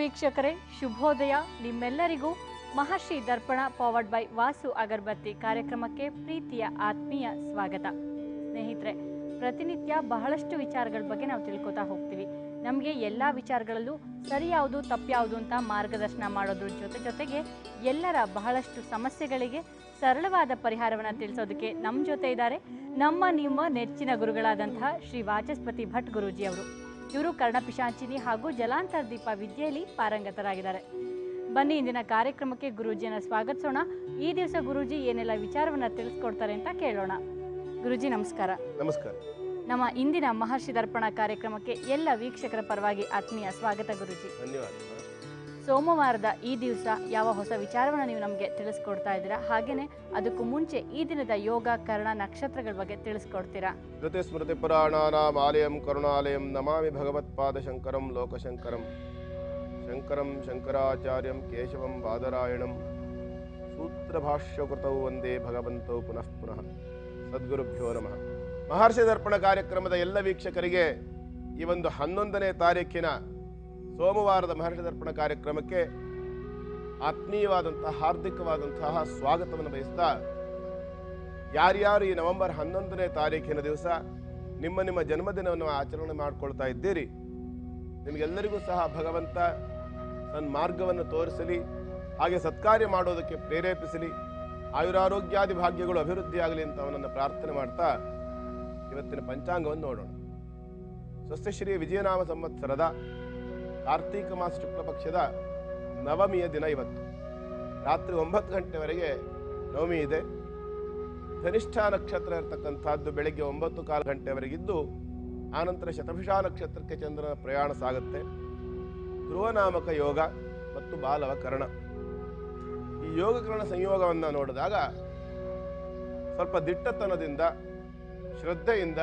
ವೀಕ್ಷಕರೇ ಶುಭೋದಯ. ನಿಮ್ಮೆಲ್ಲರಿಗೂ ಮಹರ್ಷಿ ದರ್ಪಣ ಪವರ್ಡ್ ಬೈ ವಾಸು ಅಗರಬತ್ತಿ ಕಾರ್ಯಕ್ರಮಕ್ಕೆ ಪ್ರೀತಿಯ ಆತ್ಮೀಯ ಸ್ವಾಗತ. ಸ್ನೇಹಿತರೆ, ಪ್ರತಿನಿತ್ಯ ಬಹಳಷ್ಟು ವಿಚಾರಗಳ ಬಗ್ಗೆ ನಾವು ತಿಳ್ಕೊತಾ ಹೋಗ್ತೀವಿ. ನಮಗೆ ಎಲ್ಲ ವಿಚಾರಗಳಲ್ಲೂ ಸರಿ ಯಾವುದು ತಪ್ಪು ಯಾವುದು ಅಂತ ಮಾರ್ಗದರ್ಶನ ಮಾಡೋದ್ರ ಜೊತೆಗೆ ಎಲ್ಲರ ಬಹಳಷ್ಟು ಸಮಸ್ಯೆಗಳಿಗೆ ಸರಳವಾದ ಪರಿಹಾರವನ್ನು ತಿಳಿಸೋದಕ್ಕೆ ನಮ್ಮ ಜೊತೆ ಇದ್ದಾರೆ ನಿಮ್ಮ ನೆಚ್ಚಿನ ಗುರುಗಳಾದಂತಹ ಶ್ರೀ ವಾಚಸ್ಪತಿ ಭಟ್ ಗುರೂಜಿ ಅವರು. ಇವರು ಕರ್ಣಪಿಶಾಚಿನಿ ಹಾಗೂ ಜಲಾಂತರ ದೀಪ ವಿದ್ಯೆಯಲ್ಲಿ ಪಾರಂಗತರಾಗಿದ್ದಾರೆ. ಬನ್ನಿ ಇಂದಿನ ಕಾರ್ಯಕ್ರಮಕ್ಕೆ ಗುರೂಜಿಯನ್ನು ಸ್ವಾಗತಿಸೋಣ. ಈ ದಿವಸ ಗುರೂಜಿ ಏನೆಲ್ಲ ವಿಚಾರವನ್ನು ತಿಳಿಸ್ಕೊಡ್ತಾರೆ ಅಂತ ಕೇಳೋಣ. ಗುರೂಜಿ ನಮಸ್ಕಾರ. ನಮಸ್ಕಾರ. ನಮ್ಮ ಇಂದಿನ ಮಹರ್ಷಿ ದರ್ಪಣ ಕಾರ್ಯಕ್ರಮಕ್ಕೆ ಎಲ್ಲ ವೀಕ್ಷಕರ ಪರವಾಗಿ ಆತ್ಮೀಯ ಸ್ವಾಗತ ಗುರೂಜಿ. ಧನ್ಯವಾದ. ಸೋಮವಾರದ ಈ ದಿವಸ ಯಾವ ಹೊಸ ವಿಚಾರವನ್ನು ನೀವು ನಮಗೆ ತಿಳಿಸ್ಕೊಡ್ತಾ ಇದ್ದೀರಾ? ಹಾಗೇನೆ ಅದಕ್ಕೂ ಮುಂಚೆ ಈ ದಿನದ ಯೋಗ ಕರ್ಣ ನಕ್ಷತ್ರಗಳ ಬಗ್ಗೆ ತಿಳಿಸ್ಕೊಡ್ತೀರಾ? ಶ್ರುತಿ ಸ್ಮೃತಿ ಪುರಾಣಾನಾಂ ಆಲಯಂ ಕರುಣಾಲಯಂ ನಮಾಮಿ ಭಗವತ್ಪಾದ ಶಂಕರಂ ಲೋಕಶಂಕರಂ ಶಂಕರಂ ಶಂಕರಾಚಾರ್ಯಂ ಕೇಶವಂ ಬಾದರಾಯಣಂ ಸೂತ್ರಭಾಷ್ಯಕೃತೌ ವಂದೇ ಭಗವಂತೌ ಪುನಃ ಪುನಃ. ಸದ್ಗುರುಭ್ಯೋ ನಮಃ. ಮಹರ್ಷಿ ದರ್ಪಣ ಕಾರ್ಯಕ್ರಮದ ಎಲ್ಲ ವೀಕ್ಷಕರಿಗೆ ಈ ಒಂದು 11ನೇ ತಾರೀಕಿನ ಸೋಮವಾರದ ಮಹರ್ಷಿ ದರ್ಪಣ ಕಾರ್ಯಕ್ರಮಕ್ಕೆ ಆತ್ಮೀಯವಾದಂತಹ ಹಾರ್ದಿಕವಾದಂತಹ ಸ್ವಾಗತವನ್ನು ಬಯಸ್ತಾ, ಯಾರ್ಯಾರು ಈ ನವೆಂಬರ್ 11ನೇ ತಾರೀಕಿನ ದಿವಸ ನಿಮ್ಮ ಜನ್ಮದಿನವನ್ನು ಆಚರಣೆ ಮಾಡಿಕೊಳ್ತಾ ಇದ್ದೀರಿ, ನಿಮಗೆಲ್ಲರಿಗೂ ಸಹ ಭಗವಂತ ಸನ್ಮಾರ್ಗವನ್ನು ತೋರಿಸಲಿ, ಹಾಗೆ ಸತ್ಕಾರ್ಯ ಮಾಡೋದಕ್ಕೆ ಪ್ರೇರೇಪಿಸಲಿ, ಆಯುರಾರೋಗ್ಯಾದಿ ಭಾಗ್ಯಗಳು ಅಭಿವೃದ್ಧಿಯಾಗಲಿ ಅಂತ ಅವನನ್ನು ಪ್ರಾರ್ಥನೆ ಮಾಡ್ತಾ ಇವತ್ತಿನ ಪಂಚಾಂಗವನ್ನು ನೋಡೋಣ. ಸ್ವಸ್ತಿಶ್ರೀ ವಿಜಯನಾಮ ಸಂವತ್ಸರದ ಕಾರ್ತೀಕ ಮಾಸ ಶುಕ್ಲ ಪಕ್ಷದ ನವಮಿಯ ದಿನ ಇವತ್ತು. ರಾತ್ರಿ 9 ಗಂಟೆವರೆಗೆ ನವಮಿ ಇದೆ. ಧನಿಷ್ಠ ನಕ್ಷತ್ರ ಇರತಕ್ಕಂಥದ್ದು ಬೆಳಗ್ಗೆ 9:15 ಗಂಟೆವರೆಗಿದ್ದು, ಆನಂತರ ಶತಭಿಷಾ ನಕ್ಷತ್ರಕ್ಕೆ ಚಂದ್ರನ ಪ್ರಯಾಣ ಸಾಗುತ್ತೆ. ಧ್ರುವನಾಮಕ ಯೋಗ ಮತ್ತು ಬಾಲವ ಕರ್ಣ, ಈ ಯೋಗಕರಣ ಸಂಯೋಗವನ್ನು ನೋಡಿದಾಗ ಸ್ವಲ್ಪ ದಿಟ್ಟತನದಿಂದ, ಶ್ರದ್ಧೆಯಿಂದ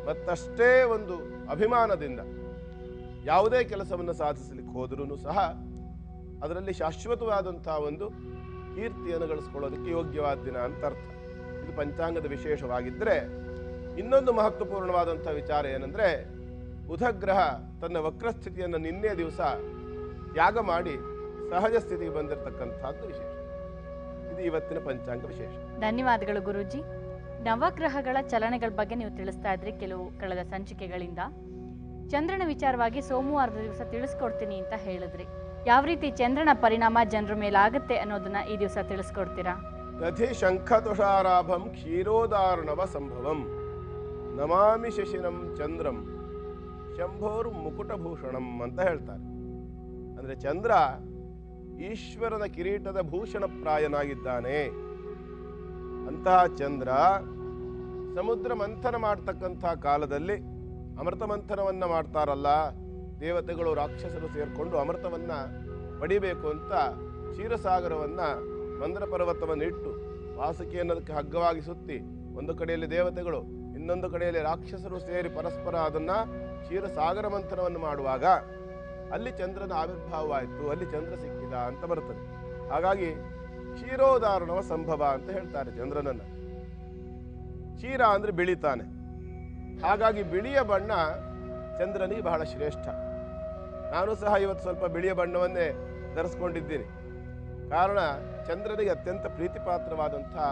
ಮತ್ತಷ್ಟೇ ಒಂದು ಅಭಿಮಾನದಿಂದ ಯಾವುದೇ ಕೆಲಸವನ್ನು ಸಾಧಿಸಲಿಕ್ಕೆ ಹೋದ್ರೂ ಸಹ ಅದರಲ್ಲಿ ಶಾಶ್ವತವಾದಂತಹ ಒಂದು ಕೀರ್ತಿಯನ್ನು ಗಳಿಸ್ಕೊಳ್ಳೋದಕ್ಕೆ ಯೋಗ್ಯವಾದ ದಿನ ಅಂತ ಅರ್ಥ. ಇದು ಪಂಚಾಂಗದ ವಿಶೇಷವಾಗಿದ್ದರೆ, ಇನ್ನೊಂದು ಮಹತ್ವಪೂರ್ಣವಾದಂಥ ವಿಚಾರ ಏನಂದರೆ, ಬುಧಗ್ರಹ ತನ್ನ ವಕ್ರಸ್ಥಿತಿಯನ್ನು ನಿನ್ನೆ ದಿವಸ ತ್ಯಾಗ ಮಾಡಿ ಸಹಜ ಸ್ಥಿತಿಗೆ ಬಂದಿರತಕ್ಕಂಥದ್ದು ವಿಶೇಷ. ಇದು ಇವತ್ತಿನ ಪಂಚಾಂಗ ವಿಶೇಷ. ಧನ್ಯವಾದಗಳು ಗುರೂಜಿ. ನವಗ್ರಹಗಳ ಚಲನೆಗಳ ಬಗ್ಗೆ ನೀವು ತಿಳಿಸ್ತಾ ಇದ್ರಿ ಕೆಲವು ಕಳೆದ ಸಂಚಿಕೆಗಳಿಂದ. ಚಂದ್ರನ ವಿಚಾರವಾಗಿ ಸೋಮವಾರದ ದಿವಸ ತಿಳಿಸ್ಕೊಡ್ತೀನಿ ಅಂತ ಹೇಳಿದ್ರಿ. ಯಾವ ರೀತಿ ಚಂದ್ರನ ಪರಿಣಾಮ ಜನರ ಮೇಲೆ ಆಗುತ್ತೆ ಅನ್ನೋದನ್ನ ಈ ದಿವಸ ತಿಳಿಸ್ಕೊಡ್ತೀರಾ? ದಧಿ ಶಂಖತುಷಾರಾಭಂ ಕ್ಷೀರೋದಾರ್ಣವ ಸಂಭವಂ ನಮಾಮಿ ಶಶಿನಂ ಚಂದ್ರಂ ಶಂಭೋರ್ ಮುಕುಟಭೂಷಣಂ ಅಂತ ಹೇಳ್ತಾರೆ. ಅಂದ್ರೆ ಚಂದ್ರ ಈಶ್ವರನ ಕಿರೀಟದ ಭೂಷಣ ಪ್ರಾಯನಾಗಿದ್ದಾನೆ. ಅಂತಹ ಚಂದ್ರ ಸಮುದ್ರ ಮಂಥನ ಮಾಡ್ತಕ್ಕಂಥ ಕಾಲದಲ್ಲಿ, ಅಮೃತ ಮಂಥನವನ್ನ ಮಾಡ್ತಾರಲ್ಲ ದೇವತೆಗಳು, ರಾಕ್ಷಸರು ಸೇರ್ಕೊಂಡು ಅಮೃತವನ್ನ ಪಡಿಬೇಕು ಅಂತ ಕ್ಷೀರಸಾಗರವನ್ನ ಮಂದ್ರ ಪರ್ವತವನ್ನು ಇಟ್ಟು ವಾಸುಕಿ ಅನ್ನೋದಕ್ಕೆ ಹಗ್ಗವಾಗಿ ಸುತ್ತಿ, ಒಂದು ಕಡೆಯಲ್ಲಿ ದೇವತೆಗಳು ಇನ್ನೊಂದು ಕಡೆಯಲ್ಲಿ ರಾಕ್ಷಸರು ಸೇರಿ ಪರಸ್ಪರ ಅದನ್ನ ಕ್ಷೀರಸಾಗರ ಮಂಥನವನ್ನು ಮಾಡುವಾಗ ಅಲ್ಲಿ ಚಂದ್ರನ ಆವಿರ್ಭಾವವಾಯಿತು, ಅಲ್ಲಿ ಚಂದ್ರ ಸಿಕ್ಕಿದ ಅಂತ ಬರ್ತದೆ. ಹಾಗಾಗಿ ಕ್ಷೀರೋದಾರಣವ ಸಂಭವ ಅಂತ ಹೇಳ್ತಾರೆ ಚಂದ್ರನನ್ನ. ಕ್ಷೀರ ಅಂದ್ರೆ ಬಿಳಿತಾನೆ, ಹಾಗಾಗಿ ಬಿಳಿಯ ಬಣ್ಣ ಚಂದ್ರನಿಗೆ ಬಹಳ ಶ್ರೇಷ್ಠ. ನಾನು ಸಹ ಇವತ್ತು ಸ್ವಲ್ಪ ಬಿಳಿಯ ಬಣ್ಣವನ್ನೇ ಧರಿಸ್ಕೊಂಡಿದ್ದೀನಿ. ಕಾರಣ ಚಂದ್ರನಿಗೆ ಅತ್ಯಂತ ಪ್ರೀತಿಪಾತ್ರವಾದಂತಹ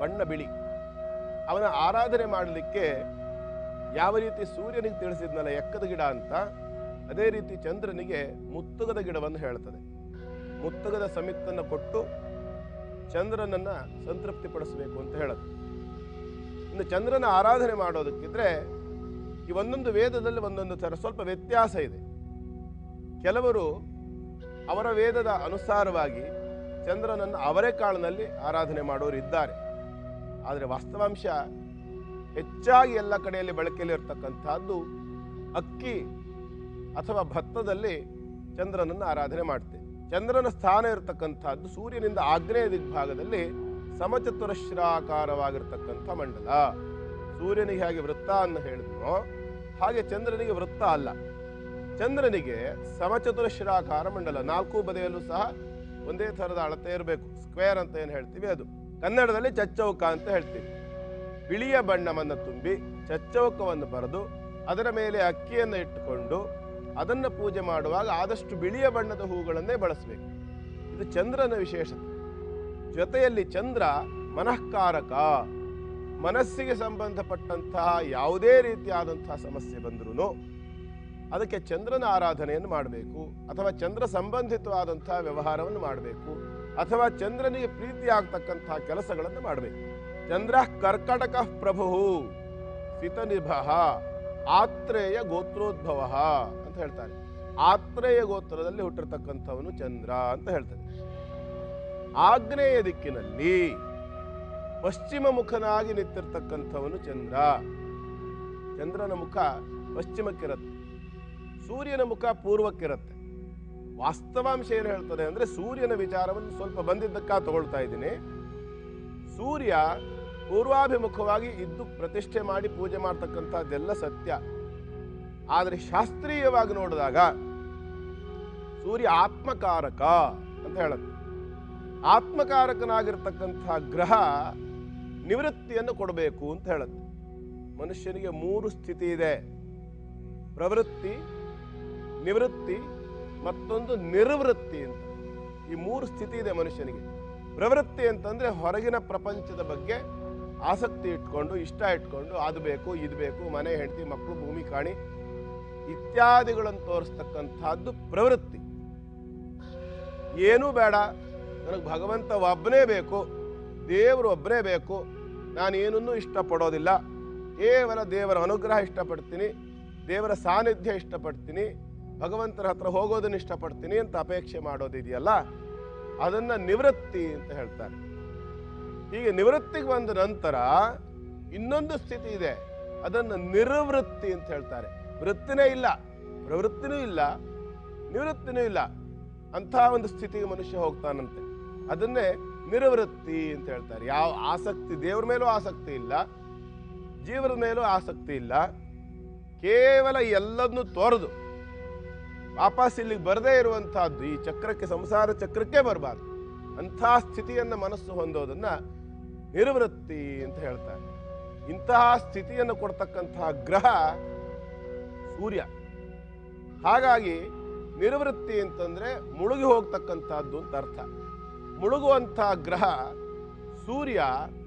ಬಣ್ಣ ಬಿಳಿ. ಅವನ ಆರಾಧನೆ ಮಾಡಲಿಕ್ಕೆ ಯಾವ ರೀತಿ ಸೂರ್ಯನಿಗೆ ತಿಳಿಸಿದ್ನಲ್ಲ ಎಕ್ಕದ ಗಿಡ ಅಂತ, ಅದೇ ರೀತಿ ಚಂದ್ರನಿಗೆ ಮುತ್ತುಗದ ಗಿಡವನ್ನು ಹೇಳ್ತದೆ. ಮುತ್ತುಗದ ಸಮಿತ್ತನ್ನು ಕೊಟ್ಟು ಚಂದ್ರನನ್ನ ಸಂತೃಪ್ತಿಪಡಿಸಬೇಕು ಅಂತ ಹೇಳುತ್ತೆ. ಇನ್ನು ಚಂದ್ರನ ಆರಾಧನೆ ಮಾಡೋದಕ್ಕಿದ್ರೆ ಈ ಒಂದೊಂದು ವೇದದಲ್ಲಿ ಒಂದೊಂದು ಥರ ಸ್ವಲ್ಪ ವ್ಯತ್ಯಾಸ ಇದೆ. ಕೆಲವರು ಅವರ ವೇದದ ಅನುಸಾರವಾಗಿ ಚಂದ್ರನನ್ನು ಅವರೆಕಾಳಿನಲ್ಲಿ ಆರಾಧನೆ ಮಾಡೋರು ಇದ್ದಾರೆ. ಆದರೆ ವಾಸ್ತವಾಂಶ ಹೆಚ್ಚಾಗಿ ಎಲ್ಲ ಕಡೆಯಲ್ಲಿ ಬಳಕೆಯಲ್ಲಿ ಇರ್ತಕ್ಕಂಥದ್ದು ಅಕ್ಕಿ ಅಥವಾ ಭತ್ತದಲ್ಲಿ ಚಂದ್ರನನ್ನು ಆರಾಧನೆ ಮಾಡ್ತೇವೆ. ಚಂದ್ರನ ಸ್ಥಾನ ಇರತಕ್ಕಂಥದ್ದು ಸೂರ್ಯನಿಂದ ಆಗ್ನೇಯ ದಿಗ್ಭಾಗದಲ್ಲಿ ಸಮಚತುರಶ್ರಾಕಾರವಾಗಿರ್ತಕ್ಕಂಥ ಮಂಡಲ. ಸೂರ್ಯನಿಗೆ ಹಾಗೆ ವೃತ್ತ ಅನ್ನು ಹೇಳಿದ್ನೋ ಹಾಗೆ ಚಂದ್ರನಿಗೆ ವೃತ್ತ ಅಲ್ಲ. ಚಂದ್ರನಿಗೆ ಸಮಚತುರಶ್ರಾಕಾರ ಮಂಡಲ, 4 ಬದಿಯಲ್ಲೂ ಸಹ ಒಂದೇ ಥರದ ಅಳತೆ ಇರಬೇಕು. ಸ್ಕ್ವೇರ್ ಅಂತ ಏನು ಹೇಳ್ತೀವಿ ಅದು ಕನ್ನಡದಲ್ಲಿ ಚಚ್ಚೌಕ ಅಂತ ಹೇಳ್ತೀವಿ. ಬಿಳಿಯ ಬಣ್ಣವನ್ನು ತುಂಬಿ ಚಚ್ಚೌಕವನ್ನು ಬರೆದು ಅದರ ಮೇಲೆ ಅಕ್ಕಿಯನ್ನು ಇಟ್ಟುಕೊಂಡು ಅದನ್ನು ಪೂಜೆ ಮಾಡುವಾಗ ಆದಷ್ಟು ಬಿಳಿಯ ಬಣ್ಣದ ಹೂಗಳನ್ನೇ ಬಳಸಬೇಕು. ಇದು ಚಂದ್ರನ ವಿಶೇಷತೆ. ಜೊತೆಯಲ್ಲಿ ಚಂದ್ರ ಮನಃಕಾರಕ. ಮನಸ್ಸಿಗೆ ಸಂಬಂಧಪಟ್ಟಂತಹ ಯಾವುದೇ ರೀತಿಯಾದಂತಹ ಸಮಸ್ಯೆ ಬಂದರೂ ಅದಕ್ಕೆ ಚಂದ್ರನ ಆರಾಧನೆಯನ್ನು ಮಾಡಬೇಕು, ಅಥವಾ ಚಂದ್ರ ಸಂಬಂಧಿತವಾದಂತಹ ವ್ಯವಹಾರವನ್ನು ಮಾಡಬೇಕು, ಅಥವಾ ಚಂದ್ರನಿಗೆ ಪ್ರೀತಿಯಾಗತಕ್ಕಂತಹ ಕೆಲಸಗಳನ್ನು ಮಾಡಬೇಕು. ಚಂದ್ರ ಕರ್ಕಟಕ ಪ್ರಭು ಸಿತನಿಭ ಆತ್ರೇಯ ಗೋತ್ರೋದ್ಭವ ಅಂತ ಹೇಳ್ತಾರೆ. ಆತ್ರೇಯ ಗೋತ್ರದಲ್ಲಿ ಹುಟ್ಟಿರ್ತಕ್ಕಂಥವನು ಚಂದ್ರ ಅಂತ ಹೇಳ್ತಾರೆ. ಆಗ್ನೇಯ ದಿಕ್ಕಿನಲ್ಲಿ ಪಶ್ಚಿಮ ಮುಖನಾಗಿ ನಿಂತಿರ್ತಕ್ಕಂಥವನು ಚಂದ್ರ. ಚಂದ್ರನ ಮುಖ ಪಶ್ಚಿಮಕ್ಕಿರುತ್ತೆ, ಸೂರ್ಯನ ಮುಖ ಪೂರ್ವಕ್ಕಿರುತ್ತೆ. ವಾಸ್ತವಾಂಶ ಏನು ಹೇಳ್ತದೆ ಅಂದರೆ, ಸೂರ್ಯನ ವಿಚಾರವನ್ನು ಸ್ವಲ್ಪ ಬಂದಿದ್ದಕ್ಕ ತಗೊಳ್ತಾ ಇದ್ದೀನಿ. ಸೂರ್ಯ ಪೂರ್ವಾಭಿಮುಖವಾಗಿ ಇದ್ದು ಪ್ರತಿಷ್ಠೆ ಮಾಡಿ ಪೂಜೆ ಮಾಡ್ತಕ್ಕಂಥದ್ದೆಲ್ಲ ಸತ್ಯ. ಆದರೆ ಶಾಸ್ತ್ರೀಯವಾಗಿ ನೋಡಿದಾಗ ಸೂರ್ಯ ಆತ್ಮಕಾರಕ ಅಂತ ಹೇಳುತ್ತೆ. ಆತ್ಮಕಾರಕನಾಗಿರ್ತಕ್ಕಂಥ ಗ್ರಹ ನಿವೃತ್ತಿಯನ್ನು ಕೊಡಬೇಕು ಅಂತ ಹೇಳುತ್ತೆ. ಮನುಷ್ಯನಿಗೆ 3 ಸ್ಥಿತಿ ಇದೆ: ಪ್ರವೃತ್ತಿ, ನಿವೃತ್ತಿ, ಮತ್ತೊಂದು ನಿರ್ವೃತ್ತಿ ಅಂತ. ಈ 3 ಸ್ಥಿತಿ ಇದೆ ಮನುಷ್ಯನಿಗೆ. ಪ್ರವೃತ್ತಿ ಅಂತಂದ್ರೆ ಹೊರಗಿನ ಪ್ರಪಂಚದ ಬಗ್ಗೆ ಆಸಕ್ತಿ ಇಟ್ಕೊಂಡು, ಇಷ್ಟ ಇಟ್ಕೊಂಡು, ಅದು ಬೇಕು, ಇದು ಬೇಕು, ಮನೆ, ಹೆಂಡತಿ, ಮಕ್ಕಳು, ಭೂಮಿ, ಕಾಣಿ ಇತ್ಯಾದಿಗಳನ್ನು ತೋರಿಸ್ತಕ್ಕಂಥದ್ದು ಪ್ರವೃತ್ತಿ. ಏನೂ ಬೇಡ, ನನಗೆ ಭಗವಂತ ಒಬ್ಬನೇ ಬೇಕು, ದೇವರು ಒಬ್ಬನೇ ಬೇಕು, ನಾನೇನನ್ನೂ ಇಷ್ಟಪಡೋದಿಲ್ಲ, ಕೇವಲ ದೇವರ ಅನುಗ್ರಹ ಇಷ್ಟಪಡ್ತೀನಿ, ದೇವರ ಸಾನ್ನಿಧ್ಯ ಇಷ್ಟಪಡ್ತೀನಿ, ಭಗವಂತನ ಹತ್ರ ಹೋಗೋದನ್ನು ಇಷ್ಟಪಡ್ತೀನಿ ಅಂತ ಅಪೇಕ್ಷೆ ಮಾಡೋದಿದೆಯಲ್ಲ, ಅದನ್ನು ನಿವೃತ್ತಿ ಅಂತ ಹೇಳ್ತಾರೆ. ಹೀಗೆ ನಿವೃತ್ತಿಗೆ ಬಂದ ನಂತರ ಇನ್ನೊಂದು ಸ್ಥಿತಿ ಇದೆ, ಅದನ್ನು ನಿರ್ವೃತ್ತಿ ಅಂತ ಹೇಳ್ತಾರೆ. ವೃತ್ತಿನೇ ಇಲ್ಲ, ಪ್ರವೃತ್ತಿನೂ ಇಲ್ಲ, ನಿವೃತ್ತಿನೂ ಇಲ್ಲ, ಅಂಥ ಒಂದು ಸ್ಥಿತಿಗೆ ಮನುಷ್ಯ ಹೋಗ್ತಾನಂತೆ. ಅದನ್ನೇ ನಿರ್ವೃತ್ತಿ ಅಂತ ಹೇಳ್ತಾರೆ. ಯಾವ ಆಸಕ್ತಿ, ದೇವ್ರ ಮೇಲೂ ಆಸಕ್ತಿ ಇಲ್ಲ, ಜೀವನ ಮೇಲೂ ಆಸಕ್ತಿ ಇಲ್ಲ, ಕೇವಲ ಎಲ್ಲದನ್ನು ತೋರದು ವಾಪಸ್ ಇಲ್ಲಿಗೆ ಬರದೇ ಇರುವಂತಹದ್ದು, ಈ ಚಕ್ರಕ್ಕೆ, ಸಂಸಾರ ಚಕ್ರಕ್ಕೆ ಬರಬಾರ್ದು, ಅಂಥ ಸ್ಥಿತಿಯನ್ನು ಮನಸ್ಸು ಹೊಂದೋದನ್ನ ನಿರ್ವೃತ್ತಿ ಅಂತ ಹೇಳ್ತಾರೆ. ಇಂತಹ ಸ್ಥಿತಿಯನ್ನು ಕೊಡ್ತಕ್ಕಂತಹ ಗ್ರಹ ಸೂರ್ಯ. ಹಾಗಾಗಿ ನಿರ್ವೃತ್ತಿ ಅಂತಂದ್ರೆ ಮುಳುಗಿ ಹೋಗ್ತಕ್ಕಂಥದ್ದು ಅಂತ ಅರ್ಥ. ಮುಳುಗುವಂತಹ ಗ್ರಹ ಸೂರ್ಯ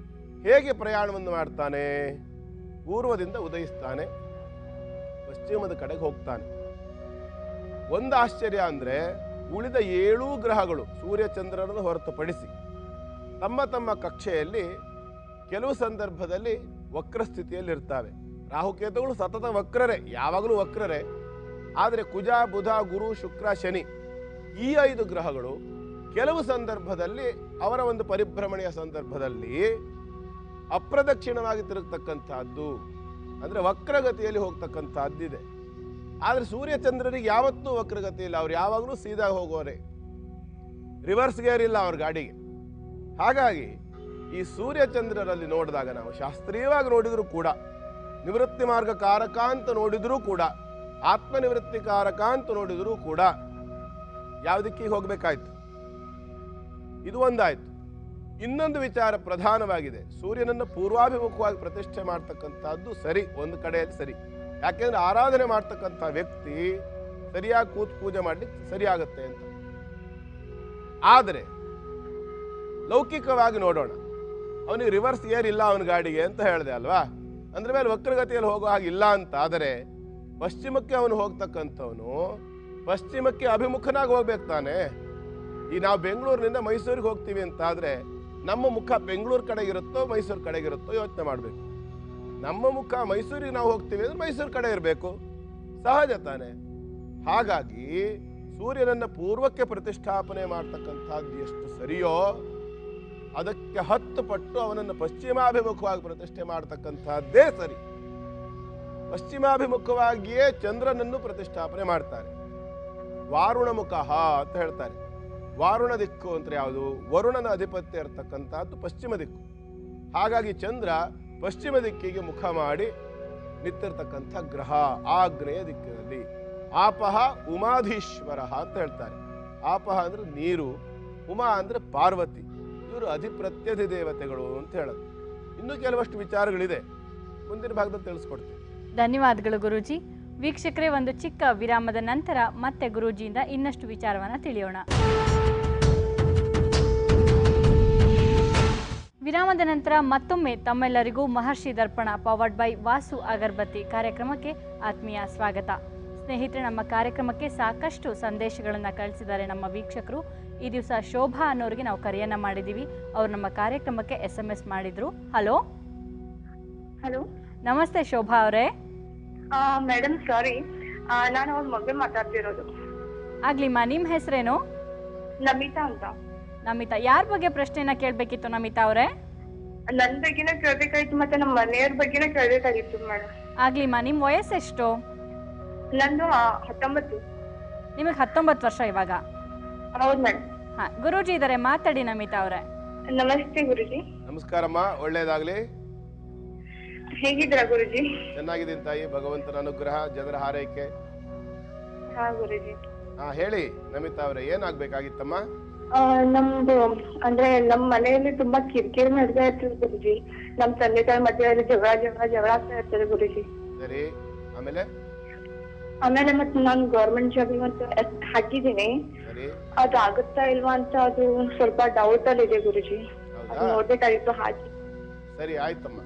ಹೇಗೆ ಪ್ರಯಾಣವನ್ನು ಮಾಡ್ತಾನೆ? ಪೂರ್ವದಿಂದ ಉದಯಿಸ್ತಾನೆ, ಪಶ್ಚಿಮದ ಕಡೆಗೆ ಹೋಗ್ತಾನೆ. ಒಂದು ಆಶ್ಚರ್ಯ ಅಂದ್ರೆ, ಉಳಿದ 7 ಗ್ರಹಗಳು ಸೂರ್ಯ ಚಂದ್ರನನ್ನು ಹೊರತುಪಡಿಸಿ ತಮ್ಮ ತಮ್ಮ ಕಕ್ಷೆಯಲ್ಲಿ ಕೆಲವು ಸಂದರ್ಭದಲ್ಲಿ ವಕ್ರ ಸ್ಥಿತಿಯಲ್ಲಿ ಇರ್ತವೆ. ರಾಹುಕೇತುಗಳು ಸತತ ವಕ್ರರೇ, ಯಾವಾಗಲೂ ವಕ್ರರೇ. ಆದರೆ ಕುಜ, ಬುಧ, ಗುರು, ಶುಕ್ರ, ಶನಿ ಈ 5 ಗ್ರಹಗಳು ಕೆಲವು ಸಂದರ್ಭದಲ್ಲಿ ಅವರ ಒಂದು ಪರಿಭ್ರಮಣೆಯ ಸಂದರ್ಭದಲ್ಲಿ ಅಪ್ರದಕ್ಷಿಣವಾಗಿ ತಿರುಗತಕ್ಕಂಥದ್ದು, ಅಂದ್ರೆ ವಕ್ರಗತಿಯಲ್ಲಿ ಹೋಗ್ತಕ್ಕಂಥದ್ದಿದೆ. ಆದರೆ ಸೂರ್ಯಚಂದ್ರನಿಗೆ ಯಾವತ್ತೂ ವಕ್ರಗತಿ ಇಲ್ಲ, ಅವ್ರು ಯಾವಾಗಲೂ ಸೀದಾ ಹೋಗೋರೆ, ರಿವರ್ಸ್ ಗೇರ್ ಇಲ್ಲ ಅವ್ರ ಗಾಡಿಗೆ. ಹಾಗಾಗಿ ಈ ಸೂರ್ಯಚಂದ್ರರಲ್ಲಿ ನೋಡಿದಾಗ ನಾವು ಶಾಸ್ತ್ರೀಯವಾಗಿ ನೋಡಿದರೂ ಕೂಡ, ನಿವೃತ್ತಿ ಮಾರ್ಗ ಕಾರಕ ಅಂತ ನೋಡಿದರೂ ಕೂಡ, ಆತ್ಮನಿವೃತ್ತಿ ಕಾರಕ ಅಂತ ನೋಡಿದರೂ ಕೂಡ ಯಾವುದಕ್ಕೆ ಹೋಗ್ಬೇಕಾಯ್ತು? ಇದು ಒಂದಾಯ್ತು. ಇನ್ನೊಂದು ವಿಚಾರ ಪ್ರಧಾನವಾಗಿದೆ. ಸೂರ್ಯನನ್ನು ಪೂರ್ವಾಭಿಮುಖವಾಗಿ ಪ್ರತಿಷ್ಠೆ ಮಾಡ್ತಕ್ಕಂಥದ್ದು ಸರಿ, ಒಂದು ಕಡೆಯಲ್ಲಿ ಸರಿ. ಯಾಕೆಂದ್ರೆ ಆರಾಧನೆ ಮಾಡ್ತಕ್ಕಂಥ ವ್ಯಕ್ತಿ ಸರಿಯಾಗಿ ಕೂತು ಪೂಜೆ ಮಾಡ್ಲಿಕ್ಕೆ ಸರಿಯಾಗತ್ತೆ ಅಂತ. ಆದರೆ ಲೌಕಿಕವಾಗಿ ನೋಡೋಣ, ಅವನಿಗೆ ರಿವರ್ಸ್ ಗೇರ್ ಇಲ್ಲ ಅವನ ಗಾಡಿಗೆ ಅಂತ ಹೇಳಿದೆ ಅಲ್ವಾ, ಅಂದ್ರೆ ಮೇಲೆ ವಕ್ರಗತಿಯಲ್ಲಿ ಹೋಗೋ ಹಾಗಿಲ್ಲ ಅಂತ. ಆದರೆ ಪಶ್ಚಿಮಕ್ಕೆ ಅವನು ಹೋಗ್ತಕ್ಕಂಥವನು ಪಶ್ಚಿಮಕ್ಕೆ ಅಭಿಮುಖನಾಗಿ ಹೋಗ್ಬೇಕು ತಾನೆ. ಈ ನಾವು ಬೆಂಗಳೂರಿನಿಂದ ಮೈಸೂರಿಗೆ ಹೋಗ್ತೀವಿ ಅಂತ ಆದ್ರೆ ನಮ್ಮ ಮುಖ ಬೆಂಗಳೂರು ಕಡೆಗಿರುತ್ತೋ ಮೈಸೂರು ಕಡೆಗಿರುತ್ತೋ ಯೋಚನೆ ಮಾಡಬೇಕು. ನಮ್ಮ ಮುಖ ಮೈಸೂರಿಗೆ ನಾವು ಹೋಗ್ತೀವಿ ಅಂದ್ರೆ ಮೈಸೂರು ಕಡೆ ಇರಬೇಕು, ಸಹಜ ತಾನೆ. ಹಾಗಾಗಿ ಸೂರ್ಯನನ್ನ ಪೂರ್ವಕ್ಕೆ ಪ್ರತಿಷ್ಠಾಪನೆ ಮಾಡ್ತಕ್ಕಂಥದ್ದು ಎಷ್ಟು ಸರಿಯೋ ಅದಕ್ಕೆ 10 ಪಟ್ಟು ಅವನನ್ನು ಪಶ್ಚಿಮಾಭಿಮುಖವಾಗಿ ಪ್ರತಿಷ್ಠೆ ಮಾಡ್ತಕ್ಕಂಥದ್ದೇ ಸರಿ. ಪಶ್ಚಿಮಾಭಿಮುಖವಾಗಿಯೇ ಚಂದ್ರನನ್ನು ಪ್ರತಿಷ್ಠಾಪನೆ ಮಾಡ್ತಾರೆ. ವಾರುಣ ಮುಖ ಅಂತ ಹೇಳ್ತಾರೆ. ವಾರುಣ ದಿಕ್ಕು ಅಂತ ಯಾವುದು? ವರುಣನ ಅಧಿಪತ್ಯ ಇರತಕ್ಕಂಥದ್ದು ಪಶ್ಚಿಮ ದಿಕ್ಕು. ಹಾಗಾಗಿ ಚಂದ್ರ ಪಶ್ಚಿಮ ದಿಕ್ಕಿಗೆ ಮುಖ ಮಾಡಿ ನಿಂತಿರ್ತಕ್ಕಂಥ ಗ್ರಹ ಆಗ್ನೇಯ ದಿಕ್ಕಿನಲ್ಲಿ. ಆಪಹ ಉಮಾಧೀಶ್ವರ ಅಂತ ಹೇಳ್ತಾರೆ. ಆಪಹ ಅಂದ್ರೆ ನೀರು, ಉಮಾ ಅಂದ್ರೆ ಪಾರ್ವತಿ, ಇವರು ಅಧಿಪ್ರತ್ಯಧಿ ದೇವತೆಗಳು ಅಂತ ಹೇಳುತ್ತೆ. ಇನ್ನೂ ಕೆಲವಷ್ಟು ವಿಚಾರಗಳಿದೆ, ಮುಂದಿನ ಭಾಗದಲ್ಲಿ ತಿಳಿಸ್ಕೊಡ್ತೀನಿ. ಧನ್ಯವಾದಗಳು ಗುರೂಜಿ. ವೀಕ್ಷಕರೇ, ಒಂದು ಚಿಕ್ಕ ವಿರಾಮದ ನಂತರ ಮತ್ತೆ ಗುರೂಜಿಯಿಂದ ಇನ್ನಷ್ಟು ವಿಚಾರವನ್ನು ತಿಳಿಯೋಣ. ವಿರಾಮದ ನಂತರ ಮತ್ತೊಮ್ಮೆ ತಮ್ಮೆಲ್ಲರಿಗೂ ಮಹರ್ಷಿ ದರ್ಪಣ ಪವರ್ಡ್ ಬೈ ವಾಸು ಅಗರಬತ್ತಿ ಕಾರ್ಯಕ್ರಮಕ್ಕೆ ಆತ್ಮೀಯ ಸ್ವಾಗತ. ಸ್ನೇಹಿತರೆ, ನಮ್ಮ ಕಾರ್ಯಕ್ರಮಕ್ಕೆ ಸಾಕಷ್ಟು ಸಂದೇಶಗಳನ್ನು ಕಳಿಸಿದ್ದಾರೆ ನಮ್ಮ ವೀಕ್ಷಕರು. ಈ ದಿವಸ ಶೋಭಾ ಅನ್ನೋರಿಗೆ ನಾವು ಕರೆಯನ್ನು ಮಾಡಿದ್ದೀವಿ. ಅವರು ನಮ್ಮ ಕಾರ್ಯಕ್ರಮಕ್ಕೆ SMS ಮಾಡಿದ್ರು. ಹಲೋ ಹಲೋ, ನಮಸ್ತೆ ಶೋಭಾ ಅವರೇ. ಮೇಡಮ್ ಸಾರಿ, ನಾನು ಅವ್ರ ಮಗಳು ಮಾತಾಡ್ತಿರೋದು. ಆಗ್ಲಿಮ್ಮ, ನಿಮ್ಮ ಹೆಸರೇನು? ನಮಿತಾ ಅಂತ. ನಮಿತಾ, ಯಾರ ಬಗ್ಗೆ ಪ್ರಶ್ನೆನ ಕೇಳಬೇಕಿತ್ತು ನಮಿತಾ ಅವರೇ? ನನ್ ಬಗ್ಗೆನೇ ಕೇಳ್ಬೇಕಾಗಿತ್ತು, ಮತ್ತೆ ನಮ್ಮ ಮನೆಯವ್ರ ಬಗ್ಗೆನೇ ಕೇಳ್ಬೇಕಾಗಿತ್ತು ಮೇಡಮ್. ಆಗ್ಲಿಮ್ಮ, ನಿಮ್ಮ ವಯಸ್ಸೆಷ್ಟು? ನಂದು 19. ನಿಮಗೆ 19 ವರ್ಷ ಇವಾಗ? ಹೌದು ಮೇಡಮ್. ಹಾಂ, ಗುರೂಜಿ ಇದ್ದಾರೆ, ಮಾತಾಡಿ ನಮಿತಾ ಅವರೇ. ನಮಸ್ತೆ ಗುರುಜಿ. ನಮಸ್ಕಾರಮ್ಮ, ಒಳ್ಳೇದಾಗ್ಲಿ. ಹೇಗಿದ್ದೀರಾ ಗುರುಜಿ? ಚೆನ್ನಾಗಿದ್ದೀನಿ ತಾಯಿ, ಭಗವಂತನ ಅನುಗ್ರಹ, ಜನರ ಹಾರೈಕೆ. ಹಾ ಗುರುಜಿ. ಹೇಳಿ ನಮಿತಾ ಅವರೇ, ಏನಾಗ್ಬೇಕಾಗಿತ್ತಮ್ಮ? ನಮ್ದು ಅಂದ್ರೆ ನಮ್ ಮನೆಯಲ್ಲಿ ತುಂಬಾ ಕಿರಿಕಿರಿ ನಡ್ತಾ ಇರ್ತದೆ ಗುರುಜಿ. ನಮ್ ತಂದೆ ತಾಯಿ ಮಧ್ಯದಲ್ಲಿ ಜಗಳ ಆಗ್ತಾ ಇರ್ತದೆ ಗುರುಜಿ. ಸರಿ, ಆಮೇಲೆ ಮತ್ತೆ ನಾನು ಗೌರ್ಮೆಂಟ್ ಜಾಬಿಗೆ ಅಂತ ಹಾಕಿದ್ದೀನಿ. ಸರಿ, ಅದು ಆಗುತ್ತಾ ಇಲ್ವಾ ಅಂತ ಅದು ಸ್ವಲ್ಪ ಡೌಟ್ ಅಲ್ಲಿ ಇದೆ ಗುರುಜಿ. ಅದು ನೋಡ್ಬೇಕಾಗಿತ್ತು ಹಾಕಿ. ಸರಿ ಆಯ್ತಮ್ಮ,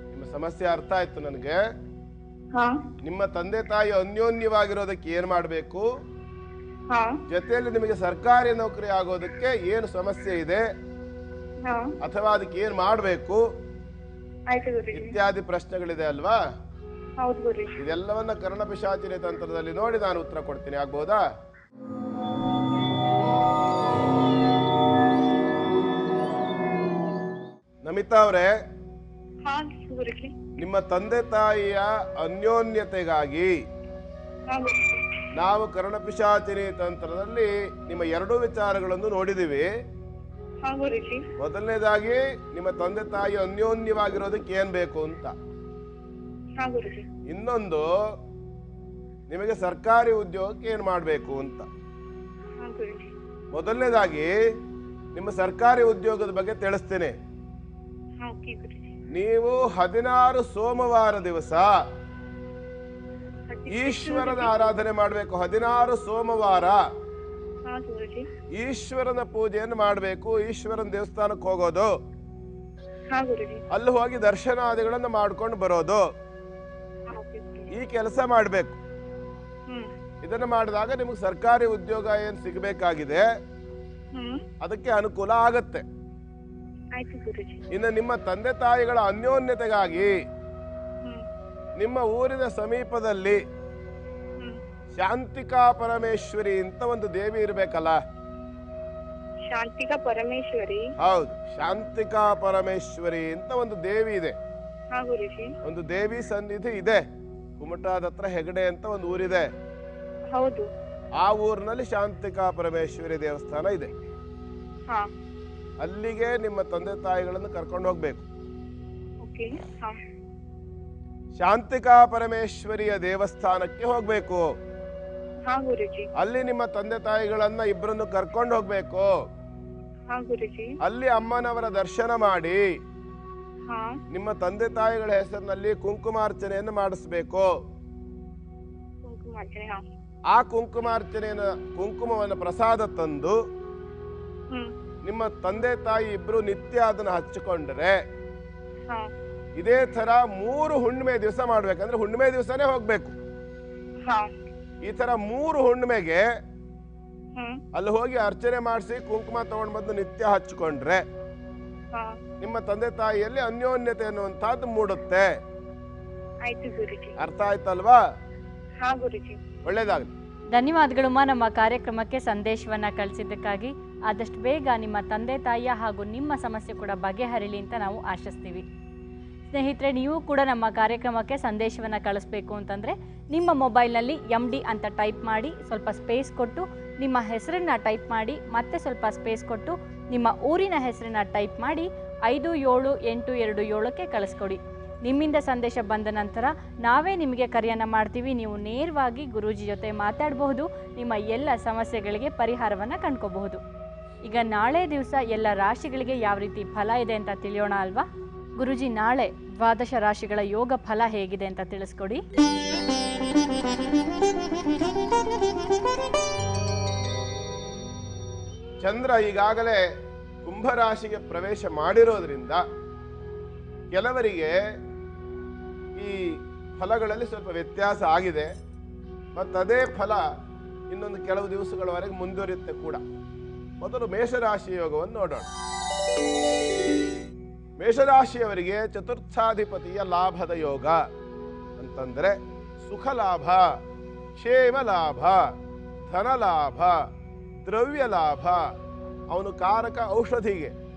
ನಿಮ್ಮ ಸಮಸ್ಯೆ ಅರ್ಥ ಆಯ್ತು ನನಗೆ. ಹಾ ನಿಮ್ಮ ತಂದೆ ತಾಯಿ ಅನ್ಯೋನ್ಯವಾಗಿರೋದಕ್ಕೆ ಏನ್ ಮಾಡ್ಬೇಕು, ಹಾ ಜೊತೆಯಲ್ಲಿ ನಿಮಗೆ ಸರ್ಕಾರಿ ನೌಕರಿ ಆಗೋದಕ್ಕೆ ಏನು ಸಮಸ್ಯೆ ಇದೆ, ಹಾ ಅಥವಾ ಅದಕ್ಕೆ ಏನ್ ಮಾಡ್ಬೇಕು ಆಯ್ತು ಗುರುಜಿ. ಇತ್ಯಾದಿ ಪ್ರಶ್ನೆಗಳಿದೆ ಅಲ್ವಾ? ಹೌದು ಗುರುಜಿ. ಇದೆಲ್ಲವನ್ನ ಕರ್ಣಪಿಶಾಚಿನಿ ತಂತ್ರದಲ್ಲಿ ನೋಡಿ ನಾನು ಉತ್ತರ ಕೊಡ್ತೀನಿ, ಆಗ್ಬೋದಾ? ನಮಿತಾ ಅವರೇ, ಹಾ ಗುರುಜಿ. ನಿಮ್ಮ ತಂದೆ ತಾಯಿಯ ಅನ್ಯೋನ್ಯತೆಗಾಗಿ ಹಾ ಗುರುಜಿ. ನಾವು ಕರ್ಣಪಿಶಾಚಿನಿ ತಂತ್ರದಲ್ಲಿ ನಿಮ್ಮ 2 ವಿಚಾರಗಳನ್ನು ನೋಡಿದೀವಿ. ಹಾ ಗುರುಜಿ. ಮೊದಲನೇದಾಗಿ ನಿಮ್ಮ ತಂದೆ ತಾಯಿ ಅನ್ಯೋನ್ಯವಾಗಿರೋದಕ್ಕೆ ಏನ್ ಬೇಕು ಅಂತ. ಹಾ ಗುರುಜಿ. ಇನ್ನೊಂದು, ನಿಮಗೆ ಸರ್ಕಾರಿ ಉದ್ಯೋಗಕ್ಕೆ ಏನ್ ಮಾಡ್ಬೇಕು ಅಂತ. ಹಾ ಗುರುಜಿ. ಮೊದಲನೇದಾಗಿ ನಿಮ್ಮ ಸರ್ಕಾರಿ ಉದ್ಯೋಗದ ಬಗ್ಗೆ ತಿಳಿಸ್ತೇನೆ. ಹಾ ಓಕೆ ಗುರುಜಿ. ನೀವು 16 ಸೋಮವಾರ ದಿವಸ ಈಶ್ವರನ ಆರಾಧನೆ ಮಾಡಬೇಕು. 16 ಸೋಮವಾರ ಹಾ ಗುರುಜಿ. ಈಶ್ವರನ ಪೂಜೆಯನ್ನು ಮಾಡಬೇಕು. ಈಶ್ವರನ ದೇವಸ್ಥಾನಕ್ಕೆ ಹೋಗೋದು, ಹಾ ಗುರುಜಿ. ಅಲ್ಲಿ ಹೋಗಿ ದರ್ಶನಾದಿಗಳನ್ನು ಮಾಡ್ಕೊಂಡು ಬರೋದು, ಹಾ ಓಕೆ ಗುರುಜಿ. ಈ ಕೆಲಸ ಮಾಡಬೇಕು. ಇದನ್ನ ಮಾಡಿದಾಗ ನಿಮಗೆ ಸರ್ಕಾರಿ ಉದ್ಯೋಗ ಏನ್ ಸಿಗಬೇಕಾಗಿದೆ ಅದಕ್ಕೆ ಅನುಕೂಲ ಆಗತ್ತೆ. ಆಯ್ತು ಗುರುಜಿ. ಇನ್ನು ನಿಮ್ಮ ತಂದೆ ತಾಯಿಗಳ ಅನ್ಯೋನ್ಯತೆಗಾಗಿ ನಿಮ್ಮ ಊರಿನ ಸಮೀಪದಲ್ಲಿ ಶಾಂತಿಕಾ ಪರಮೇಶ್ವರಿ ಅಂತ ಒಂದು ದೇವಿ ಇರ್ಬೇಕಲ್ಲ? ಶಾಂತಿಕಾ ಪರಮೇಶ್ವರಿ? ಹೌದು, ಶಾಂತಿಕಾ ಪರಮೇಶ್ವರಿ ಅಂತ ಒಂದು ದೇವಿ ಇದೆ. ಹಾ ಗುರುಜಿ. ಒಂದು ದೇವಿ ಸನ್ನಿಧಿ ಇದೆ. ಕುಮಟಾದ ಹತ್ರ ಹೆಗಡೆ ಅಂತ ಒಂದು ಊರಿದೆ. ಹೌದು. ಆ ಊರಿನಲ್ಲಿ ಶಾಂತಿಕಾ ಪರಮೇಶ್ವರಿ ದೇವಸ್ಥಾನ ಇದೆ. ಹಾ, ಅಲ್ಲಿಗೆ ನಿಮ್ಮ ತಂದೆ ತಾಯಿಗಳನ್ನು ಕರ್ಕೊಂಡು ಹೋಗ್ಬೇಕು. ಓಕೆ. ಹಾ, ಶಾಂತಿಕಾ ಪರಮೇಶ್ವರಿಯ ದೇವಸ್ಥಾನಕ್ಕೆ ಹೋಗ್ಬೇಕು. ಹಾ ಗುರುಜಿ. ಅಲ್ಲಿ ನಿಮ್ಮ ತಂದೆ ತಾಯಿಗಳನ್ನ ಇಬ್ಬರನ್ನು ಕರ್ಕೊಂಡು ಹೋಗ್ಬೇಕು. ಹಾ ಗುರುಜಿ. ಅಲ್ಲಿ ಅಮ್ಮನವರ ದರ್ಶನ ಮಾಡಿ ಹಾ, ನಿಮ್ಮ ತಂದೆ ತಾಯಿಗಳ ಹೆಸರಿನಲ್ಲಿ ಕುಂಕುಮಾರ್ಚನೆಯನ್ನು ಮಾಡಿಸ್ಬೇಕು. ಕುಂಕುಮಾರ್ಚನೆ? ಹಾ. ಆ ಕುಂಕುಮವನ್ನು ಪ್ರಸಾದ ತಂದು ನಿಮ್ಮ ತಂದೆ ತಾಯಿ ಇಬ್ರು ನಿತ್ಯ ಅದನ್ನ ಹಚ್ಚಿಕೊಂಡ್ರೆ, ಹಾ, ಇದೇ ತರ 3 ಹುಣ್ಣಿಮೆ ದಿವಸ ಮಾಡ್ಬೇಕಂದ್ರೆ ಹುಣ್ಣಿಮೆ ದಿವಸನೇ ಹೋಗ್ಬೇಕು. ಹಾ, ಈ ತರ 3 ಹುಣ್ಣಿಮೆಗೆ ಅಲ್ಲಿ ಹೋಗಿ ಅರ್ಚನೆ ಮಾಡಿಸಿ ಕುಂಕುಮ ತಗೊಂಡ್ ಬಂದು ನಿತ್ಯ ಹಚ್ಕೊಂಡ್ರೆ ಹಾ, ನಿಮ್ಮ ತಂದೆ ತಾಯಿಯಲ್ಲಿ ಅನ್ಯೋನ್ಯತೆ ಅನ್ನುವಂತಹದ್ದು ಮೂಡುತ್ತೆ. ಆಯ್ತು ಗುರುಜಿ. ಅರ್ಥ ಆಯ್ತಲ್ವಾ? ಹಾ ಗುರುಜಿ. ಒಳ್ಳೇದಾಗ್ಲಿ. ಧನ್ಯವಾದಗಳು ನಮ್ಮ ಕಾರ್ಯಕ್ರಮಕ್ಕೆ ಸಂದೇಶವನ್ನ ಕಳಿಸಿದ್ದಕ್ಕಾಗಿ. ಆದಷ್ಟು ಬೇಗ ನಿಮ್ಮ ತಂದೆ ತಾಯಿಯ ಹಾಗೂ ನಿಮ್ಮ ಸಮಸ್ಯೆ ಕೂಡ ಬಗೆಹರಿಲಿ ಅಂತ ನಾವು ಆಶಿಸ್ತೀವಿ. ಸ್ನೇಹಿತರೆ, ನೀವು ಕೂಡ ನಮ್ಮ ಕಾರ್ಯಕ್ರಮಕ್ಕೆ ಸಂದೇಶವನ್ನು ಕಳಿಸ್ಬೇಕು ಅಂತಂದರೆ ನಿಮ್ಮ ಮೊಬೈಲ್ನಲ್ಲಿ MD ಅಂತ ಟೈಪ್ ಮಾಡಿ, ಸ್ವಲ್ಪ ಸ್ಪೇಸ್ ಕೊಟ್ಟು ನಿಮ್ಮ ಹೆಸರನ್ನು ಟೈಪ್ ಮಾಡಿ, ಮತ್ತೆ ಸ್ವಲ್ಪ ಸ್ಪೇಸ್ ಕೊಟ್ಟು ನಿಮ್ಮ ಊರಿನ ಹೆಸರನ್ನು ಟೈಪ್ ಮಾಡಿ 57827ಕ್ಕೆ ಕಳಿಸ್ಕೊಡಿ. ನಿಮ್ಮಿಂದ ಸಂದೇಶ ಬಂದ ನಂತರ ನಾವೇ ನಿಮಗೆ ಕರೆಯನ್ನು ಮಾಡ್ತೀವಿ. ನೀವು ನೇರವಾಗಿ ಗುರೂಜಿ ಜೊತೆ ಮಾತಾಡಬಹುದು. ನಿಮ್ಮ ಎಲ್ಲ ಸಮಸ್ಯೆಗಳಿಗೆ ಪರಿಹಾರವನ್ನು ಕಂಡ್ಕೋಬಹುದು. ಈಗ ನಾಳೆ ದಿವಸ ಎಲ್ಲ ರಾಶಿಗಳಿಗೆ ಯಾವ ರೀತಿ ಫಲ ಇದೆ ಅಂತ ತಿಳಿಯೋಣ ಅಲ್ವಾ? ಗುರುಜಿ, ನಾಳೆ ದ್ವಾದಶ ರಾಶಿಗಳ ಯೋಗ ಫಲ ಹೇಗಿದೆ ಅಂತ ತಿಳಿಸ್ಕೊಡಿ. ಚಂದ್ರ ಈಗಾಗಲೇ ಕುಂಭರಾಶಿಗೆ ಪ್ರವೇಶ ಮಾಡಿರೋದ್ರಿಂದ ಕೆಲವರಿಗೆ ಈ ಫಲಗಳಲ್ಲಿ ಸ್ವಲ್ಪ ವ್ಯತ್ಯಾಸ ಆಗಿದೆ. ಮತ್ತು ಅದೇ ಫಲ ಇನ್ನೊಂದು ಕೆಲವು ದಿವಸಗಳವರೆಗೆ ಮುಂದುವರಿಯುತ್ತೆ ಕೂಡ. ಮೊದಲು ಮೇಷರಾಶಿ ಯೋಗವನ್ನು ನೋಡೋಣ. ಮೇಷರಾಶಿಯವರಿಗೆ ಚತುರ್ಥಾಧಿಪತಿಯ ಲಾಭದ ಯೋಗ ಅಂತಂದ್ರೆ ಸುಖ ಲಾಭ, ಕ್ಷೇಮ ಲಾಭ, ಧನ ಲಾಭ, ದ್ರವ್ಯ ಲಾಭ. ಅವನು ಕಾರಕ ಔಷಧಿಗೆ,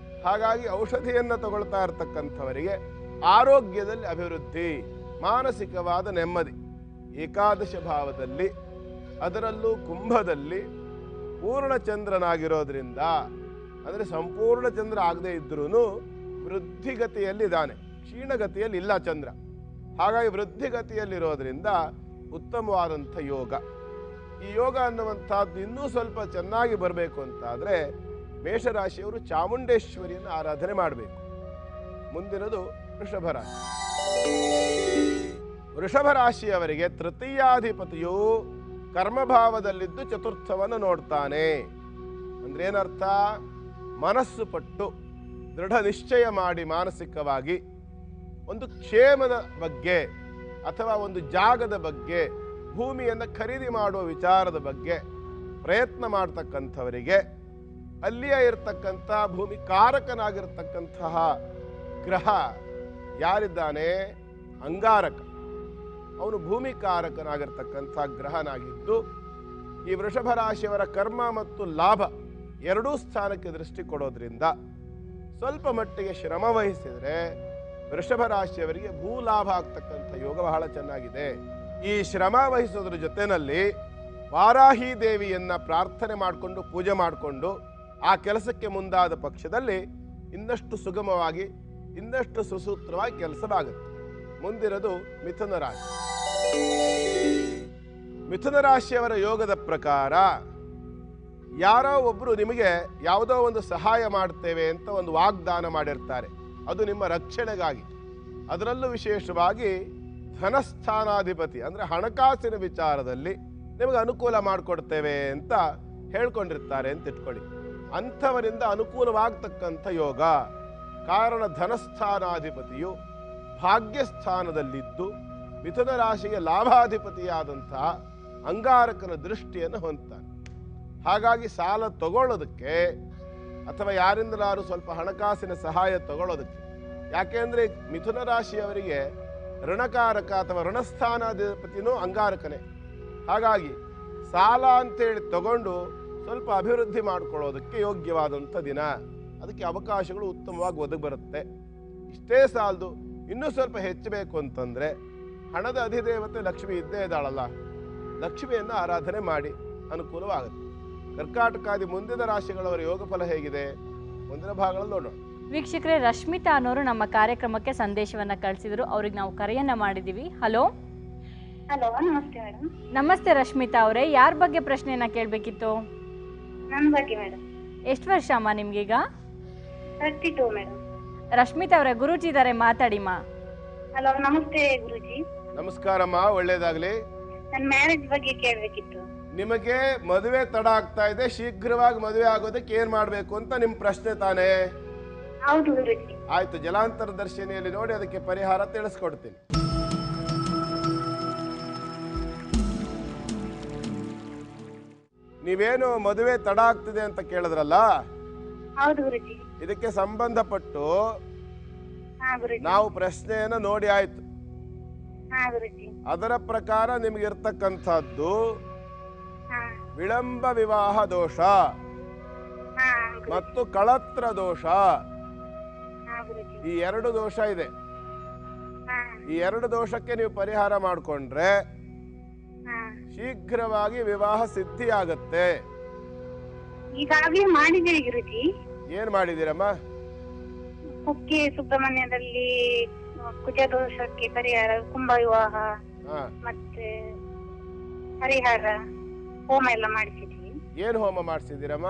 ಹಾಗಾಗಿ ಔಷಧಿಯನ್ನು ತಗೊಳ್ತಾ ಇರತಕ್ಕಂಥವರಿಗೆ ಆರೋಗ್ಯದಲ್ಲಿ ಅಭಿವೃದ್ಧಿ, ಮಾನಸಿಕವಾದ ನೆಮ್ಮದಿ. ಏಕಾದಶ ಭಾವದಲ್ಲಿ, ಅದರಲ್ಲೂ ಕುಂಭದಲ್ಲಿ ಪೂರ್ಣ ಚಂದ್ರನಾಗಿರೋದ್ರಿಂದ, ಅಂದರೆ ಸಂಪೂರ್ಣ ಚಂದ್ರ ಆಗದೇ ಇದ್ರೂ ವೃದ್ಧಿಗತಿಯಲ್ಲಿದ್ದಾನೆ, ಕ್ಷೀಣಗತಿಯಲ್ಲಿ ಇಲ್ಲ ಚಂದ್ರ. ಹಾಗಾಗಿ ವೃದ್ಧಿಗತಿಯಲ್ಲಿರೋದ್ರಿಂದ ಉತ್ತಮವಾದಂಥ ಯೋಗ. ಈ ಯೋಗ ಅನ್ನುವಂಥದ್ದು ಇನ್ನೂ ಸ್ವಲ್ಪ ಚೆನ್ನಾಗಿ ಬರಬೇಕು ಅಂತಾದರೆ ಮೇಷರಾಶಿಯವರು ಚಾಮುಂಡೇಶ್ವರಿಯನ್ನು ಆರಾಧನೆ ಮಾಡಬೇಕು. ಮುಂದಿನದು ವೃಷಭ ರಾಶಿ. ವೃಷಭ ರಾಶಿಯವರಿಗೆ ತೃತೀಯಾಧಿಪತಿಯು ಕರ್ಮಭಾವದಲ್ಲಿದ್ದು ಚತುರ್ಥವನ್ನು ನೋಡ್ತಾನೆ. ಅಂದ್ರೆ ಏನರ್ಥ? ಮನಸ್ಸು ಪಟ್ಟು ದೃಢ ನಿಶ್ಚಯ ಮಾಡಿ ಮಾನಸಿಕವಾಗಿ ಒಂದು ಕ್ಷೇಮದ ಬಗ್ಗೆ ಅಥವಾ ಒಂದು ಜಾಗದ ಬಗ್ಗೆ, ಭೂಮಿಯನ್ನು ಖರೀದಿ ಮಾಡುವ ವಿಚಾರದ ಬಗ್ಗೆ ಪ್ರಯತ್ನ ಮಾಡ್ತಕ್ಕಂಥವರಿಗೆ ಅಲ್ಲಿಯೇ ಇರತಕ್ಕಂಥ ಭೂಮಿ ಕಾರಕನಾಗಿರ್ತಕ್ಕಂತಹ ಗ್ರಹ ಯಾರಿದ್ದಾನೆ? ಅಂಗಾರಕ. ಅವನು ಭೂಮಿ ಕಾರಕನಾಗಿರ್ತಕ್ಕಂಥ ಗ್ರಹನಾಗಿದ್ದು ಈ ವೃಷಭ ರಾಶಿಯವರ ಕರ್ಮ ಮತ್ತು ಲಾಭ ಎರಡೂ ಸ್ಥಾನಕ್ಕೆ ದೃಷ್ಟಿ ಕೊಡೋದ್ರಿಂದ ಸ್ವಲ್ಪ ಮಟ್ಟಿಗೆ ಶ್ರಮ ವಹಿಸಿದರೆ ವೃಷಭ ರಾಶಿಯವರಿಗೆ ಭೂಲಾಭ ಆಗ್ತಕ್ಕಂಥ ಯೋಗ ಬಹಳ ಚೆನ್ನಾಗಿದೆ. ಈ ಶ್ರಮ ವಹಿಸೋದ್ರ ಜೊತೆಯಲ್ಲಿ ವಾರಾಹಿ ದೇವಿಯನ್ನ ಪ್ರಾರ್ಥನೆ ಮಾಡಿಕೊಂಡು ಪೂಜೆ ಮಾಡಿಕೊಂಡು ಆ ಕೆಲಸಕ್ಕೆ ಮುಂದಾದ ಪಕ್ಷದಲ್ಲಿ ಇನ್ನಷ್ಟು ಸುಗಮವಾಗಿ, ಇನ್ನಷ್ಟು ಸುಸೂತ್ರವಾಗಿ ಕೆಲಸವಾಗುತ್ತೆ. ಮುಂದಿರೋದು ಮಿಥುನ ರಾಶಿ. ಮಿಥುನ ರಾಶಿಯವರ ಯೋಗದ ಪ್ರಕಾರ ಯಾರೋ ಒಬ್ಬರು ನಿಮಗೆ ಯಾವುದೋ ಒಂದು ಸಹಾಯ ಮಾಡ್ತೇವೆ ಅಂತ ಒಂದು ವಾಗ್ದಾನ ಮಾಡಿರ್ತಾರೆ. ಅದು ನಿಮ್ಮ ರಕ್ಷಣೆಗಾಗಿ. ಅದರಲ್ಲೂ ವಿಶೇಷವಾಗಿ ಧನಸ್ಥಾನಾಧಿಪತಿ ಅಂದರೆ ಹಣಕಾಸಿನ ವಿಚಾರದಲ್ಲಿ ನಿಮಗೆ ಅನುಕೂಲ ಮಾಡಿಕೊಡ್ತೇವೆ ಅಂತ ಹೇಳ್ಕೊಂಡಿರ್ತಾರೆ ಅಂತ ಇಟ್ಕೊಳ್ಳಿ. ಅಂಥವರಿಂದ ಅನುಕೂಲವಾಗ್ತಕ್ಕಂಥ ಯೋಗ. ಕಾರಣ ಧನಸ್ಥಾನಾಧಿಪತಿಯು ಭಾಗ್ಯಸ್ಥಾನದಲ್ಲಿದ್ದು ಮಿಥುನ ರಾಶಿಗೆ ಲಾಭಾಧಿಪತಿಯಾದಂತಹ ಅಂಗಾರಕನ ದೃಷ್ಟಿಯನ್ನು ಹೊಂದ್ತಾನೆ. ಹಾಗಾಗಿ ಸಾಲ ತಗೊಳ್ಳೋದಕ್ಕೆ ಅಥವಾ ಯಾರಿಂದಲಾರು ಸ್ವಲ್ಪ ಹಣಕಾಸಿನ ಸಹಾಯ ತಗೊಳ್ಳೋದಕ್ಕೆ, ಯಾಕೆಂದರೆ ಮಿಥುನ ರಾಶಿಯವರಿಗೆ ಋಣಕಾರಕ ಅಥವಾ ಋಣಸ್ಥಾನಾಧಿಪತಿನೂ ಅಂಗಾರಕನೇ. ಹಾಗಾಗಿ ಸಾಲ ಅಂತೇಳಿ ತಗೊಂಡು ಸ್ವಲ್ಪ ಅಭಿವೃದ್ಧಿ ಮಾಡಿಕೊಳ್ಳೋದಕ್ಕೆ ಯೋಗ್ಯವಾದಂಥ ದಿನ. ಅದಕ್ಕೆ ಅವಕಾಶಗಳು ಉತ್ತಮವಾಗಿ ಒದಗಿ ಬರುತ್ತೆ. ಇಷ್ಟೇ ಸಾಲದು, ಇನ್ನೂ ಸ್ವಲ್ಪ ಹೆಚ್ಚಬೇಕು ಅಂತಂದರೆ ಹಣದ ಅಧಿದೇವತೆ ಲಕ್ಷ್ಮಿ ಇದ್ದೇ ಇದ್ದಾಳಲ್ಲ, ಲಕ್ಷ್ಮಿಯನ್ನು ಆರಾಧನೆ ಮಾಡಿ ಅನುಕೂಲವಾಗುತ್ತೆ. ಕರ್ಕಾಟಕಾದಿ ಮುಂದಿನ ರಾಶಿಗಳವರ ಯೋಗ ಫಲ ಹೇಗಿದೆ ಮುಂದಿನ ಭಾಗಗಳಲ್ಲಿ ನೋಡೋಣ. ವೀಕ್ಷಕರೇ, ರಶ್ಮಿತಾ ಅನ್ನೋರು ನಮ್ಮ ಕಾರ್ಯಕ್ರಮಕ್ಕೆ ಸಂದೇಶವನ್ನ ಕಳಿಸಿದ್ರು. ಅವ್ರಿಗೆ ನಾವು ಕರೆಯನ್ನ ಮಾಡಿದ್ದೀವಿ. ಹಲೋ. ಹಲೋ, ನಮಸ್ತೆ ಮೇಡಮ್. ನಮಸ್ತೆ ರಶ್ಮಿತಾ ಅವರೇ, ಯಾರ ಬಗ್ಗೆ ಪ್ರಶ್ನೆಯನ್ನ ಕೇಳಬೇಕಿತ್ತು? ನನ್ನ ಬಗ್ಗೆ ಮೇಡಮ್. ಎಷ್ಟು ವರ್ಷ ಅಮ್ಮ ನಿಮ್ಗೀಗ? 32 ಮೇಡಮ್. ರಶ್ಮಿತಾ ಅವರೇ, ಗುರೂಜಿ ಇದ್ದಾರೆ, ಮಾತಾಡಿಮ್ಮ. ಹಲೋ, ನಮಸ್ತೆ ಗುರೂಜಿ. ನಮಸ್ಕಾರಮ್ಮ, ಒಳ್ಳೇದಾಗ್ಲಿ. ನನ್ನ ಮ್ಯಾರೇಜ್ ಬಗ್ಗೆ ಕೇಳಬೇಕಿತ್ತು. ನಿಮಗೆ ಮದುವೆ ತಡ ಆಗ್ತಾ ಇದೆ, ಶೀಘ್ರವಾಗಿ ಮದುವೆ ಆಗೋದಕ್ಕೆ ಏನ್ ಮಾಡ್ಬೇಕು ಅಂತ ನಿಮ್ ಪ್ರಶ್ನೆ ತಾನೇ? ಹೌದು ಗುರೂಜಿ. ಆಯ್ತು, ಜಲಾಂತರ ದರ್ಶಿನಿಯಲ್ಲಿ ನೋಡಿ ಅದಕ್ಕೆ ಪರಿಹಾರ ತಿಳಿಸ್ಕೊಡ್ತೀನಿ. ನೀವೇನು ಮದುವೆ ತಡ ಆಗ್ತಿದೆ ಅಂತ ಕೇಳಿದ್ರಲ್ಲ, ಹೌದು ಗುರೂಜಿ. ಇದಕ್ಕೆ ಸಂಬಂಧಪಟ್ಟು ಹಾ ಗುರೂಜಿ. ನಾವು ಪ್ರಶ್ನೆಯನ್ನ ನೋಡಿ ಆಯ್ತು. ಹಾ ಗುರೂಜಿ. ಅದರ ಪ್ರಕಾರ ನಿಮ್ಗೆ ಇರ್ತಕ್ಕಂಥದ್ದು ಹಾ. ವಿಳಂಬ ವಿವಾಹ ದೋಷ ಹಾ ಮತ್ತು ಕಳತ್ರ ದೋಷ. ಹಾ ಗುರೂಜಿ. ಈ ಎರಡು ದೋಷ ಇದೆ. ಹಾ. ಈ ಎರಡು ದೋಷಕ್ಕೆ ನೀವು ಪರಿಹಾರ ಮಾಡಿಕೊಂಡ್ರೆ ಹಾ. ಶೀಘ್ರವಾಗಿ ವಿವಾಹ ಸಿದ್ಧಿ ಆಗತ್ತೆ. ಈಗಾಗಲೇ ಮಾಡಿದ್ದೀರಿ ಗುರೂಜಿ. ಏನ್ ಮಾಡಿದ್ದೀರಮ್ಮ? ಕುಕ್ಕೆ ಸುಬ್ರಹ್ಮಣ್ಯದಲ್ಲಿ ಕುಜದೋಷಕ್ಕೆ ಪರಿಹಾರ, ಕುಂಭ ವಿವಾಹ ಮತ್ತೆ ಪರಿಹಾರ ಹೋಮ ಎಲ್ಲ ಮಾಡಿಸಿದ್ವಿ. ಏನ್ ಹೋಮ ಮಾಡಿಸಿದ್ದೀರಮ್ಮ?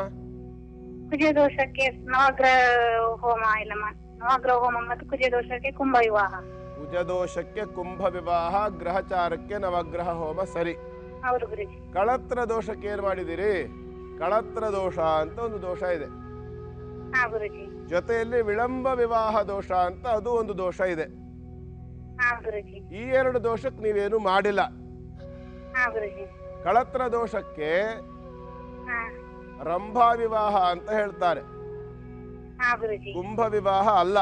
ಕುಜದೋಷಕ್ಕೆ ನವಗ್ರಹ ಹೋಮ ಎಲ್ಲ ನವಗ್ರಹ ಹೋಮ ಮತ್ತು ಕುಜ ದೋಷಕ್ಕೆ ಕುಂಭ ವಿವಾಹ. ಕುಜದೋಷಕ್ಕೆ ಕುಂಭ ವಿವಾಹ, ಗ್ರಹಚಾರಕ್ಕೆ ನವಗ್ರಹ ಹೋಮ ಸರಿ. ಹೌದು ಗುರುಜಿ. ಕಳತ್ರ ದೋಷಕ್ಕೆ ಏನ್ ಮಾಡಿದಿರಿ? ಕಳತ್ರ ದೋಷ ಅಂತ ಒಂದು ದೋಷ ಇದೆ. ಹಾ ಗುರುಜಿ. ಜೊತೆಯಲ್ಲಿ ವಿಳಂಬ ವಿವಾಹ ದೋಷ ಅಂತ ಅದು ಒಂದು ದೋಷ ಇದೆ. ಹಾ ಗುರುಜಿ. ಈ ಎರಡು ದೋಷಕ್ಕೆ ನೀವೇನು ಮಾಡಿಲ್ಲ. ಹಾ ಗುರುಜಿ. ಕಳತ್ರ ದೋಷಕ್ಕೆ ಹಾ. ರಂಭಾ ವಿವಾಹ ಅಂತ ಹೇಳ್ತಾರೆ. ಹಾ ಗುರುಜಿ. ಕುಂಭ ವಿವಾಹ ಅಲ್ಲ.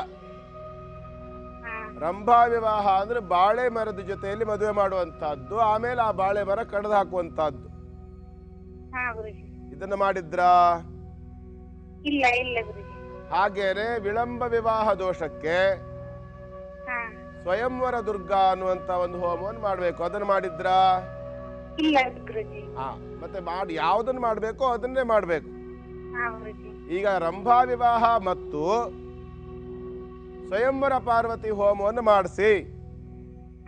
ಹಾ. ರಂಭಾ ವಿವಾಹ ಅಂದ್ರೆ ಬಾಳೆ ಮರದ ಜೊತೆಯಲ್ಲಿ ಮದುವೆ ಮಾಡುವಂತಹದ್ದು, ಆಮೇಲೆ ಆ ಬಾಳೆ ಮರ ಕಡ್ದು ಹಾಕುವಂತಹದ್ದು. ಹಾ ಗುರುಜಿ. ಇದನ್ನ ಮಾಡಿದ್ರಾ? ಇಲ್ಲ ಇಲ್ಲ ಗುರುಜಿ. ಹಾಗೇನೆ ವಿಳಂಬ ವಿವಾಹ ದೋಷಕ್ಕೆ ಹಾ. ಸ್ವಯಂವರ ದುರ್ಗಾ ಅನ್ನುವಂತ ಒಂದು ಹೋಮವನ್ನು ಮಾಡ್ಬೇಕು. ಅದನ್ನ ಮಾಡಿದ್ರಾ? ಇಲ್ಲ ಗುರುಜಿ. ಮತ್ತೆ ಯಾವ್ದನ್ನ ಮಾಡ್ಬೇಕೋ ಅದನ್ನೇ ಮಾಡ್ಬೇಕು. ಹಾ ಗುರುಜಿ. ಈಗ ರಂಭಾ ವಿವಾಹ ಮತ್ತು ಸ್ವಯಂವರ ಪಾರ್ವತಿ ಹೋಮವನ್ನು ಮಾಡಿಸಿ.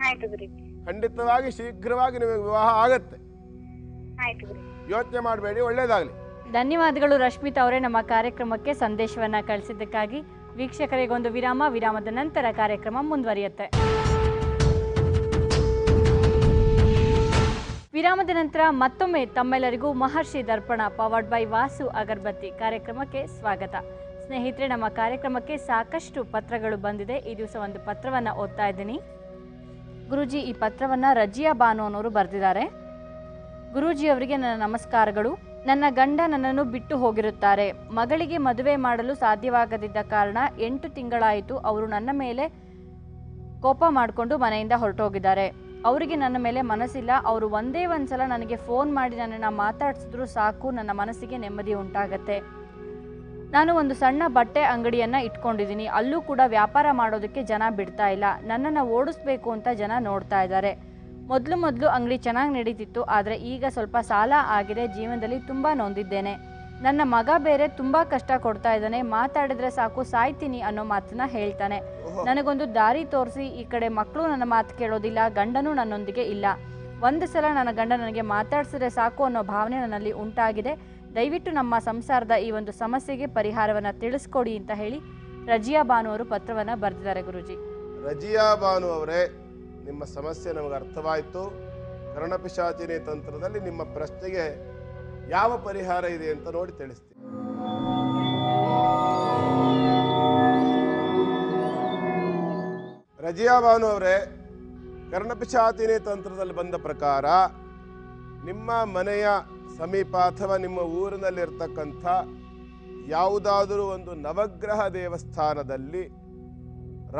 ಆಯ್ತು ಗುರುಜಿ. ಖಂಡಿತವಾಗಿ ಶೀಘ್ರವಾಗಿ ನಿಮಗೆ ವಿವಾಹ ಆಗತ್ತೆ. ಆಯ್ತು ಗುರುಜಿ. ಯೋಚನೆ ಮಾಡಬೇಡಿ, ಒಳ್ಳೇದಾಗ್ಲಿ. ಧನ್ಯವಾದಗಳು ರಶ್ಮಿತಾ ಅವರೇ ನಮ್ಮ ಕಾರ್ಯಕ್ರಮಕ್ಕೆ ಸಂದೇಶವನ್ನ ಕಳಿಸಿದ್ದಕ್ಕಾಗಿ. ವೀಕ್ಷಕರಿಗೊಂದು ವಿರಾಮ, ವಿರಾಮದ ನಂತರ ಕಾರ್ಯಕ್ರಮ ಮುಂದುವರಿಯುತ್ತೆ. ವಿರಾಮದ ನಂತರ ಮತ್ತೊಮ್ಮೆ ತಮ್ಮೆಲ್ಲರಿಗೂ ಮಹರ್ಷಿ ದರ್ಪಣ ಪವರ್ಡ್ ಬೈ ವಾಸು ಅಗರಬತ್ತಿ ಕಾರ್ಯಕ್ರಮಕ್ಕೆ ಸ್ವಾಗತ. ಸ್ನೇಹಿತರೆ, ನಮ್ಮ ಕಾರ್ಯಕ್ರಮಕ್ಕೆ ಸಾಕಷ್ಟು ಪತ್ರಗಳು ಬಂದಿದೆ. ಈ ದಿವಸ ಒಂದು ಪತ್ರವನ್ನು ಓದ್ತಾ ಇದ್ದೀನಿ. ಗುರೂಜಿ, ಈ ಪತ್ರವನ್ನು ರಜಿಯಾ ಬಾನು ಅನ್ನೋರು ಬರೆದಿದ್ದಾರೆ. ಗುರೂಜಿ ಅವರಿಗೆ ನನ್ನ ನಮಸ್ಕಾರಗಳು. ನನ್ನ ಗಂಡ ನನ್ನನ್ನು ಬಿಟ್ಟು ಹೋಗಿರುತ್ತಾರೆ. ಮಗಳಿಗೆ ಮದುವೆ ಮಾಡಲು ಸಾಧ್ಯವಾಗದಿದ್ದ ಕಾರಣ 8 ತಿಂಗಳಾಯಿತು ಅವರು ನನ್ನ ಮೇಲೆ ಕೋಪ ಮಾಡಿಕೊಂಡು ಮನೆಯಿಂದ ಹೊರಟೋಗಿದ್ದಾರೆ. ಅವರಿಗೆ ನನ್ನ ಮೇಲೆ ಮನಸ್ಸಿಲ್ಲ. ಅವರು ಒಂದೇ ಸಲ ನನಗೆ ಫೋನ್ ಮಾಡಿ ನನ್ನನ್ನು ಮಾತಾಡಿಸಿದ್ರು ಸಾಕು, ನನ್ನ ಮನಸ್ಸಿಗೆ ನೆಮ್ಮದಿ ಉಂಟಾಗತ್ತೆ. ನಾನು ಒಂದು ಸಣ್ಣ ಬಟ್ಟೆ ಅಂಗಡಿಯನ್ನು ಇಟ್ಕೊಂಡಿದ್ದೀನಿ. ಅಲ್ಲೂ ಕೂಡ ವ್ಯಾಪಾರ ಮಾಡೋದಕ್ಕೆ ಜನ ಬಿಡ್ತಾ ಇಲ್ಲ. ನನ್ನನ್ನು ಓಡಿಸ್ಬೇಕು ಅಂತ ಜನ ನೋಡ್ತಾ ಇದ್ದಾರೆ. ಮೊದಲು ಅಂಗಡಿ ಚೆನ್ನಾಗಿ ನಡೀತಿತ್ತು, ಆದರೆ ಈಗ ಸ್ವಲ್ಪ ಸಾಲ ಆಗಿದೆ. ಜೀವನದಲ್ಲಿ ತುಂಬ ನೊಂದಿದ್ದೇನೆ. ನನ್ನ ಮಗ ಬೇರೆ ತುಂಬ ಕಷ್ಟ ಕೊಡ್ತಾ ಇದ್ದಾನೆ. ಮಾತಾಡಿದ್ರೆ ಸಾಕು ಸಾಯ್ತೀನಿ ಅನ್ನೋ ಮಾತನ್ನ ಹೇಳ್ತಾನೆ. ನನಗೊಂದು ದಾರಿ ತೋರಿಸಿ. ಈ ಕಡೆ ಮಕ್ಕಳು ನನ್ನ ಮಾತು ಕೇಳೋದಿಲ್ಲ, ಗಂಡನೂ ನನ್ನೊಂದಿಗೆ ಇಲ್ಲ. ಒಂದು ಸಲ ನನ್ನ ಗಂಡ ನನಗೆ ಮಾತಾಡ್ಸಿದ್ರೆ ಸಾಕು ಅನ್ನೋ ಭಾವನೆ ನನ್ನಲ್ಲಿ ಉಂಟಾಗಿದೆ. ದಯವಿಟ್ಟು ನಮ್ಮ ಸಂಸಾರದ ಈ ಒಂದು ಸಮಸ್ಯೆಗೆ ಪರಿಹಾರವನ್ನು ತಿಳಿಸ್ಕೊಡಿ ಅಂತ ಹೇಳಿ ರಜಿಯಾ ಬಾನು ಅವರು ಪತ್ರವನ್ನು ಬರೆದಿದ್ದಾರೆ. ಗುರೂಜಿ, ರಜಿಯಾ ಬಾನು ಅವರೇ, ನಿಮ್ಮ ಸಮಸ್ಯೆ ನಮಗೆ ಅರ್ಥವಾಯಿತು. ಕರ್ಣಪಿಶಾಚಿನಿ ತಂತ್ರದಲ್ಲಿ ನಿಮ್ಮ ಪ್ರಶ್ನೆಗೆ ಯಾವ ಪರಿಹಾರ ಇದೆ ಅಂತ ನೋಡಿ ತಿಳಿಸ್ತೀನಿ. ರಜಿಯಾ ಬಾನು ಅವರೇ, ಕರ್ಣಪಿಶಾಚಿನಿ ತಂತ್ರದಲ್ಲಿ ಬಂದ ಪ್ರಕಾರ ನಿಮ್ಮ ಮನೆಯ ಸಮೀಪ ಅಥವಾ ನಿಮ್ಮ ಊರಿನಲ್ಲಿರ್ತಕ್ಕಂಥ ಯಾವುದಾದರೂ ಒಂದು ನವಗ್ರಹ ದೇವಸ್ಥಾನದಲ್ಲಿ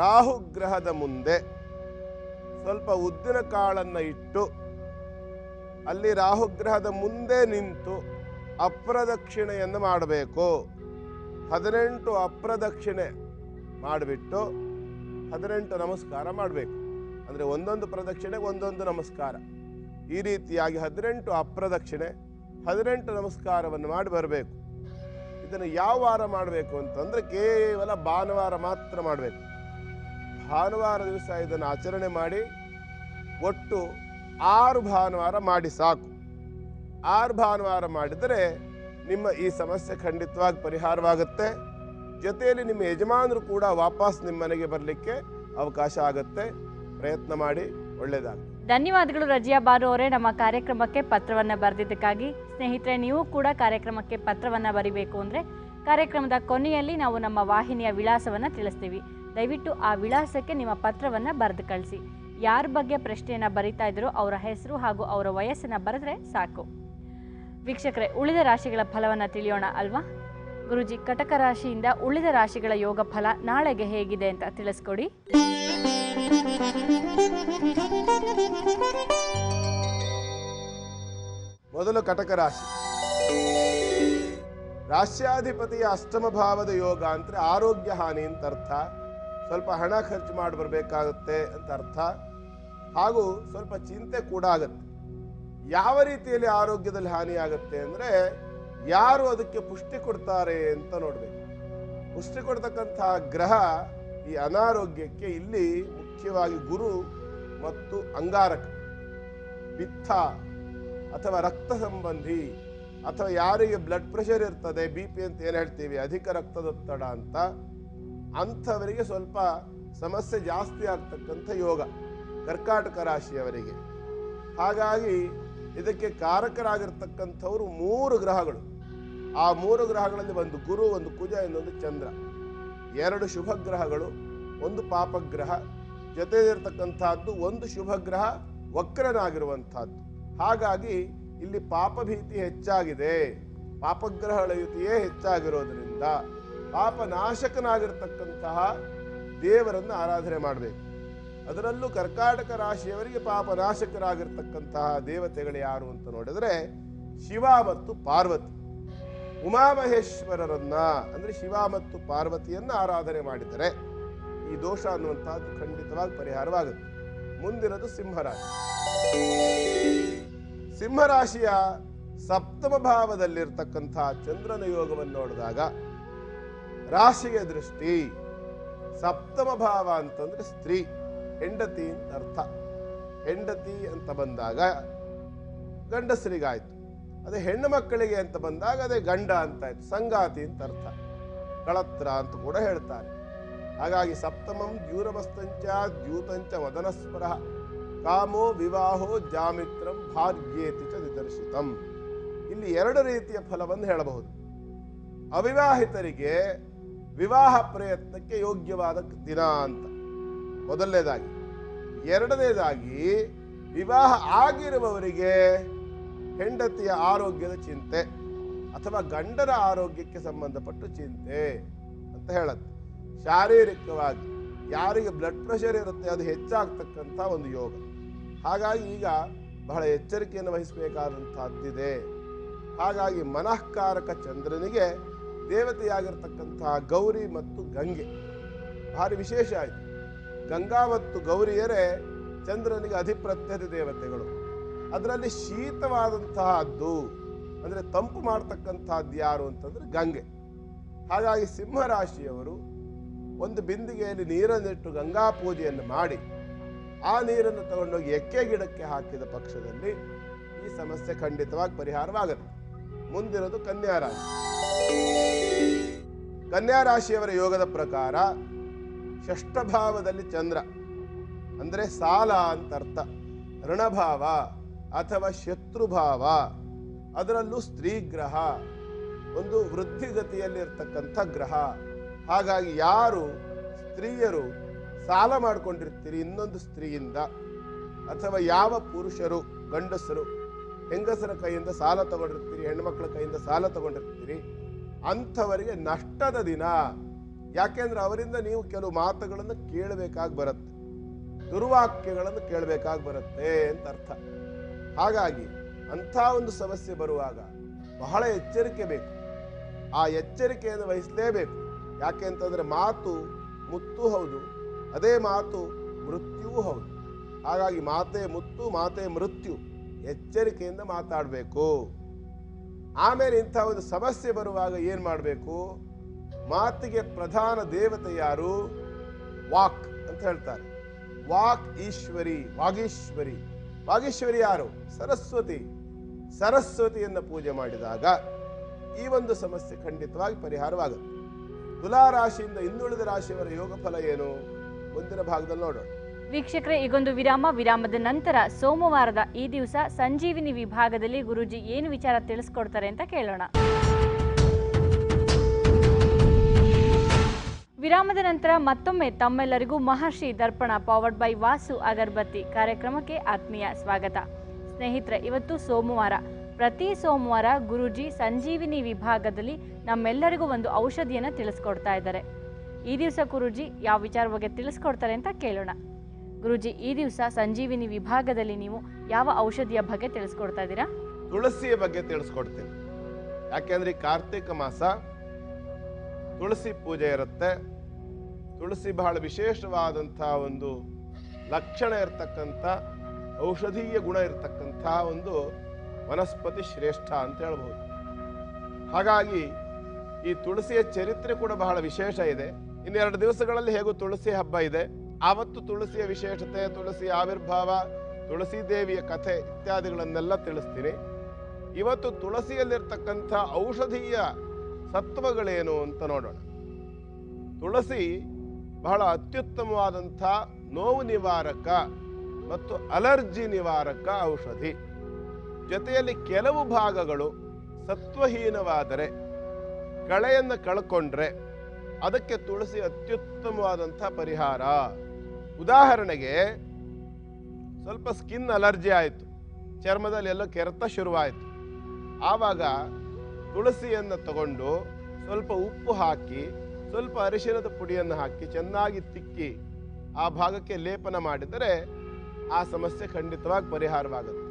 ರಾಹುಗ್ರಹದ ಮುಂದೆ ಸ್ವಲ್ಪ ಉದ್ದಿನ ಕಾಳನ್ನು ಇಟ್ಟು ಅಲ್ಲಿ ರಾಹುಗ್ರಹದ ಮುಂದೆ ನಿಂತು ಅಪ್ರದಕ್ಷಿಣೆಯನ್ನು ಮಾಡಬೇಕು. 18 ಅಪ್ರದಕ್ಷಿಣೆ ಮಾಡಿಬಿಟ್ಟು 18 ನಮಸ್ಕಾರ ಮಾಡಬೇಕು. ಅಂದರೆ ಒಂದೊಂದು ಪ್ರದಕ್ಷಿಣೆಗೆ ಒಂದೊಂದು ನಮಸ್ಕಾರ. ಈ ರೀತಿಯಾಗಿ 18 ಅಪ್ರದಕ್ಷಿಣೆ 18 ನಮಸ್ಕಾರವನ್ನು ಮಾಡಿ ಬರಬೇಕು. ಇದನ್ನು ಯಾವ ವಾರ ಮಾಡಬೇಕು ಅಂತಂದರೆ ಕೇವಲ ಭಾನುವಾರ ಮಾತ್ರ ಮಾಡಬೇಕು. ಭಾನುವಾರ ದಿವಸ ಇದನ್ನು ಆಚರಣೆ ಮಾಡಿ ಒಟ್ಟು 6 ಭಾನುವಾರ ಮಾಡಿ ಸಾಕು. 6 ಭಾನುವಾರ ಮಾಡಿದರೆ ನಿಮ್ಮ ಈ ಸಮಸ್ಯೆ ಖಂಡಿತವಾಗಿ ಪರಿಹಾರವಾಗುತ್ತೆ. ಜೊತೆಯಲ್ಲಿ ನಿಮ್ಮ ಯಜಮಾನರು ಕೂಡ ವಾಪಸ್ ನಿಮ್ಮ ಮನೆಗೆ ಬರಲಿಕ್ಕೆ ಅವಕಾಶ ಆಗುತ್ತೆ. ಪ್ರಯತ್ನ ಮಾಡಿ, ಒಳ್ಳೆಯದಾಗುತ್ತೆ. ಧನ್ಯವಾದಗಳು ರಜಿಯಾ ಬಾನು ಅವರೇ ನಮ್ಮ ಕಾರ್ಯಕ್ರಮಕ್ಕೆ ಪತ್ರವನ್ನು ಬರೆದಿದ್ದಕ್ಕಾಗಿ. ಸ್ನೇಹಿತರೆ, ನೀವು ಕೂಡ ಕಾರ್ಯಕ್ರಮಕ್ಕೆ ಪತ್ರವನ್ನು ಬರೀಬೇಕು ಅಂದರೆ ಕಾರ್ಯಕ್ರಮದ ಕೊನೆಯಲ್ಲಿ ನಾವು ನಮ್ಮ ವಾಹಿನಿಯ ವಿಳಾಸವನ್ನು ತಿಳಿಸ್ತೀವಿ. ದಯವಿಟ್ಟು ಆ ವಿಳಾಸಕ್ಕೆ ನಿಮ್ಮ ಪತ್ರವನ್ನು ಬರೆದು ಕಳಿಸಿ. ಯಾರ ಬಗ್ಗೆ ಪ್ರಶ್ನೆಯನ್ನು ಬರೀತಾ ಇದ್ರೋ ಅವರ ಹೆಸರು ಹಾಗೂ ಅವರ ವಯಸ್ಸನ್ನು ಬರೆದ್ರೆ ಸಾಕು. ವೀಕ್ಷಕರೇ, ಉಳಿದ ರಾಶಿಗಳ ಫಲವನ್ನು ತಿಳಿಯೋಣ ಅಲ್ವಾ? ಗುರೂಜಿ, ಕಟಕ ರಾಶಿಯಿಂದ ಉಳಿದ ರಾಶಿಗಳ ಯೋಗ ಫಲ ನಾಳೆಗೆ ಹೇಗಿದೆ ಅಂತ ತಿಳಿಸ್ಕೊಡಿ. ಮೊದಲು ಕಟಕ ರಾಶಿ. ರಾಶ್ಯಾಧಿಪತಿಯ ಅಷ್ಟಮ ಭಾವದ ಯೋಗ ಅಂದರೆ ಆರೋಗ್ಯ ಹಾನಿ ಅಂತ ಅರ್ಥ. ಸ್ವಲ್ಪ ಹಣ ಖರ್ಚು ಮಾಡಿ ಬರಬೇಕಾಗುತ್ತೆ ಅಂತ ಅರ್ಥ. ಹಾಗೂ ಸ್ವಲ್ಪ ಚಿಂತೆ ಕೂಡ ಆಗುತ್ತೆ. ಯಾವ ರೀತಿಯಲ್ಲಿ ಆರೋಗ್ಯದಲ್ಲಿ ಹಾನಿ ಆಗುತ್ತೆ ಅಂದರೆ ಯಾರು ಅದಕ್ಕೆ ಪುಷ್ಟಿ ಕೊಡ್ತಾರೆ ಅಂತ ನೋಡಬೇಕು. ಪುಷ್ಟಿ ಕೊಡ್ತಕ್ಕಂತಹ ಗ್ರಹ ಈ ಅನಾರೋಗ್ಯಕ್ಕೆ ಇಲ್ಲಿ ಮುಖ್ಯವಾಗಿ ಗುರು ಮತ್ತು ಅಂಗಾರಕ, ಪಿತ್ತ ಅಥವಾ ರಕ್ತ ಸಂಬಂಧಿ, ಅಥವಾ ಯಾರಿಗೆ ಬ್ಲಡ್ ಪ್ರೆಷರ್ ಇರ್ತದೆ, BP ಅಂತ ಏನು ಹೇಳ್ತೀವಿ, ಅಧಿಕ ರಕ್ತದೊತ್ತಡ ಅಂತ, ಅಂಥವರಿಗೆ ಸ್ವಲ್ಪ ಸಮಸ್ಯೆ ಜಾಸ್ತಿ ಆಗ್ತಕ್ಕಂಥ ಯೋಗ ಕರ್ಕಾಟಕ ರಾಶಿಯವರಿಗೆ. ಹಾಗಾಗಿ ಇದಕ್ಕೆ ಕಾರಕರಾಗಿರ್ತಕ್ಕಂಥವರು 3 ಗ್ರಹಗಳು. ಆ 3 ಗ್ರಹಗಳಲ್ಲಿ ಒಂದು ಗುರು, ಒಂದು ಕುಜ, ಇನ್ನೊಂದು ಚಂದ್ರ. 2 ಶುಭ ಗ್ರಹಗಳು, 1 ಪಾಪಗ್ರಹ, ಜೊತೆಗಿರ್ತಕ್ಕಂಥದ್ದು 1 ಶುಭ ಗ್ರಹ ವಕ್ರನಾಗಿರುವಂತಹದ್ದು. ಹಾಗಾಗಿ ಇಲ್ಲಿ ಪಾಪಭೀತಿ ಹೆಚ್ಚಾಗಿದೆ, ಪಾಪಗ್ರಹಗಳ ಯುತಿಯೇ ಹೆಚ್ಚಾಗಿರೋದ್ರಿಂದ ಪಾಪನಾಶಕನಾಗಿರ್ತಕ್ಕಂತಹ ದೇವರನ್ನು ಆರಾಧನೆ ಮಾಡಬೇಕು. ಅದರಲ್ಲೂ ಕರ್ಕಾಟಕ ರಾಶಿಯವರಿಗೆ ಪಾಪನಾಶಕರಾಗಿರ್ತಕ್ಕಂತಹ ದೇವತೆಗಳು ಯಾರು ಅಂತ ನೋಡಿದ್ರೆ ಶಿವ ಮತ್ತು ಪಾರ್ವತಿ. ಉಮಾಮಹೇಶ್ವರರನ್ನ ಅಂದ್ರೆ ಶಿವ ಮತ್ತು ಪಾರ್ವತಿಯನ್ನ ಆರಾಧನೆ ಮಾಡಿದರೆ ಈ ದೋಷ ಅನ್ನುವಂತಹದ್ದು ಖಂಡಿತವಾಗಿ ಪರಿಹಾರವಾಗುತ್ತೆ. ಮುಂದಿನದು ಸಿಂಹರಾಶಿ. ಸಿಂಹರಾಶಿಯ ಸಪ್ತಮ ಭಾವದಲ್ಲಿರ್ತಕ್ಕಂತಹ ಚಂದ್ರನ ಯೋಗವನ್ನು ನೋಡಿದಾಗ ರಾಶಿಗೆ ದೃಷ್ಟಿ. ಸಪ್ತಮ ಭಾವ ಅಂತಂದ್ರೆ ಸ್ತ್ರೀ, ಹೆಂಡತಿ ಅಂತ ಅರ್ಥ. ಹೆಂಡತಿ ಅಂತ ಬಂದಾಗ ಗಂಡಸರಿಗಾಯ್ತು. ಅದೇ ಹೆಣ್ಣು ಮಕ್ಕಳಿಗೆ ಅಂತ ಬಂದಾಗ ಅದೇ ಗಂಡ ಅಂತಾಯ್ತು, ಸಂಗಾತಿ ಅಂತ ಅರ್ಥ. ಕಳತ್ರ ಅಂತ ಕೂಡ ಹೇಳ್ತಾರೆ. ಹಾಗಾಗಿ ಸಪ್ತಮಂ ದ್ಯೂರಮಸ್ತಂಚ ದ್ಯೂತಂಚ ವದನಸ್ಪರ ಕಾಮೋ ವಿವಾಹೋ ಜಾಮಿತ್ರಂ ಭಾಗ್ಯೇತಿ ಚ ನಿದರ್ಶಿತಂ. ಇಲ್ಲಿ 2 ರೀತಿಯ ಫಲವನ್ನು ಹೇಳಬಹುದು. ಅವಿವಾಹಿತರಿಗೆ ವಿವಾಹ ಪ್ರಯತ್ನಕ್ಕೆ ಯೋಗ್ಯವಾದ ದಿನ ಅಂತ ಮೊದಲನೇದಾಗಿ. 2ನೇದಾಗಿ ವಿವಾಹ ಆಗಿರುವವರಿಗೆ ಹೆಂಡತಿಯ ಆರೋಗ್ಯದ ಚಿಂತೆ ಅಥವಾ ಗಂಡನ ಆರೋಗ್ಯಕ್ಕೆ ಸಂಬಂಧಪಟ್ಟ ಚಿಂತೆ ಅಂತ ಹೇಳುತ್ತೆ. ಶಾರೀರಿಕವಾಗಿ ಯಾರಿಗೆ ಬ್ಲಡ್ ಪ್ರೆಷರ್ ಇರುತ್ತೆ ಅದು ಹೆಚ್ಚಾಗ್ತಕ್ಕಂಥ ಒಂದು ಯೋಗ. ಹಾಗಾಗಿ ಈಗ ಬಹಳ ಎಚ್ಚರಿಕೆಯನ್ನು ವಹಿಸಬೇಕಾದಂತಹದ್ದಿದೆ. ಹಾಗಾಗಿ ಮನಃಕಾರಕ ಚಂದ್ರನಿಗೆ ದೇವತೆಯಾಗಿರ್ತಕ್ಕಂತಹ ಗೌರಿ ಮತ್ತು ಗಂಗೆ ಭಾರಿ ವಿಶೇಷ ಆಯಿತು. ಗಂಗಾ ಮತ್ತು ಗೌರಿಯರೇ ಚಂದ್ರನಿಗೆ ಅಧಿಪ್ರತ್ಯದ ದೇವತೆಗಳು. ಅದರಲ್ಲಿ ಶೀತವಾದಂತಹದ್ದು ಅಂದರೆ ತಂಪು ಮಾಡ್ತಕ್ಕಂಥದ್ದು ಯಾರು ಅಂತಂದ್ರೆ ಗಂಗೆ. ಹಾಗಾಗಿ ಸಿಂಹರಾಶಿಯವರು ಒಂದು ಬಿಂದಿಗೆಯಲ್ಲಿ ನೀರನ್ನಿಟ್ಟು ಗಂಗಾ ಪೂಜೆಯನ್ನು ಮಾಡಿ ಆ ನೀರನ್ನು ತಗೊಂಡೋಗಿ ಎಕ್ಕೆ ಗಿಡಕ್ಕೆ ಹಾಕಿದ ಪಕ್ಷದಲ್ಲಿ ಈ ಸಮಸ್ಯೆ ಖಂಡಿತವಾಗಿ ಪರಿಹಾರವಾಗುತ್ತೆ. ಮುಂದಿರೋದು ಕನ್ಯಾ ರಾಶಿ. ಕನ್ಯಾ ರಾಶಿಯವರ ಯೋಗದ ಪ್ರಕಾರ ಷಷ್ಠ ಭಾವದಲ್ಲಿ ಚಂದ್ರ ಅಂದ್ರೆ ಸಾಲ ಅಂತ ಅರ್ಥ. ಋಣಭಾವ ಅಥವಾ ಶತ್ರುಭಾವ, ಅದರಲ್ಲೂ ಸ್ತ್ರೀ ಗ್ರಹ, ಒಂದು ವೃದ್ಧಿಗತಿಯಲ್ಲಿರ್ತಕ್ಕಂಥ ಗ್ರಹ. ಹಾಗಾಗಿ ಯಾರು ಸ್ತ್ರೀಯರು ಸಾಲ ಮಾಡಿಕೊಂಡಿರ್ತೀರಿ ಇನ್ನೊಂದು ಸ್ತ್ರೀಯಿಂದ, ಅಥವಾ ಯಾವ ಪುರುಷರು ಗಂಡಸರು ಹೆಂಗಸರ ಕೈಯಿಂದ ಸಾಲ ತಗೊಂಡಿರ್ತೀರಿ, ಹೆಣ್ಮಕ್ಳ ಕೈಯಿಂದ ಸಾಲ ತಗೊಂಡಿರ್ತೀರಿ, ಅಂಥವರಿಗೆ ನಷ್ಟದ ದಿನ. ಯಾಕೆಂದ್ರೆ ಅವರಿಂದ ನೀವು ಕೆಲವು ಮಾತುಗಳನ್ನು ಕೇಳಬೇಕಾಗಿ ಬರುತ್ತೆ, ದುರ್ವಾಕ್ಯಗಳನ್ನು ಕೇಳಬೇಕಾಗಿ ಬರುತ್ತೆ ಅಂತ ಅರ್ಥ. ಹಾಗಾಗಿ ಅಂಥ ಒಂದು ಸಮಸ್ಯೆ ಬರುವಾಗ ಬಹಳ ಎಚ್ಚರಿಕೆ ಬೇಕು. ಆ ಎಚ್ಚರಿಕೆಯನ್ನು ವಹಿಸಲೇಬೇಕು. ಯಾಕೆ ಅಂತಂದ್ರೆ ಮಾತು ಮುತ್ತು ಹೌದು, ಅದೇ ಮಾತು ಮೃತ್ಯುವೂ ಹೌದು. ಹಾಗಾಗಿ ಮಾತೇ ಮುತ್ತು, ಮಾತೇ ಮೃತ್ಯು. ಎಚ್ಚರಿಕೆಯಿಂದ ಮಾತಾಡಬೇಕು. ಆಮೇಲೆ ಇಂಥ ಒಂದು ಸಮಸ್ಯೆ ಬರುವಾಗ ಏನ್ ಮಾಡಬೇಕು? ಮಾತಿಗೆ ಪ್ರಧಾನ ದೇವತೆ ಯಾರು? ವಾಕ್ ಅಂತ ಹೇಳ್ತಾರೆ. ವಾಕ್ ಈಶ್ವರಿ, ವಾಗೀಶ್ವರಿ. ವಾಗೀಶ್ವರಿ ಯಾರು? ಸರಸ್ವತಿ. ಸರಸ್ವತಿಯನ್ನು ಪೂಜೆ ಮಾಡಿದಾಗ ಈ ಒಂದು ಸಮಸ್ಯೆ ಖಂಡಿತವಾಗಿ ಪರಿಹಾರವಾಗುತ್ತೆ. ತುಲಾ ರಾಶಿಯಿಂದ ಹಿಂದುಳಿದ ರಾಶಿಯವರ ಯೋಗ ಫಲ ಏನು? ಮುಂದಿನ ಭಾಗದಲ್ಲಿ ನೋಡೋಣ. ವೀಕ್ಷಕರೇ, ಈಗೊಂದು ವಿರಾಮದ ನಂತರ ಸೋಮವಾರದ ಈ ದಿವಸ ಸಂಜೀವಿನಿ ವಿಭಾಗದಲ್ಲಿ ಗುರೂಜಿ ಏನು ವಿಚಾರ ತಿಳಿಸ್ಕೊಡ್ತಾರೆ ಅಂತ ಕೇಳೋಣ. ವಿರಾಮದ ನಂತರ ಮತ್ತೊಮ್ಮೆ ತಮ್ಮೆಲ್ಲರಿಗೂ ಮಹರ್ಷಿ ದರ್ಪಣ ಪವರ್ಡ್ ಬೈ ವಾಸು ಅಗರಬತ್ತಿ ಕಾರ್ಯಕ್ರಮಕ್ಕೆ ಆತ್ಮೀಯ ಸ್ವಾಗತ. ಸ್ನೇಹಿತರೆ, ಇವತ್ತು ಸೋಮವಾರ. ಪ್ರತಿ ಸೋಮವಾರ ಗುರೂಜಿ ಸಂಜೀವಿನಿ ವಿಭಾಗದಲ್ಲಿ ನಮ್ಮೆಲ್ಲರಿಗೂ ಒಂದು ಔಷಧಿಯನ್ನು ತಿಳಿಸ್ಕೊಡ್ತಾ ಇದ್ದಾರೆ. ಈ ದಿವಸ ಗುರೂಜಿ ಯಾವ ವಿಚಾರ ಬಗ್ಗೆ ತಿಳಿಸ್ಕೊಡ್ತಾರೆ ಅಂತ ಕೇಳೋಣ. ಗುರೂಜಿ, ಈ ದಿವಸ ಸಂಜೀವಿನಿ ವಿಭಾಗದಲ್ಲಿ ನೀವು ಯಾವ ಔಷಧಿಯ ಬಗ್ಗೆ ತಿಳಿಸ್ಕೊಡ್ತಾ ಇದ್ದೀರಾ? ತುಳಸಿಯ ಬಗ್ಗೆ ತಿಳಿಸ್ಕೊಡ್ತೀನಿ. ಯಾಕೆಂದ್ರೆ ಈ ಕಾರ್ತಿಕ ಮಾಸ ತುಳಸಿ ಪೂಜೆ ಇರುತ್ತೆ. ತುಳಸಿ ಬಹಳ ವಿಶೇಷವಾದಂತಹ ಒಂದು ಲಕ್ಷಣ ಇರತಕ್ಕಂಥ, ಔಷಧೀಯ ಗುಣ ಇರತಕ್ಕಂಥ ಒಂದು ವನಸ್ಪತಿ ಶ್ರೇಷ್ಠ ಅಂತ ಹೇಳ್ಬೋದು. ಹಾಗಾಗಿ ಈ ತುಳಸಿಯ ಚರಿತ್ರೆ ಕೂಡ ಬಹಳ ವಿಶೇಷ ಇದೆ. ಇನ್ನೆರಡು ದಿವಸಗಳಲ್ಲಿ ಹೇಗೂ ತುಳಸಿ ಹಬ್ಬ ಇದೆ. ಆವತ್ತು ತುಳಸಿಯ ವಿಶೇಷತೆ, ತುಳಸಿಯ ಆವಿರ್ಭಾವ, ತುಳಸಿ ದೇವಿಯ ಕಥೆ ಇತ್ಯಾದಿಗಳನ್ನೆಲ್ಲ ತಿಳಿಸ್ತೀನಿ. ಇವತ್ತು ತುಳಸಿಯಲ್ಲಿರ್ತಕ್ಕಂಥ ಔಷಧೀಯ ಸತ್ವಗಳೇನು ಅಂತ ನೋಡೋಣ. ತುಳಸಿ ಬಹಳ ಅತ್ಯುತ್ತಮವಾದಂಥ ನೋವು ನಿವಾರಕ ಮತ್ತು ಅಲರ್ಜಿ ನಿವಾರಕ ಔಷಧಿ. ಜೊತೆಯಲ್ಲಿ ಕೆಲವು ಭಾಗಗಳು ಸತ್ವಹೀನವಾದರೆ, ಕಳೆಯನ್ನು ಕಳ್ಕೊಂಡ್ರೆ ಅದಕ್ಕೆ ತುಳಸಿ ಅತ್ಯುತ್ತಮವಾದಂಥ ಪರಿಹಾರ. ಉದಾಹರಣೆಗೆ ಸ್ವಲ್ಪ ಸ್ಕಿನ್ ಅಲರ್ಜಿ ಆಯಿತು, ಚರ್ಮದಲ್ಲಿ ಎಲ್ಲೋ ಕೆರೆತ ಶುರುವಾಯಿತು. ಆವಾಗ ತುಳಸಿಯನ್ನು ತಗೊಂಡು ಸ್ವಲ್ಪ ಉಪ್ಪು ಹಾಕಿ, ಸ್ವಲ್ಪ ಅರಿಶಿಣದ ಪುಡಿಯನ್ನು ಹಾಕಿ ಚೆನ್ನಾಗಿ ತಿಕ್ಕಿ ಆ ಭಾಗಕ್ಕೆ ಲೇಪನ ಮಾಡಿದರೆ ಆ ಸಮಸ್ಯೆ ಖಂಡಿತವಾಗಿ ಪರಿಹಾರವಾಗುತ್ತೆ.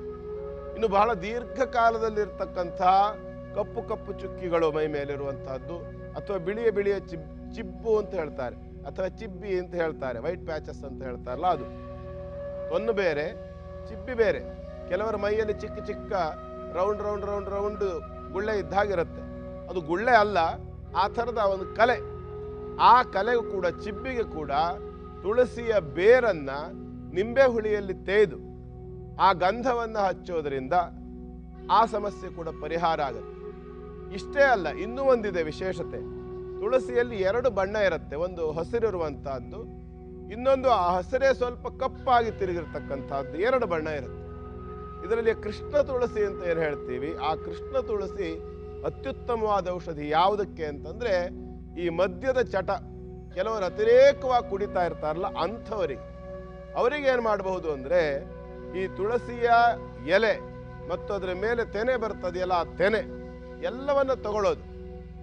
ಇನ್ನು ಬಹಳ ದೀರ್ಘಕಾಲದಲ್ಲಿರ್ತಕ್ಕಂಥ ಕಪ್ಪು ಕಪ್ಪು ಚುಕ್ಕಿಗಳು ಮೈ ಮೇಲಿರುವಂತಹದ್ದು, ಅಥವಾ ಬಿಳಿಯ ಬಿಳಿಯ ಚಿಬ್ಬು ಅಂತ ಹೇಳ್ತಾರೆ, ಅಥವಾ ಚಿಬ್ಬಿ ಅಂತ ಹೇಳ್ತಾರೆ, ವೈಟ್ ಪ್ಯಾಚಸ್ ಅಂತ ಹೇಳ್ತಾರಲ್ಲ, ಅದು ತೊನ್ನು ಬೇರೆ ಚಿಬ್ಬಿ ಬೇರೆ. ಕೆಲವರ ಮೈಯಲ್ಲಿ ಚಿಕ್ಕ ಚಿಕ್ಕ ರೌಂಡ್ ರೌಂಡ್ ರೌಂಡ್ ರೌಂಡ್ ಗುಳ್ಳೆ ಇದ್ದಾಗಿರುತ್ತೆ, ಅದು ಗುಳ್ಳೆ ಅಲ್ಲ, ಆ ಥರದ ಒಂದು ಕಲೆ. ಆ ಕಲೆಗೂ ಕೂಡ, ಚಿಬ್ಬಿಗೆ ಕೂಡ ತುಳಸಿಯ ಬೇರನ್ನ ನಿಂಬೆ ಹುಳಿಯಲ್ಲಿ ತೇಯ್ದು ಆ ಗಂಧವನ್ನು ಹಚ್ಚೋದ್ರಿಂದ ಆ ಸಮಸ್ಯೆ ಕೂಡ ಪರಿಹಾರ ಆಗುತ್ತೆ. ಇಷ್ಟೇ ಅಲ್ಲ, ಇನ್ನೂ ಒಂದಿದೆ ವಿಶೇಷತೆ. ತುಳಸಿಯಲ್ಲಿ 2 ಬಣ್ಣ ಇರುತ್ತೆ, ಒಂದು ಹಸಿರಿರುವಂತಹದ್ದು, ಇನ್ನೊಂದು ಆ ಹಸಿರೇ ಸ್ವಲ್ಪ ಕಪ್ಪಾಗಿ ತಿರುಗಿರ್ತಕ್ಕಂಥದ್ದು, 2 ಬಣ್ಣ ಇರುತ್ತೆ. ಇದರಲ್ಲಿ ಕೃಷ್ಣ ತುಳಸಿ ಅಂತ ಏನು ಹೇಳ್ತೀವಿ, ಆ ಕೃಷ್ಣ ತುಳಸಿ ಅತ್ಯುತ್ತಮವಾದ ಔಷಧಿ. ಯಾವುದಕ್ಕೆ ಅಂತಂದ್ರೆ, ಈ ಮದ್ಯದ ಚಟ ಕೆಲವರು ಅತಿರೇಕವಾಗಿ ಕುಡಿತಾ ಇರ್ತಾರಲ್ಲ, ಅಂಥವರಿಗೆ ಅವರಿಗೆ ಏನು ಮಾಡಬಹುದು ಅಂದರೆ, ಈ ತುಳಸಿಯ ಎಲೆ ಮತ್ತು ಅದರ ಮೇಲೆ ತೆನೆ ಬರ್ತದೆಯಲ್ಲ, ಆ ತೆನೆ ಎಲ್ಲವನ್ನ ತಗೊಳ್ಳೋದು,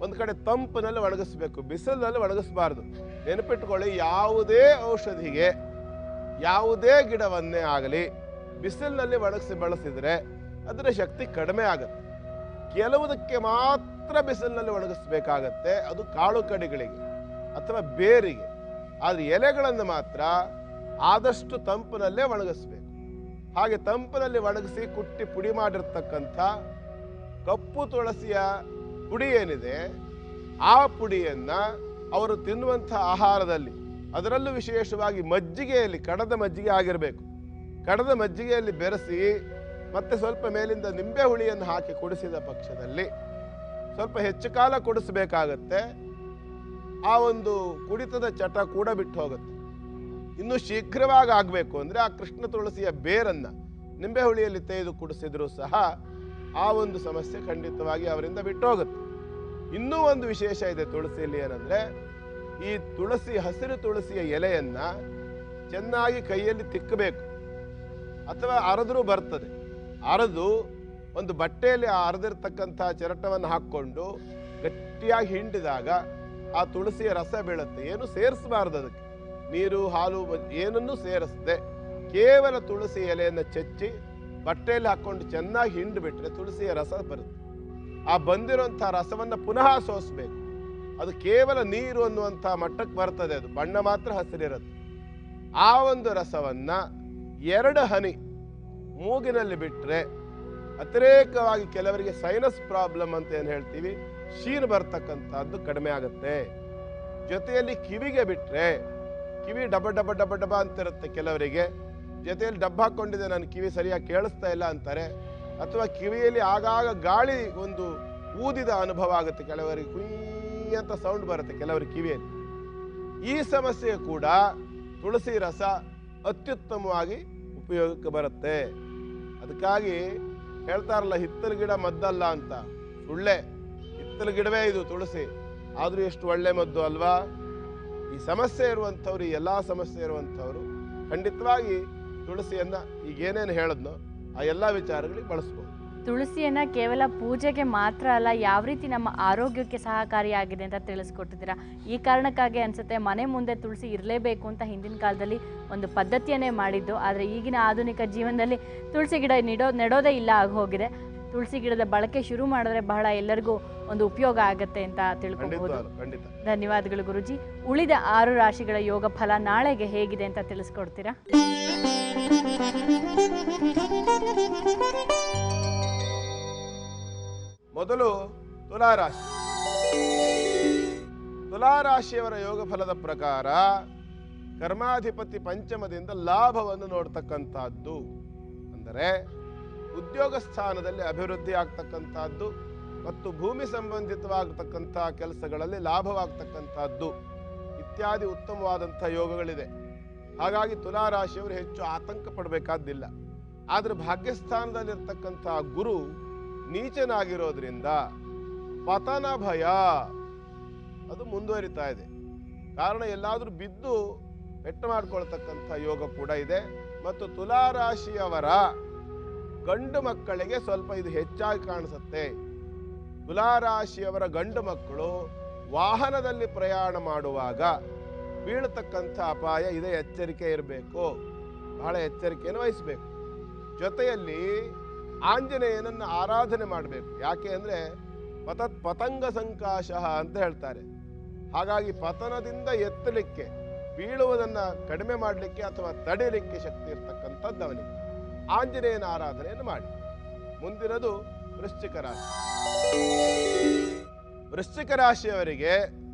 ಒಂದು ಕಡೆ ತಂಪಿನಲ್ಲಿ ಒಣಗಿಸ್ಬೇಕು, ಬಿಸಿಲಿನಲ್ಲಿ ಒಣಗಿಸ್ಬಾರ್ದು. ನೆನಪಿಟ್ಕೊಳ್ಳಿ, ಯಾವುದೇ ಔಷಧಿಗೆ, ಯಾವುದೇ ಗಿಡವನ್ನೇ ಆಗಲಿ ಬಿಸಿಲಿನಲ್ಲಿ ಒಣಗಿಸಿ ಬಳಸಿದರೆ ಅದರ ಶಕ್ತಿ ಕಡಿಮೆ ಆಗುತ್ತೆ. ಕೆಲವುದಕ್ಕೆ ಮಾತ್ರ ಬಿಸಿಲಿನಲ್ಲಿ ಒಣಗಿಸ್ಬೇಕಾಗತ್ತೆ, ಅದು ಕಾಳು ಕಡಿಗಳಿಗೆ ಅಥವಾ ಬೇರಿಗೆ. ಆದರೆ ಎಲೆಗಳನ್ನು ಮಾತ್ರ ಆದಷ್ಟು ತಂಪಿನಲ್ಲೇ ಒಣಗಿಸ್ಬೇಕು. ಹಾಗೆ ತಂಪಿನಲ್ಲಿ ಒಣಗಿಸಿ ಕುಟ್ಟಿ ಪುಡಿ ಮಾಡಿರ್ತಕ್ಕಂಥ ಕಪ್ಪು ತುಳಸಿಯ ಪುಡಿ ಏನಿದೆ, ಆ ಪುಡಿಯನ್ನ ಅವರು ತಿನ್ನುವಂಥ ಆಹಾರದಲ್ಲಿ, ಅದರಲ್ಲೂ ವಿಶೇಷವಾಗಿ ಮಜ್ಜಿಗೆಯಲ್ಲಿ, ಕಡದ ಮಜ್ಜಿಗೆ ಆಗಿರಬೇಕು, ಕಡದ ಮಜ್ಜಿಗೆಯಲ್ಲಿ ಬೆರೆಸಿ ಮತ್ತೆ ಸ್ವಲ್ಪ ಮೇಲಿಂದ ನಿಂಬೆ ಹುಳಿಯನ್ನು ಹಾಕಿ ಕುಡಿಸಿದ ಪಕ್ಷದಲ್ಲಿ ಸ್ವಲ್ಪ ಹೆಚ್ಚು ಕಾಲ ಕುಡಿಸಬೇಕಾಗತ್ತೆ. ಆ ಒಂದು ಕುಡಿತದ ಚಟ ಕೂಡ ಬಿಟ್ಟು ಹೋಗುತ್ತೆ. ಇನ್ನು ಶೀಘ್ರವಾಗಿ ಆಗಬೇಕು ಅಂದರೆ ಆ ಕೃಷ್ಣ ತುಳಸಿಯ ಬೇರನ್ನ ನಿಂಬೆ ಹುಳಿಯಲ್ಲಿ ತೆಗೆದು ಕುಡಿಸಿದ್ರು ಸಹ ಆ ಒಂದು ಸಮಸ್ಯೆ ಖಂಡಿತವಾಗಿ ಅವರಿಂದ ಬಿಟ್ಟು ಹೋಗುತ್ತೆ. ಇನ್ನೂ ಒಂದು ವಿಶೇಷ ಇದೆ ತುಳಸಿಯಲ್ಲಿ, ಏನಂದ್ರೆ ಈ ತುಳಸಿ, ಹಸಿರು ತುಳಸಿಯ ಎಲೆಯನ್ನ ಚೆನ್ನಾಗಿ ಕೈಯಲ್ಲಿ ತಿಕ್ಕಬೇಕು, ಅಥವಾ ಅರೆದ್ರೂ ಬರ್ತದೆ. ಅರೆದು ಒಂದು ಬಟ್ಟೆಯಲ್ಲಿ ಆ ಅರೆದಿರ್ತಕ್ಕಂಥ ಚರಟವನ್ನು ಹಾಕ್ಕೊಂಡು ಗಟ್ಟಿಯಾಗಿ ಹಿಂಡಿದಾಗ ಆ ತುಳಸಿಯ ರಸ ಬೀಳುತ್ತೆ. ಏನು ಸೇರಿಸಬಾರ್ದು ಅದಕ್ಕೆ, ನೀರು ಹಾಲು ಏನನ್ನೂ ಸೇರಿಸದೆ ಕೇವಲ ತುಳಸಿ ಎಲೆಯನ್ನು ಚೆಚ್ಚಿ ಬಟ್ಟೆಯಲ್ಲಿ ಹಾಕ್ಕೊಂಡು ಚೆನ್ನಾಗಿ ಹಿಂಡಿಬಿಟ್ರೆ ತುಳಸಿಯ ರಸ ಬರುತ್ತೆ. ಆ ಬಂದಿರುವಂಥ ರಸವನ್ನು ಪುನಃ ಸೋಸಬೇಕು. ಅದು ಕೇವಲ ನೀರು ಅನ್ನುವಂಥ ಮಟ್ಟಕ್ಕೆ ಬರ್ತದೆ, ಅದು ಬಣ್ಣ ಮಾತ್ರ ಹಸಿರಿರುತ್ತೆ. ಆ ಒಂದು ರಸವನ್ನ 2 ಹನಿ ಮೂಗಿನಲ್ಲಿ ಬಿಟ್ಟರೆ ಅತಿರೇಕವಾಗಿ ಕೆಲವರಿಗೆ ಸೈನಸ್ ಪ್ರಾಬ್ಲಮ್ ಅಂತ ಏನು ಹೇಳ್ತೀವಿ, ಶೀನು ಬರ್ತಕ್ಕಂಥದ್ದು ಕಡಿಮೆ ಆಗುತ್ತೆ. ಜೊತೆಯಲ್ಲಿ ಕಿವಿಗೆ ಬಿಟ್ಟರೆ, ಕಿವಿ ಡಬ ಡಬ ಡಬ ಡಬ ಅಂತಿರುತ್ತೆ ಕೆಲವರಿಗೆ, ಜೊತೆಯಲ್ಲಿ ಡಬ್ಬ ಹಾಕ್ಕೊಂಡಿದೆ, ನನ್ನ ಕಿವಿ ಸರಿಯಾಗಿ ಕೇಳಿಸ್ತಾ ಇಲ್ಲ ಅಂತಾರೆ, ಅಥವಾ ಕಿವಿಯಲ್ಲಿ ಆಗಾಗ ಗಾಳಿ ಒಂದು ಊದಿದ ಅನುಭವ ಆಗುತ್ತೆ, ಕೆಲವರಿಗೆ ಕುಯ್ ಅಂತ ಸೌಂಡ್ ಬರುತ್ತೆ ಕೆಲವರ ಕಿವಿಯಲ್ಲಿ. ಈ ಸಮಸ್ಯೆ ಕೂಡ ತುಳಸಿ ರಸ ಅತ್ಯುತ್ತಮವಾಗಿ ಉಪಯೋಗಕ್ಕೆ ಬರುತ್ತೆ. ಅದಕ್ಕಾಗಿ ಹೇಳ್ತಾರಲ್ಲ, ಹಿತ್ತಲ ಗಿಡ ಮದ್ದಲ್ಲ ಅಂತ, ಸುಳ್ಳೆ. ಹಿತ್ತಲ ಗಿಡವೇ ಇದು ತುಳಸಿ, ಆದ್ರೂ ಎಷ್ಟು ಒಳ್ಳೆ ಮದ್ದು ಅಲ್ವಾ. ಈ ಸಮಸ್ಯೆ ಇರುವಂಥವ್ರು, ಈ ಎಲ್ಲಾ ಸಮಸ್ಯೆ ಇರುವಂಥವ್ರು ಖಂಡಿತವಾಗಿ ತುಳಸಿಯನ್ನ ಈಗೇನೇನು ಹೇಳಿದ್ನೋ ಆ ಎಲ್ಲ ವಿಚಾರಗಳಿಗೆ ಬಳಸ್ಬೋದು. ತುಳಸಿಯನ್ನ ಕೇವಲ ಪೂಜೆಗೆ ಮಾತ್ರ ಅಲ್ಲ, ಯಾವ ರೀತಿ ನಮ್ಮ ಆರೋಗ್ಯಕ್ಕೆ ಸಹಕಾರಿಯಾಗಿದೆ ಅಂತ ತಿಳಿಸ್ಕೊಟ್ಟಿದ್ದೀರಾ. ಈ ಕಾರಣಕ್ಕಾಗಿ ಅನ್ಸುತ್ತೆ ಮನೆ ಮುಂದೆ ತುಳಸಿ ಇರಲೇಬೇಕು ಅಂತ ಹಿಂದಿನ ಕಾಲದಲ್ಲಿ ಒಂದು ಪದ್ಧತಿಯನ್ನೇ ಮಾಡಿದ್ದು. ಆದರೆ ಈಗಿನ ಆಧುನಿಕ ಜೀವನದಲ್ಲಿ ತುಳಸಿ ಗಿಡ ನೆಡೋದೇ ಇಲ್ಲ ಆಗೋಗಿದೆ. ತುಳಸಿ ಗಿಡದ ಬಳಕೆ ಶುರು ಮಾಡಿದ್ರೆ ಬಹಳ ಎಲ್ಲರಿಗೂ ಒಂದು ಉಪಯೋಗ ಆಗುತ್ತೆ ಅಂತ ತಿಳ್ಕೊಬಹುದು. ಧನ್ಯವಾದಗಳು ಗುರುಜಿ. ಉಳಿದ 6 ರಾಶಿಗಳ ಯೋಗ ಫಲ ನಾಳೆಗೆ ಹೇಗಿದೆ ಅಂತ ತಿಳಿಸ್ಕೊಡ್ತೀರಾ? ಮೊದಲು ತುಲಾರಾಶಿ. ತುಲಾರಾಶಿಯವರ ಯೋಗ ಫಲದ ಪ್ರಕಾರ ಕರ್ಮಾಧಿಪತಿ ಪಂಚಮದಿಂದ ಲಾಭವನ್ನು ನೋಡ್ತಕ್ಕಂಥದ್ದು, ಅಂದರೆ ಉದ್ಯೋಗ ಸ್ಥಾನದಲ್ಲಿ ಅಭಿವೃದ್ಧಿ ಆಗ್ತಕ್ಕಂಥದ್ದು ಮತ್ತು ಭೂಮಿ ಸಂಬಂಧಿತವಾಗತಕ್ಕಂಥ ಕೆಲಸಗಳಲ್ಲಿ ಲಾಭವಾಗ್ತಕ್ಕಂಥದ್ದು. ಈ ಇತ್ಯಾದಿ ಉತ್ತಮವಾದಂಥ ಯೋಗಗಳಿದೆ. ಹಾಗಾಗಿ ತುಲಾರಾಶಿಯವರು ಹೆಚ್ಚು ಆತಂಕ ಪಡಬೇಕಾದ್ದಿಲ್ಲ. ಆದರೆ ಭಾಗ್ಯಸ್ಥಾನದಲ್ಲಿರ್ತಕ್ಕಂಥ ಗುರು ನೀಚನಾಗಿರೋದ್ರಿಂದ ಪತನ ಭಯ ಅದು ಮುಂದುವರಿತಾ ಇದೆ. ಕಾರಣ ಎಲ್ಲಾದರೂ ಬಿದ್ದು ಪೆಟ್ಟು ಮಾಡಿಕೊಳ್ತಕ್ಕಂಥ ಯೋಗ ಕೂಡ ಇದೆ. ಮತ್ತು ತುಲಾರಾಶಿಯವರ ಗಂಡು ಮಕ್ಕಳಿಗೆ ಸ್ವಲ್ಪ ಇದು ಹೆಚ್ಚಾಗಿ ಕಾಣಿಸುತ್ತೆ. ತುಲಾರಾಶಿಯವರ ಗಂಡು ಮಕ್ಕಳು ವಾಹನದಲ್ಲಿ ಪ್ರಯಾಣ ಮಾಡುವಾಗ ಬೀಳತಕ್ಕಂಥ ಅಪಾಯ ಇದೆ, ಎಚ್ಚರಿಕೆ ಇರಬೇಕು, ಬಹಳ ಎಚ್ಚರಿಕೆಯನ್ನು ವಹಿಸಬೇಕು. ಜೊತೆಯಲ್ಲಿ ಆಂಜನೇಯನನ್ನು ಆರಾಧನೆ ಮಾಡಬೇಕು. ಯಾಕೆ ಅಂದರೆ ಪತಂಗ ಸಂಕಾಶಃ ಅಂತ ಹೇಳ್ತಾರೆ. ಹಾಗಾಗಿ ಪತನದಿಂದ ಎತ್ತಲಿಕ್ಕೆ, ಬೀಳುವುದನ್ನು ಕಡಿಮೆ ಮಾಡಲಿಕ್ಕೆ ಅಥವಾ ತಡೆಯಲಿಕ್ಕೆ ಶಕ್ತಿ ಇರ್ತಕ್ಕಂಥದ್ದು ಅವನಿಗೆ. ಆಂಜನೇಯನ ಆರಾಧನೆಯನ್ನು ಮಾಡಿ. ಮುಂದಿನದು ವೃಶ್ಚಿಕ ರಾಶಿ. ವೃಶ್ಚಿಕ ರಾಶಿಯವರಿಗೆ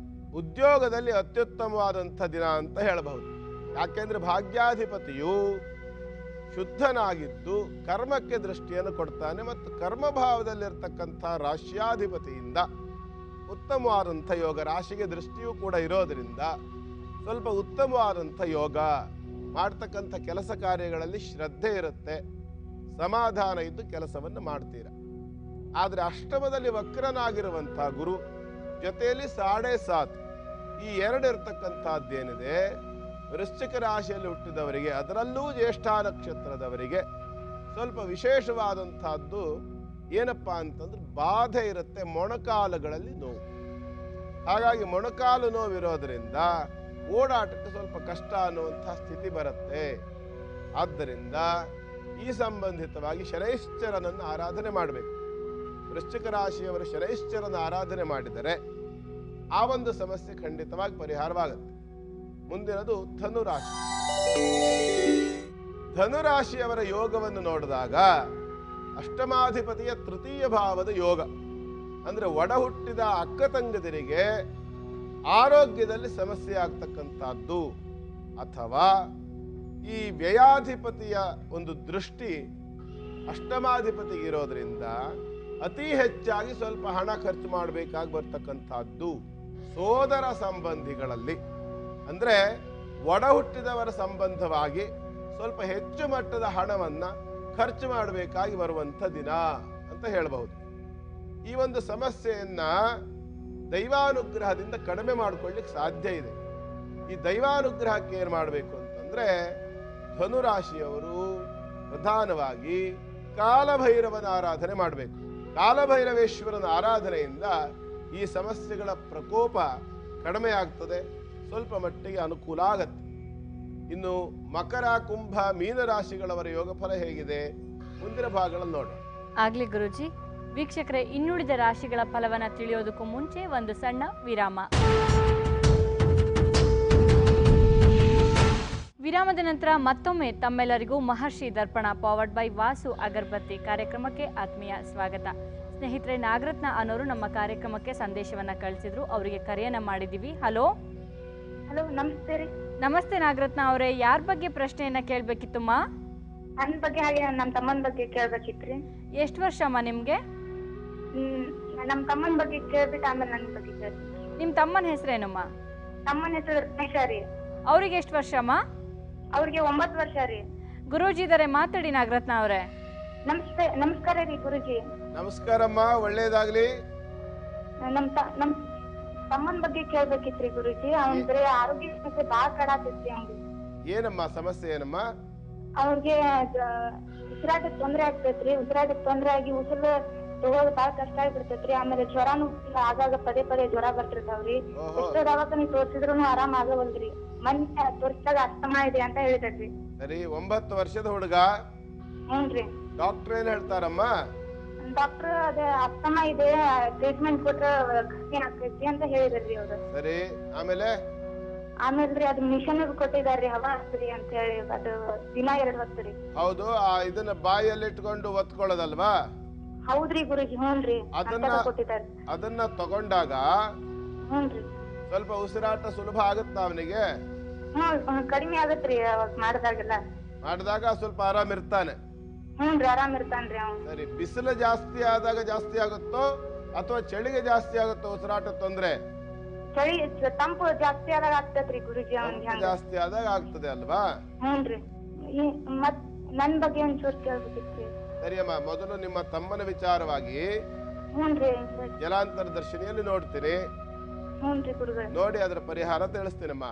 ಉದ್ಯೋಗದಲ್ಲಿ ಅತ್ಯುತ್ತಮವಾದಂಥ ದಿನ ಅಂತ ಹೇಳಬಹುದು. ಯಾಕೆಂದ್ರೆ ಭಾಗ್ಯಾಧಿಪತಿಯು ಶುದ್ಧನಾಗಿದ್ದು ಕರ್ಮಕ್ಕೆ ದೃಷ್ಟಿಯನ್ನು ಕೊಡ್ತಾನೆ ಮತ್ತು ಕರ್ಮಭಾವದಲ್ಲಿರ್ತಕ್ಕಂಥ ರಾಶ್ಯಾಧಿಪತಿಯಿಂದ ಉತ್ತಮವಾದಂಥ ಯೋಗ, ರಾಶಿಗೆ ದೃಷ್ಟಿಯೂ ಕೂಡ ಇರೋದರಿಂದ ಸ್ವಲ್ಪ ಉತ್ತಮವಾದಂಥ ಯೋಗ. ಮಾಡ್ತಕ್ಕಂಥ ಕೆಲಸ ಕಾರ್ಯಗಳಲ್ಲಿ ಶ್ರದ್ಧೆ ಇರುತ್ತೆ, ಸಮಾಧಾನ ಇದ್ದು ಕೆಲಸವನ್ನು ಮಾಡ್ತೀರ. ಆದರೆ ಅಷ್ಟಮದಲ್ಲಿ ವಕ್ರನಾಗಿರುವಂಥ ಗುರು ಜೊತೆಯಲ್ಲಿ 7.5 ಈ ಎರಡು ಇರ್ತಕ್ಕಂಥದ್ದೇನಿದೆ, ವೃಶ್ಚಿಕ ರಾಶಿಯಲ್ಲಿ ಹುಟ್ಟಿದವರಿಗೆ, ಅದರಲ್ಲೂ ಜ್ಯೇಷ್ಠ ನಕ್ಷತ್ರದವರಿಗೆ ಸ್ವಲ್ಪ ವಿಶೇಷವಾದಂಥದ್ದು ಏನಪ್ಪಾ ಅಂತಂದ್ರೆ ಬಾಧೆ ಇರುತ್ತೆ, ಮೊಣಕಾಲುಗಳಲ್ಲಿ ನೋವು. ಹಾಗಾಗಿ ಮೊಣಕಾಲು ನೋವಿರೋದ್ರಿಂದ ಓಡಾಟಕ್ಕೆ ಸ್ವಲ್ಪ ಕಷ್ಟ ಅನ್ನುವಂಥ ಸ್ಥಿತಿ ಬರುತ್ತೆ. ಆದ್ದರಿಂದ ಈ ಸಂಬಂಧಿತವಾಗಿ ಶನೈಶ್ಚರನನ್ನು ಆರಾಧನೆ ಮಾಡಬೇಕು. ವೃಶ್ಚಿಕ ರಾಶಿಯವರು ಶನೈಶ್ಚರನ ಆರಾಧನೆ ಮಾಡಿದರೆ ಆ ಒಂದು ಸಮಸ್ಯೆ ಖಂಡಿತವಾಗಿ ಪರಿಹಾರವಾಗುತ್ತೆ. ಮುಂದಿನದು ಧನುರಾಶಿ. ಧನುರಾಶಿಯವರ ಯೋಗವನ್ನು ನೋಡಿದಾಗ ಅಷ್ಟಮಾಧಿಪತಿಯ ತೃತೀಯ ಭಾವದ ಯೋಗ, ಅಂದ್ರೆ ಒಡ ಹುಟ್ಟಿದ ಅಕ್ಕ ತಂಗದಿರಿಗೆ ಆರೋಗ್ಯದಲ್ಲಿ ಸಮಸ್ಯೆ ಆಗ್ತಕ್ಕಂಥದ್ದು, ಅಥವಾ ಈ ವ್ಯಯಾಧಿಪತಿಯ ಒಂದು ದೃಷ್ಟಿ ಅಷ್ಟಮಾಧಿಪತಿಗೆ ಇರೋದ್ರಿಂದ ಅತಿ ಹೆಚ್ಚಾಗಿ ಸ್ವಲ್ಪ ಹಣ ಖರ್ಚು ಮಾಡಬೇಕಾಗಿ ಬರ್ತಕ್ಕಂಥದ್ದು. ಸೋದರ ಸಂಬಂಧಿಗಳಲ್ಲಿ ಅಂದ್ರೆ ಒಡ ಹುಟ್ಟಿದವರ ಸಂಬಂಧವಾಗಿ ಸ್ವಲ್ಪ ಹೆಚ್ಚು ಮಟ್ಟದ ಹಣವನ್ನ ಖರ್ಚು ಮಾಡಬೇಕಾಗಿ ಬರುವಂಥ ದಿನ ಅಂತ ಹೇಳಬಹುದು. ಈ ಒಂದು ಸಮಸ್ಯೆಯನ್ನ ದೈವಾನುಗ್ರಹದಿಂದ ಕಡಿಮೆ ಮಾಡಿಕೊಳ್ಳಿಕ್ಕೆ ಸಾಧ್ಯ ಇದೆ. ಈ ದೈವಾನುಗ್ರಹಕ್ಕೆ ಏನು ಮಾಡಬೇಕು ಅಂತಂದ್ರೆ, ಧನುರಾಶಿಯವರು ಪ್ರಧಾನವಾಗಿ ಕಾಲಭೈರವನ ಆರಾಧನೆ ಮಾಡಬೇಕು. ಕಾಲಭೈರವೇಶ್ವರನ ಆರಾಧನೆಯಿಂದ ಈ ಸಮಸ್ಯೆಗಳ ಪ್ರಕೋಪ ಕಡಿಮೆ ಆಗ್ತದೆ, ಸ್ವಲ್ಪ ಮಟ್ಟಿಗೆ ಅನುಕೂಲ ಆಗತ್ತೆ. ಇನ್ನು ಮಕರ, ಕುಂಭ, ಮೀನರಾಶಿಗಳವರ ಯೋಗಫಲ ಹೇಗಿದೆ ಮುಂದಿನ ಭಾಗಗಳಲ್ಲಿ ನೋಡೋಣ. ಆಗ್ಲಿ ಗುರುಜಿ. ವೀಕ್ಷಕರೇ, ಇನ್ನುಳಿದ ರಾಶಿಗಳ ಫಲವನ್ನ ತಿಳಿಯೋದಕ್ಕೂ ಮುಂಚೆ ಒಂದು ಸಣ್ಣ ವಿರಾಮ. ವಿರಾಮದ ನಂತರ ಮತ್ತೊಮ್ಮೆ ತಮ್ಮೆಲ್ಲರಿಗೂ ಮಹರ್ಷಿ ದರ್ಪಣ ಪವರ್ಡ್ ಬೈ ವಾಸು ಅಗರಬತ್ತಿ ಕಾರ್ಯಕ್ರಮಕ್ಕೆ ಆತ್ಮೀಯ ಸ್ವಾಗತ. ಸ್ನೇಹಿತರೆ, ನಾಗರತ್ನ ಅನ್ನೋರು ನಮ್ಮ ಕಾರ್ಯಕ್ರಮಕ್ಕೆ ಸಂದೇಶವನ್ನ ಕಳಿಸಿದ್ರು, ಅವರಿಗೆ ಕರೆಯನ್ನ ಮಾಡಿದೀವಿ. ಹಲೋ ಹಲೋ, ನಮಸ್ತೆ ರೀ. ನಮಸ್ತೆ ನಾಗರತ್ನ ಅವರೇ, ಯಾರ ಬಗ್ಗೆ ಪ್ರಶ್ನೆಯನ್ನ ಕೇಳ್ಬೇಕಿತ್ತಮ್ಮ? ನನ್ನ ಬಗ್ಗೆ ಹಾಗೆ ನಮ್ಮ ತಮ್ಮನ ಬಗ್ಗೆ ಕೇಳ್ಬೇಕಿತ್ರಿ. ಎಷ್ಟು ವರ್ಷ ಅಮ್ಮ ನಿಮ್ಗೆ? ನಮ್ಮ ತಮ್ಮನ ಬಗ್ಗೆ ಕೇಳ್ಬಿಟ್ಟು ಆಮೇಲೆ ನನ್ನ ಬಗ್ಗೆ ಕೇಳಿ. ನಿಮ್ ತಮ್ಮನ ಹೆಸರೇನಮ್ಮ? ತಮ್ಮನ ಹೆಸರು ರಮೇಶ ರೀ. ಅವ್ರಿಗೆ ಎಷ್ಟು ವರ್ಷ ಅಮ್ಮ? ಅವ್ರಿಗೆ 9 ವರ್ಷ ರೀ. ಗುರೂಜಿ ಇದಾರೆ, ಮಾತಾಡಿ ನಾಗರತ್ನ ಅವರೇ. ನಮಸ್ಕಾರ ರೀ ಗುರುಜಿ. ನಮಸ್ಕಾರಮ್ಮ, ಒಳ್ಳೇದಾಗ್ಲಿ. ನಮ್ ತಮ್ಮನ ಬಗ್ಗೆ ಕೇಳ್ಬೇಕಿತ್ರಿ ಗುರುಜಿ. ಅವ್ನ ಬರೀ ಆರೋಗ್ಯ ಸಮಸ್ಯೆ ಬಾಳ ಕಡಾತೈತ್ರಿ. ಅವ್ನಿಗೆ ಏನಮ್ಮ ಸಮಸ್ಯೆ ಏನಮ್ಮ? ಅವ್ರಿಗೆ ಉಸಿರಾಟಕ್ಕೆ ತೊಂದ್ರೆ ಆಗ್ತೈತ್ರಿ. ಉಸಿರಾಟಕ್ಕೆ ತೊಂದ್ರೆ ಆಗಿ ಉಸಿರು ತಗೋದ್ ಬಾಳ ಕಷ್ಟ ಆಗ್ಬಿಡ್ತೈತ್ರಿ. ಆಮೇಲೆ ಜ್ವರಾನು ಆಗಾಗ ಪದೇ ಪದೇ ಜ್ವರ ಬರ್ತಿರ್ತಾವ್ರಿ. ಎಷ್ಟೋ ದವಾಖಾನೆ ತೋರ್ಸಿದ್ರು ಆರಾಮ್ ಆಗವಲ್ರಿ. ಮೊನ್ನೆ ತೋರ್ಸಿದಾಗ ಅಸ್ತಮಾ ಇದೆ ಅಂತ ಹೇಳಿದ್ರಿ. ಸರಿ, 9 ವರ್ಷದ ಹುಡುಗ. ಹ್ಞೂನ್ರಿ. ಡಾಕ್ಟರ್ ಏನ್ ಹೇಳ್ತಾರಮ್ಮ? ಡಾಕ್ಟರ್ ಅದೇ ಅಸ್ತಮಾ ಇದೆ, ಟ್ರೀಟ್ಮೆಂಟ್ ಕೊಟ್ರ ಕಮ್ಮಿ ಆಗ್ತೈತಿ ಅಂತ ಹೇಳಿದ್ರಿ ಅವ್ರು. ಸರಿ, ಆಮೇಲೆ ಆಮೇಲ್ರಿ ಅದು ಮಿಷನ್ ಕೊಟ್ಟಿದಾರ್ರಿ, ಹವಾ ಹಚ್ಚ್ರಿ ಅಂತ ಹೇಳಿ. ಅದು ದಿನ 2 ಹೊತ್ತು ರೀ. ಹೌದು, ಇದನ್ನ ಬಾಯಲ್ಲಿ ಇಟ್ಕೊಂಡು ಒತ್ಕೊಳ್ಳೋದಲ್ವಾ? ಹೌದ್ರಿ ಗುರುಜಿ. ಹ್ಞೂನ್ರಿ, ಕೊಟ್ಟಿದ್ದಾರೆ. ಅದನ್ನ ತಗೊಂಡಾಗ ಹ್ಞೂನ್ರಿ ಸ್ವಲ್ಪ ಉಸಿರಾಟ ಸುಲಭ ಆಗುತ್ತಾ ಅವನಿಗೆ? ಕಡಿಮೆ ಆಗತ್ರಿ ಮಾಡಿದಾಗ ಸ್ವಲ್ಪ ಆರಾಮ್ ಇರ್ತಾನೆ. ಹ್ಞೂನ್ರಿ, ಆರಾಮ್ ಇರ್ತಾನ್ರಿ ಅವ್ನು. ಸರಿ, ಬಿಸಿಲು ಜಾಸ್ತಿ ಆದಾಗ ಜಾಸ್ತಿ ಆಗುತ್ತೋ ಅಥವಾ ಚಳಿಗೆ ಜಾಸ್ತಿ ಆಗುತ್ತೋ ಉಸಿರಾಟ ತೊಂದ್ರೆ? ಚಳಿ ತಂಪು ಜಾಸ್ತಿ ಆದಾಗ ಆಗ್ತದ್ರಿ ಗುರುಜಿ ಅವ್ನಿಗೆ ತಂಪು ಜಾಸ್ತಿ ಆದಾಗ ಆಗ್ತದೆ ಅಲ್ವಾ? ಹ್ಞೂನ್ರಿ. ಮತ್ ನನ್ ಬಗ್ಗೆ ಒಂಚೂರು ಕೇಳ್ಬೇಕಿತ್ರಿ. ಸರಿಯಮ್ಮ, ಮೊದಲು ನಿಮ್ಮ ತಮ್ಮನ ವಿಚಾರವಾಗಿ ಹ್ಞೂನ್ರಿ. ಜಲಾಂತರ ದರ್ಶಿನಿಯಲ್ಲಿ ನೋಡ್ತೀನಿ. ಹ್ಞೂನ್ರಿ ಗುರುಗಳೇ. ನೋಡಿ ಅದರ ಪರಿಹಾರ ತಿಳಿಸ್ತೀನಮ್ಮ.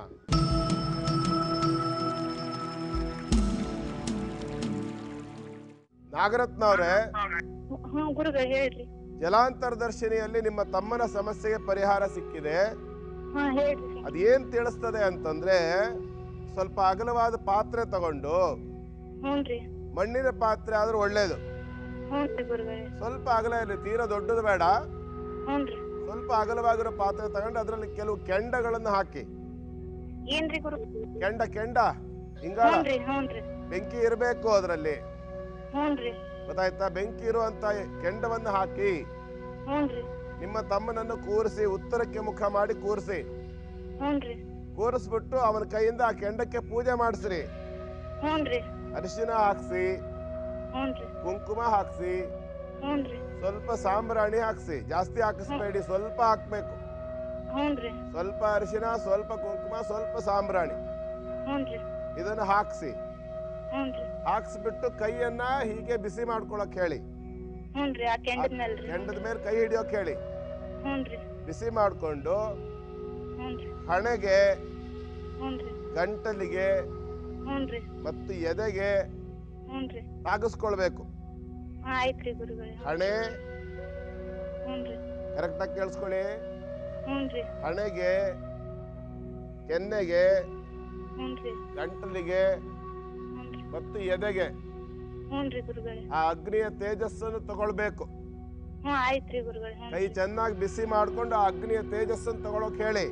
ನಾಗರತ್ನ ಅವರೇ, ಹ್ಞೂ ಗುರುಗಳೇ ಹೇಳ್ರಿ. ಜಲಾಂತರ ದರ್ಶಿನಿಯಲ್ಲಿ ನಿಮ್ಮ ತಮ್ಮನ ಸಮಸ್ಯೆಗೆ ಪರಿಹಾರ ಸಿಕ್ಕಿದೆ. ಹಾ ಹೇಳ್ರಿ. ಅದೇನ್ ತಿಳಿಸ್ತದೆ ಅಂತಂದ್ರೆ, ಸ್ವಲ್ಪ ಅಗಲವಾದ ಪಾತ್ರೆ ತಗೊಂಡು, ಹ್ಞೂನ್ರಿ. ಮಣ್ಣಿನ ಪಾತ್ರೆ ಆದ್ರೂ ಒಳ್ಳೇದು. ಹ್ಞೂನ್ರಿ ಗುರುಗಳೇ. ಸ್ವಲ್ಪ ಅಗಲ ಇರಲಿ, ತೀರಾ ದೊಡ್ಡದು ಬೇಡ. ಹ್ಞೂನ್ರಿ. ಸ್ವಲ್ಪ ಅಗಲವಾಗಿರೋ ಪಾತ್ರೆ ತಗೊಂಡು ಅದರಲ್ಲಿ ಕೆಲವು ಕೆಂಡಗಳನ್ನು ಹಾಕಿ. ಏನ್ರಿ ಗುರು? ಕೆಂಡ ಹಿಂಗಾಳ, ಹ್ಞೂನ್ರಿ. ಹ್ಞೂನ್ರಿ. ಬೆಂಕಿ ಇರಬೇಕು ಅದರಲ್ಲಿ, ಹ್ಞೂನ್ರಿ. ಗೊತ್ತಾಯ್ತಾ? ಬೆಂಕಿ ಇರುವಂತ ಕೆಂಡವನ್ನು ಹಾಕಿ ಹ್ಞೂನ್ರಿ. ನಿಮ್ಮ ತಮ್ಮನನ್ನು ಕೂರಿಸಿ, ಉತ್ತರಕ್ಕೆ ಮುಖ ಮಾಡಿ ಕೂರಿಸಿ. ಹ್ಞೂನ್ರಿ. ಕೂರಿಸ್ಬಿಟ್ಟು ಅವನ ಕೈಯಿಂದ ಆ ಕೆಂಡಕ್ಕೆ ಪೂಜೆ ಮಾಡಿಸ್ರಿ. ಹ್ಞೂನ್ರಿ. ಅರಿಶಿನ ಹಾಕ್ಸಿ, ಹ್ಞೂನ್ರಿ. ಕುಂಕುಮ ಹಾಕ್ಸಿ, ಹ್ಞೂನ್ರಿ. ಸ್ವಲ್ಪ ಸಾಂಬ್ರಾಣಿ ಹಾಕ್ಸಿ. ಜಾಸ್ತಿ ಹಾಕಿಸ್ಬೇಡಿ, ಸ್ವಲ್ಪ ಹಾಕ್ಬೇಕು. ಹ್ಞೂನ್ರಿ. ಸ್ವಲ್ಪ ಅರಿಶಿನ, ಸ್ವಲ್ಪ ಕುಂಕುಮ, ಸ್ವಲ್ಪ ಸಾಂಬ್ರಾಣಿ, ಹ್ಞೂನ್ರಿ. ಇದನ್ನು ಹಾಕ್ಸಿ. ಹ್ಞೂನ್ರಿ. ಹಾಕ್ಸ್ಬಿಟ್ಟು ಕೈಯನ್ನ ಹೀಗೆ ಬಿಸಿ ಮಾಡ್ಕೊಳಕ್ ಹೇಳಿ. ಹ್ಞೂನ್ರಿ. ಆ ಕೆಂಡದ ಮೇಲ್ರಿ? ಕೆಂಡದ ಮೇಲೆ ಕೈ ಹಿಡಿಯೋಕ್ ಹೇಳಿ. ಹ್ಞೂನ್ರಿ. ಬಿಸಿ ಮಾಡ್ಕೊಂಡು ಹ್ಞೂನ್ರಿ. ಹಣೆಗೆ, ಹ್ಞೂನ್ರಿ. ಗಂಟಲಿಗೆ ಹ್ಞೂನ್ರಿ. ಮತ್ತು ಎದೆಗೆ ಹ್ಞೂನ್ರಿ. ತಾಗಿಸ್ಕೊಳ್ಬೇಕು. ಆಯ್ತ್ರಿ ಗುರುಗಳೇ. ಹಣೆ ಹ್ಞೂನ್ರಿ. ಕರೆಕ್ಟಾಗಿ ಕೇಳಿಸ್ಕೊಳ್ಳಿ. ಹ್ಞೂನ್ರಿ. ಹಣೆಗೆ, ಕೆನ್ನೆಗೆ, ಹ್ಞೂನ್ರಿ. ಗಂಟಲಿಗೆ ಹ್ಞೂನ್ರಿ. ಮತ್ತು ಎದೆಗೆ ಹ್ಞೂನ್ರಿ ಗುರುಗಳೇ. ಆ ಅಗ್ನಿಯ ತೇಜಸ್ಸನ್ನು ತಗೊಳ್ಬೇಕು. ಹ್ಞೂ ಆಯ್ತ್ರಿ ಗುರುಗಳೇ. ಕೈ ಚೆನ್ನಾಗಿ ಬಿಸಿ ಮಾಡ್ಕೊಂಡು ಆ ಅಗ್ನಿಯ ತೇಜಸ್ಸನ್ನು ತಗೊಳಕ್ ಹೇಳಿ.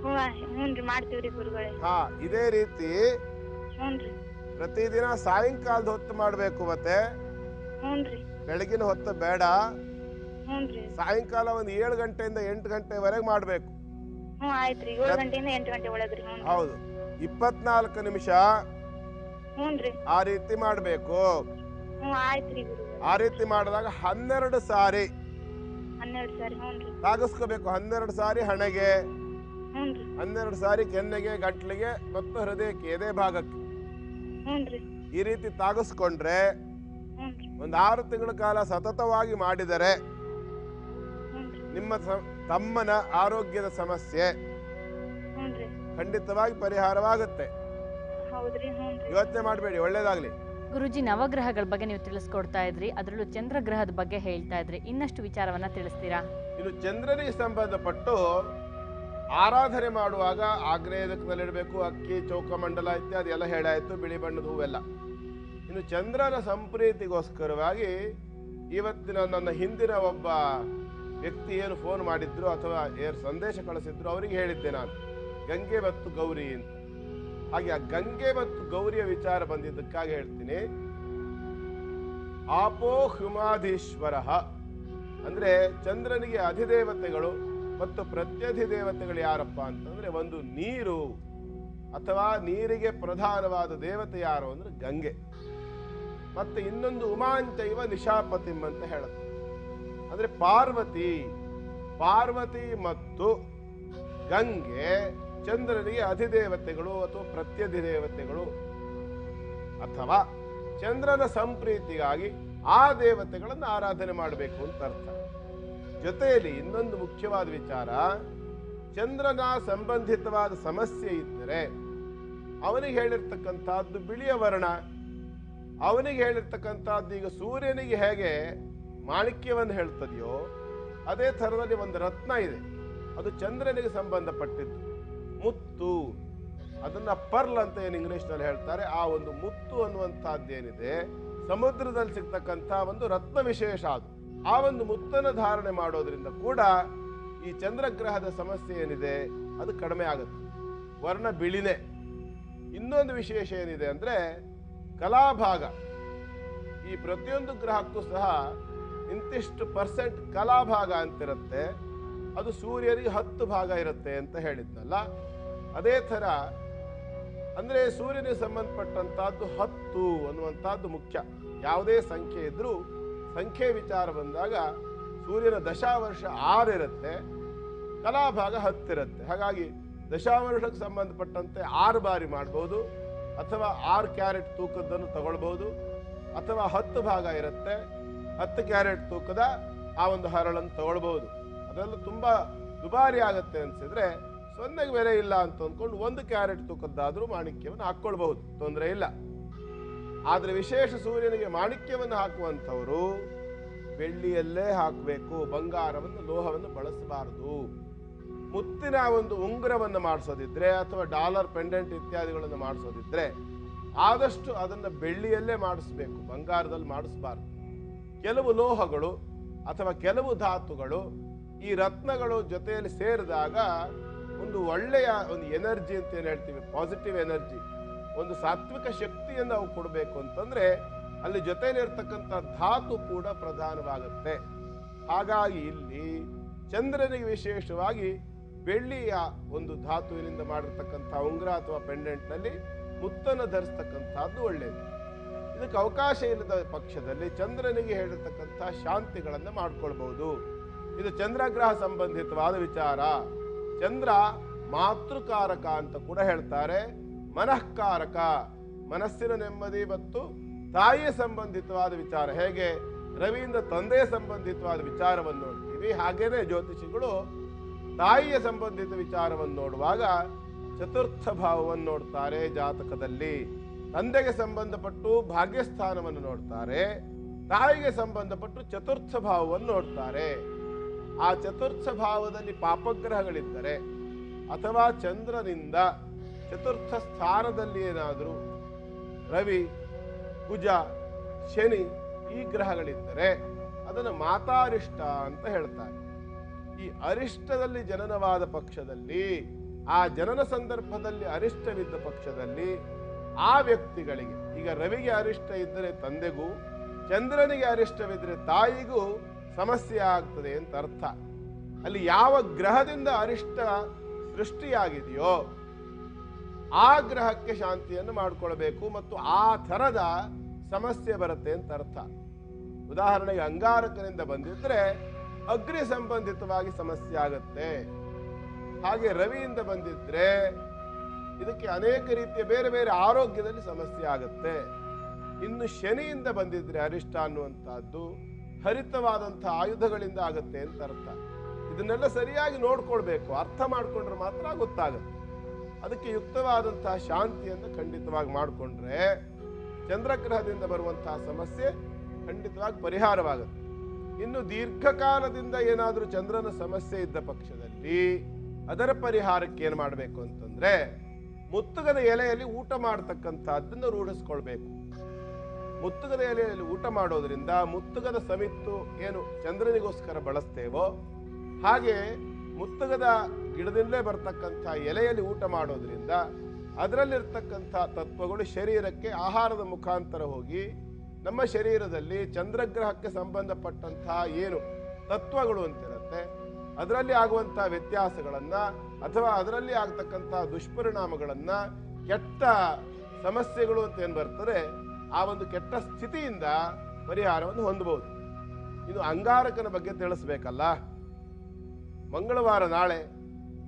ಹ್ಞೂನ್ರಿ ಮಾಡ್ತೀವ್ರಿ ಗುರುಗಳೇ. ಹಾ, ಇದೇ ರೀತಿ ಹ್ಞೂನ್ರಿ. ಪ್ರತಿದಿನ ಸಾಯಂಕಾಲದ ಹೊತ್ತು ಮಾಡ್ಬೇಕು. ಮತ್ತೆ ಹ್ಞೂನ್ರಿ. ಬೆಳಗಿನ ಹೊತ್ತು ಬೇಡ. ಹ್ಞೂನ್ರಿ. ಸಾಯಂಕಾಲ ಒಂದು 7 ಗಂಟೆಯಿಂದ 8 ಗಂಟೆವರೆಗೆ ಮಾಡ್ಬೇಕು. ಹ್ಞೂ ಆಯ್ತ್ರಿ. 7 ಗಂಟೆಯಿಂದ 8 ಗಂಟೆ ಒಳಗ್ರಿ. ಹೌದು, 24 ನಿಮಿಷ ಹ್ಞೂನ್ರಿ. ಆ ರೀತಿ ಮಾಡ್ಬೇಕು. ಹ್ಞೂ ಆಯ್ತ್ರಿ ಗುರುಗಳೇ. ಆ ರೀತಿ ಮಾಡಿದಾಗ 12 ಸಾರಿ 12 ಸಾರಿ. ಹ್ಞೂನ್ರಿ. ತಾಗಿಸ್ಕೋಬೇಕು. 12 ಸಾರಿ ಹಣೆಗೆ, ಹ್ಞೂನ್ರಿ. 12 ಸಾರಿ ಕೆನ್ನೆಗೆ, ಗಂಟ್ಲಿಗೆ ಮತ್ತು ಹೃದಯಕ್ಕೆ, ಎದೆ ಭಾಗಕ್ಕೆ. ಹ್ಞೂನ್ರಿ. ಈ ರೀತಿ ತಾಗಿಸ್ಕೊಂಡ್ರೆ ಹ್ಞೂನ್ರಿ. ಒಂದು 6 ತಿಂಗಳ ಕಾಲ ಸತತವಾಗಿ ಮಾಡಿದರೆ ಹ್ಞೂನ್ರಿ. ನಿಮ್ಮ ತಮ್ಮನ ಆರೋಗ್ಯದ ಸಮಸ್ಯೆ ಹ್ಞೂನ್ರಿ. ಖಂಡಿತವಾಗಿ ಪರಿಹಾರವಾಗುತ್ತೆ. ಹೌದ್ರಿ. ಹ್ಞೂನ್ರಿ. ಯೋಚನೆ ಮಾಡಬೇಡಿ, ಒಳ್ಳೇದಾಗ್ಲಿ. ಗುರುಜಿ, ನವಗ್ರಹಗಳ ಬಗ್ಗೆ ನೀವು ತಿಳಿಸ್ಕೊಡ್ತಾ ಇದ್ರಿ, ಅದರಲ್ಲೂ ಚಂದ್ರಗ್ರಹದ ಬಗ್ಗೆ ಹೇಳ್ತಾ ಇದ್ರಿ. ಇನ್ನಷ್ಟು ವಿಚಾರವನ್ನ ತಿಳಿಸ್ತೀರಾ? ಇನ್ನು ಚಂದ್ರನಿಗೆ ಸಂಬಂಧಪಟ್ಟು ಆರಾಧನೆ ಮಾಡುವಾಗ ಆಗ್ನೇಯ ದಿಕ್ಕಿನಲ್ಲಿಡಬೇಕು. ಅಕ್ಕಿ, ಚೌಕಮಂಡಲ ಇತ್ಯಾದಿ ಎಲ್ಲ ಹೇಳಾಯಿತು, ಬಿಳಿ ಬಣ್ಣದ ಹೂವೆಲ್ಲ. ಇನ್ನು ಚಂದ್ರನ ಸಂಪ್ರೀತಿಗೋಸ್ಕರವಾಗಿ ಇವತ್ತಿನ ನನ್ನ ಹಿಂದಿನ ಒಬ್ಬ ವ್ಯಕ್ತಿ ಏನು ಫೋನ್ ಮಾಡಿದ್ರು ಅಥವಾ ಸಂದೇಶ ಕಳಿಸಿದ್ರು, ಅವರಿಗೆ ಹೇಳಿದ್ದೆ ನಾನು, ಗಂಗೆ ಮತ್ತು ಗೌರಿ ಅಂತ. ಹಾಗೆ ಆ ಗಂಗೆ ಮತ್ತು ಗೌರಿಯ ವಿಚಾರ ಬಂದಿದ್ದಕ್ಕಾಗಿ ಹೇಳ್ತೀನಿ. ಆಪೋ ಹ್ಯುಮಾಧೀಶ್ವರ ಅಂದ್ರೆ ಚಂದ್ರನಿಗೆ ಅಧಿದೇವತೆಗಳು ಮತ್ತು ಪ್ರತ್ಯಧಿದೇವತೆಗಳು ಯಾರಪ್ಪ ಅಂತಂದ್ರೆ, ಒಂದು ನೀರು ಅಥವಾ ನೀರಿಗೆ ಪ್ರಧಾನವಾದ ದೇವತೆ ಯಾರು ಅಂದ್ರೆ ಗಂಗೆ. ಮತ್ತೆ ಇನ್ನೊಂದು ಉಮಾಂಚೈವ ನಿಶಾಪತಿಂ ಅಂತ ಹೇಳುತ್ತೆ. ಅಂದ್ರೆ ಪಾರ್ವತಿ ಮತ್ತು ಗಂಗೆ ಚಂದ್ರನಿಗೆ ಅಧಿದೇವತೆಗಳು ಅಥವಾ ಪ್ರತ್ಯಧಿದೇವತೆಗಳು, ಅಥವಾ ಚಂದ್ರನ ಸಂಪ್ರೀತಿಗಾಗಿ ಆ ದೇವತೆಗಳನ್ನು ಆರಾಧನೆ ಮಾಡಬೇಕು ಅಂತ ಅರ್ಥ. ಜೊತೆಯಲ್ಲಿ ಇನ್ನೊಂದು ಮುಖ್ಯವಾದ ವಿಚಾರ, ಚಂದ್ರನ ಸಂಬಂಧಿತವಾದ ಸಮಸ್ಯೆ ಇದ್ದರೆ ಅವನಿಗೆ ಹೇಳಿರ್ತಕ್ಕಂಥದ್ದು ಬಿಳಿಯ ವರ್ಣ. ಅವನಿಗೆ ಹೇಳಿರ್ತಕ್ಕಂಥದ್ದು ಈಗ ಸೂರ್ಯನಿಗೆ ಹೇಗೆ ಮಾಣಿಕ್ಯವನ್ನು ಹೇಳ್ತದೆಯೋ ಅದೇ ಥರದಲ್ಲಿ ಒಂದು ರತ್ನ ಇದೆ, ಅದು ಚಂದ್ರನಿಗೆ ಸಂಬಂಧಪಟ್ಟಿದ್ದು, ಮುತ್ತು. ಅದನ್ನ ಪರ್ಲ್ ಅಂತ ಏನು ಇಂಗ್ಲಿಷ್ನಲ್ಲಿ ಹೇಳ್ತಾರೆ. ಆ ಒಂದು ಮುತ್ತು ಅನ್ನುವಂಥದ್ದೇನಿದೆ, ಸಮುದ್ರದಲ್ಲಿ ಸಿಗ್ತಕ್ಕಂಥ ಒಂದು ರತ್ನ ವಿಶೇಷ. ಅದು ಆ ಒಂದು ಮುತ್ತನ್ನು ಧಾರಣೆ ಮಾಡೋದ್ರಿಂದ ಕೂಡ ಈ ಚಂದ್ರಗ್ರಹದ ಸಮಸ್ಯೆ ಏನಿದೆ ಅದು ಕಡಿಮೆ ಆಗುತ್ತೆ. ವರ್ಣ ಬಿಳಿನೇ. ಇನ್ನೊಂದು ವಿಶೇಷ ಏನಿದೆ ಅಂದ್ರೆ ಕಲಾಭಾಗ. ಈ ಪ್ರತಿಯೊಂದು ಗ್ರಹಕ್ಕೂ ಸಹ ಇಂತಿಷ್ಟು % ಕಲಾಭಾಗ ಅಂತಿರುತ್ತೆ. ಅದು ಸೂರ್ಯನಿಗೆ 10 ಭಾಗ ಇರುತ್ತೆ ಅಂತ ಹೇಳಿದ್ನಲ್ಲ, ಅದೇ ಥರ ಅಂದ್ರೆ ಸೂರ್ಯನಿಗೆ ಸಂಬಂಧಪಟ್ಟಂತಹದ್ದು 10 ಅನ್ನುವಂಥದ್ದು ಮುಖ್ಯ. ಯಾವುದೇ ಸಂಖ್ಯೆ ಇದ್ರೂ ಸಂಖ್ಯೆ ವಿಚಾರ ಬಂದಾಗ ಸೂರ್ಯನ ದಶಾವರ್ಷ 6 ಇರುತ್ತೆ. ಕಲಾಭಾಗ 10 ಇರುತ್ತೆ. ಹಾಗಾಗಿ ದಶಾವರ್ಷಕ್ಕೆ ಸಂಬಂಧಪಟ್ಟಂತೆ 6 ಬಾರಿ ಮಾಡ್ಬೋದು, ಅಥವಾ 6 ಕ್ಯಾರೆಟ್ ತೂಕದ್ದನ್ನು ತಗೊಳ್ಬಹುದು, ಅಥವಾ 10 ಭಾಗ ಇರುತ್ತೆ 10 ಕ್ಯಾರೆಟ್ ತೂಕದ ಆ ಒಂದು ಹರಳನ್ನು ತಗೊಳ್ಬಹುದು. ಅದೆಲ್ಲ ತುಂಬಾ ದುಬಾರಿ ಆಗುತ್ತೆ ಅನ್ಸಿದ್ರೆ 0ಗೆ ಬೆಲೆ ಇಲ್ಲ ಅಂತ ಅಂದ್ಕೊಂಡು 1 ಕ್ಯಾರೆಟ್ ತೂಕದ್ದಾದ್ರೂ ಮಾಣಿಕ್ಯವನ್ನು ಹಾಕ್ಕೊಳ್ಬಹುದು, ತೊಂದರೆ ಇಲ್ಲ. ಆದ್ರೆ ವಿಶೇಷ ಸೂರ್ಯನಿಗೆ ಮಾಣಿಕ್ಯವನ್ನು ಹಾಕುವಂಥವರು ಬೆಳ್ಳಿಯಲ್ಲೇ ಹಾಕಬೇಕು, ಬಂಗಾರವನ್ನು ಲೋಹವನ್ನು ಬಳಸಬಾರದು. ಮುತ್ತಿನ ಒಂದು ಉಂಗುರವನ್ನು ಮಾಡಿಸೋದಿದ್ರೆ ಅಥವಾ ಡಾಲರ್ ಪೆಂಡೆಂಟ್ ಇತ್ಯಾದಿಗಳನ್ನು ಮಾಡಿಸೋದಿದ್ರೆ ಆದಷ್ಟು ಅದನ್ನು ಬೆಳ್ಳಿಯಲ್ಲೇ ಮಾಡಿಸ್ಬೇಕು, ಬಂಗಾರದಲ್ಲಿ ಮಾಡಿಸಬಾರ್ದು. ಕೆಲವು ಲೋಹಗಳು ಅಥವಾ ಕೆಲವು ಧಾತುಗಳು ಈ ರತ್ನಗಳು ಜೊತೆಯಲ್ಲಿ ಸೇರಿದಾಗ ಒಂದು ಒಳ್ಳೆಯ ಒಂದು ಎನರ್ಜಿ ಅಂತ ಏನು ಹೇಳ್ತೀವಿ, ಪಾಸಿಟಿವ್ ಎನರ್ಜಿ, ಒಂದು ಸಾತ್ವಿಕ ಶಕ್ತಿಯನ್ನು ನಾವು ಕೊಡಬೇಕು ಅಂತಂದ್ರೆ ಅಲ್ಲಿ ಜೊತೆಯಲ್ಲಿರ್ತಕ್ಕಂಥ ಧಾತು ಕೂಡ ಪ್ರಧಾನವಾಗುತ್ತೆ. ಹಾಗಾಗಿ ಇಲ್ಲಿ ಚಂದ್ರನಿಗೆ ವಿಶೇಷವಾಗಿ ಬೆಳ್ಳಿಯ ಒಂದು ಧಾತುವಿನಿಂದ ಮಾಡಿರ್ತಕ್ಕಂಥ ಉಂಗುರ ಅಥವಾ ಪೆಂಡೆಂಟ್ನಲ್ಲಿ ಮುತ್ತನ್ನು ಧರಿಸ್ತಕ್ಕಂಥದ್ದು ಒಳ್ಳೆಯದು. ಇದಕ್ಕೆ ಅವಕಾಶ ಇಲ್ಲದ ಪಕ್ಷದಲ್ಲಿ ಚಂದ್ರನಿಗೆ ಹೇಳಿರ್ತಕ್ಕಂಥ ಶಾಂತಿಗಳನ್ನು ಮಾಡ್ಕೊಳ್ಬಹುದು. ಇದು ಚಂದ್ರಗ್ರಹ ಸಂಬಂಧಿತವಾದ ವಿಚಾರ. ಚಂದ್ರ ಮಾತೃಕಾರಕ ಅಂತ ಕೂಡ ಹೇಳ್ತಾರೆ, ಮನಃಕಾರಕ, ಮನಸ್ಸಿನ ನೆಮ್ಮದಿ ಮತ್ತು ತಾಯಿಯ ಸಂಬಂಧಿತವಾದ ವಿಚಾರ. ಹೇಗೆ ರವಿಯಿಂದ ತಂದೆಯ ಸಂಬಂಧಿತವಾದ ವಿಚಾರವನ್ನು ನೋಡ್ತೀವಿ, ಹಾಗೇನೆ ಜ್ಯೋತಿಷಿಗಳು ತಾಯಿಯ ಸಂಬಂಧಿತ ವಿಚಾರವನ್ನು ನೋಡುವಾಗ ಚತುರ್ಥ ಭಾವವನ್ನು ನೋಡ್ತಾರೆ ಜಾತಕದಲ್ಲಿ. ತಂದೆಗೆ ಸಂಬಂಧಪಟ್ಟು ಭಾಗ್ಯಸ್ಥಾನವನ್ನು ನೋಡ್ತಾರೆ, ತಾಯಿಗೆ ಸಂಬಂಧಪಟ್ಟು ಚತುರ್ಥ ಭಾವವನ್ನು ನೋಡ್ತಾರೆ. ಆ ಚತುರ್ಥ ಭಾವದಲ್ಲಿ ಪಾಪಗ್ರಹಗಳಿದ್ದರೆ ಅಥವಾ ಚಂದ್ರನಿಂದ ಚತುರ್ಥ ಸ್ಥಾನದಲ್ಲಿ ಏನಾದರೂ ರವಿ, ಕುಜ, ಶನಿ ಈ ಗ್ರಹಗಳಿದ್ದರೆ ಅದನ್ನು ಮಾತಾರಿಷ್ಟ ಅಂತ ಹೇಳ್ತಾರೆ. ಈ ಅರಿಷ್ಟದಲ್ಲಿ ಜನನವಾದ ಪಕ್ಷದಲ್ಲಿ, ಆ ಜನನ ಸಂದರ್ಭದಲ್ಲಿ ಅರಿಷ್ಟವಿದ್ದ ಪಕ್ಷದಲ್ಲಿ ಆ ವ್ಯಕ್ತಿಗಳಿಗೆ, ಈಗ ರವಿಗೆ ಅರಿಷ್ಟ ಇದ್ದರೆ ತಂದೆಗೂ, ಚಂದ್ರನಿಗೆ ಅರಿಷ್ಟವಿದ್ದರೆ ತಾಯಿಗೂ ಸಮಸ್ಯೆ ಆಗ್ತದೆ ಅಂತ ಅರ್ಥ. ಅಲ್ಲಿ ಯಾವ ಗ್ರಹದಿಂದ ಅರಿಷ್ಟ ಸೃಷ್ಟಿಯಾಗಿದೆಯೋ ಆ ಗ್ರಹಕ್ಕೆ ಶಾಂತಿಯನ್ನು ಮಾಡಿಕೊಳ್ಬೇಕು ಮತ್ತು ಆ ಥರದ ಸಮಸ್ಯೆ ಬರುತ್ತೆ ಅಂತ ಅರ್ಥ. ಉದಾಹರಣೆಗೆ ಅಂಗಾರಕನಿಂದ ಬಂದಿದ್ರೆ ಅಗ್ನಿ ಸಂಬಂಧಿತವಾಗಿ ಸಮಸ್ಯೆ ಆಗುತ್ತೆ. ಹಾಗೆ ರವಿಯಿಂದ ಬಂದಿದ್ರೆ ಇದಕ್ಕೆ ಅನೇಕ ರೀತಿಯ ಬೇರೆ ಬೇರೆ ಆರೋಗ್ಯದಲ್ಲಿ ಸಮಸ್ಯೆ ಆಗುತ್ತೆ. ಇನ್ನು ಶನಿಯಿಂದ ಬಂದಿದ್ರೆ ಅರಿಷ್ಟ ಅನ್ನುವಂತಹದ್ದು ಹರಿತವಾದಂತಹ ಆಯುಧಗಳಿಂದ ಆಗುತ್ತೆ ಅಂತ ಅರ್ಥ. ಇದನ್ನೆಲ್ಲ ಸರಿಯಾಗಿ ನೋಡ್ಕೊಳ್ಬೇಕು, ಅರ್ಥ ಮಾಡ್ಕೊಂಡ್ರೆ ಮಾತ್ರ ಗೊತ್ತಾಗುತ್ತೆ. ಅದಕ್ಕೆ ಯುಕ್ತವಾದಂತಹ ಶಾಂತಿಯನ್ನು ಖಂಡಿತವಾಗಿ ಮಾಡಿಕೊಂಡ್ರೆ ಚಂದ್ರಗ್ರಹದಿಂದ ಬರುವಂತಹ ಸಮಸ್ಯೆ ಖಂಡಿತವಾಗಿ ಪರಿಹಾರವಾಗುತ್ತೆ. ಇನ್ನು ದೀರ್ಘಕಾಲದಿಂದ ಏನಾದರೂ ಚಂದ್ರನ ಸಮಸ್ಯೆ ಇದ್ದ ಪಕ್ಷದಲ್ಲಿ ಅದರ ಪರಿಹಾರಕ್ಕೆ ಏನು ಮಾಡಬೇಕು ಅಂತಂದ್ರೆ ಮುತ್ತುಗದ ಎಲೆಯಲ್ಲಿ ಊಟ ಮಾಡತಕ್ಕಂಥದ್ದನ್ನು ರೂಢಿಸ್ಕೊಳ್ಬೇಕು. ಮುತ್ತುಗದ ಎಲೆಯಲ್ಲಿ ಊಟ ಮಾಡೋದ್ರಿಂದ ಮುತ್ತುಗದ ಸಮಿತ್ತು ಏನು ಚಂದ್ರನಿಗೋಸ್ಕರ ಬಳಸ್ತೇವೋ ಹಾಗೆ ಮುತ್ತುಗದ ಗಿಡದಿಂದಲೇ ಬರ್ತಕ್ಕಂಥ ಎಲೆಯಲ್ಲಿ ಊಟ ಮಾಡೋದ್ರಿಂದ ಅದರಲ್ಲಿರ್ತಕ್ಕಂಥ ತತ್ವಗಳು ಶರೀರಕ್ಕೆ ಆಹಾರದ ಮುಖಾಂತರ ಹೋಗಿ ನಮ್ಮ ಶರೀರದಲ್ಲಿ ಚಂದ್ರಗ್ರಹಕ್ಕೆ ಸಂಬಂಧಪಟ್ಟಂತಹ ಏನು ತತ್ವಗಳು ಅಂತಿರುತ್ತೆ ಅದರಲ್ಲಿ ಆಗುವಂತಹ ವ್ಯತ್ಯಾಸಗಳನ್ನ ಅಥವಾ ಅದರಲ್ಲಿ ಆಗ್ತಕ್ಕಂತಹ ದುಷ್ಪರಿಣಾಮಗಳನ್ನ, ಕೆಟ್ಟ ಸಮಸ್ಯೆಗಳು ಅಂತ ಏನು ಬರ್ತದೆ ಆ ಒಂದು ಕೆಟ್ಟ ಸ್ಥಿತಿಯಿಂದ ಪರಿಹಾರವನ್ನು ಹೊಂದಬಹುದು. ಇನ್ನು ಅಂಗಾರಕನ ಬಗ್ಗೆ ತಿಳಿಸ್ಬೇಕಲ್ಲ. ಮಂಗಳವಾರ ನಾಳೆ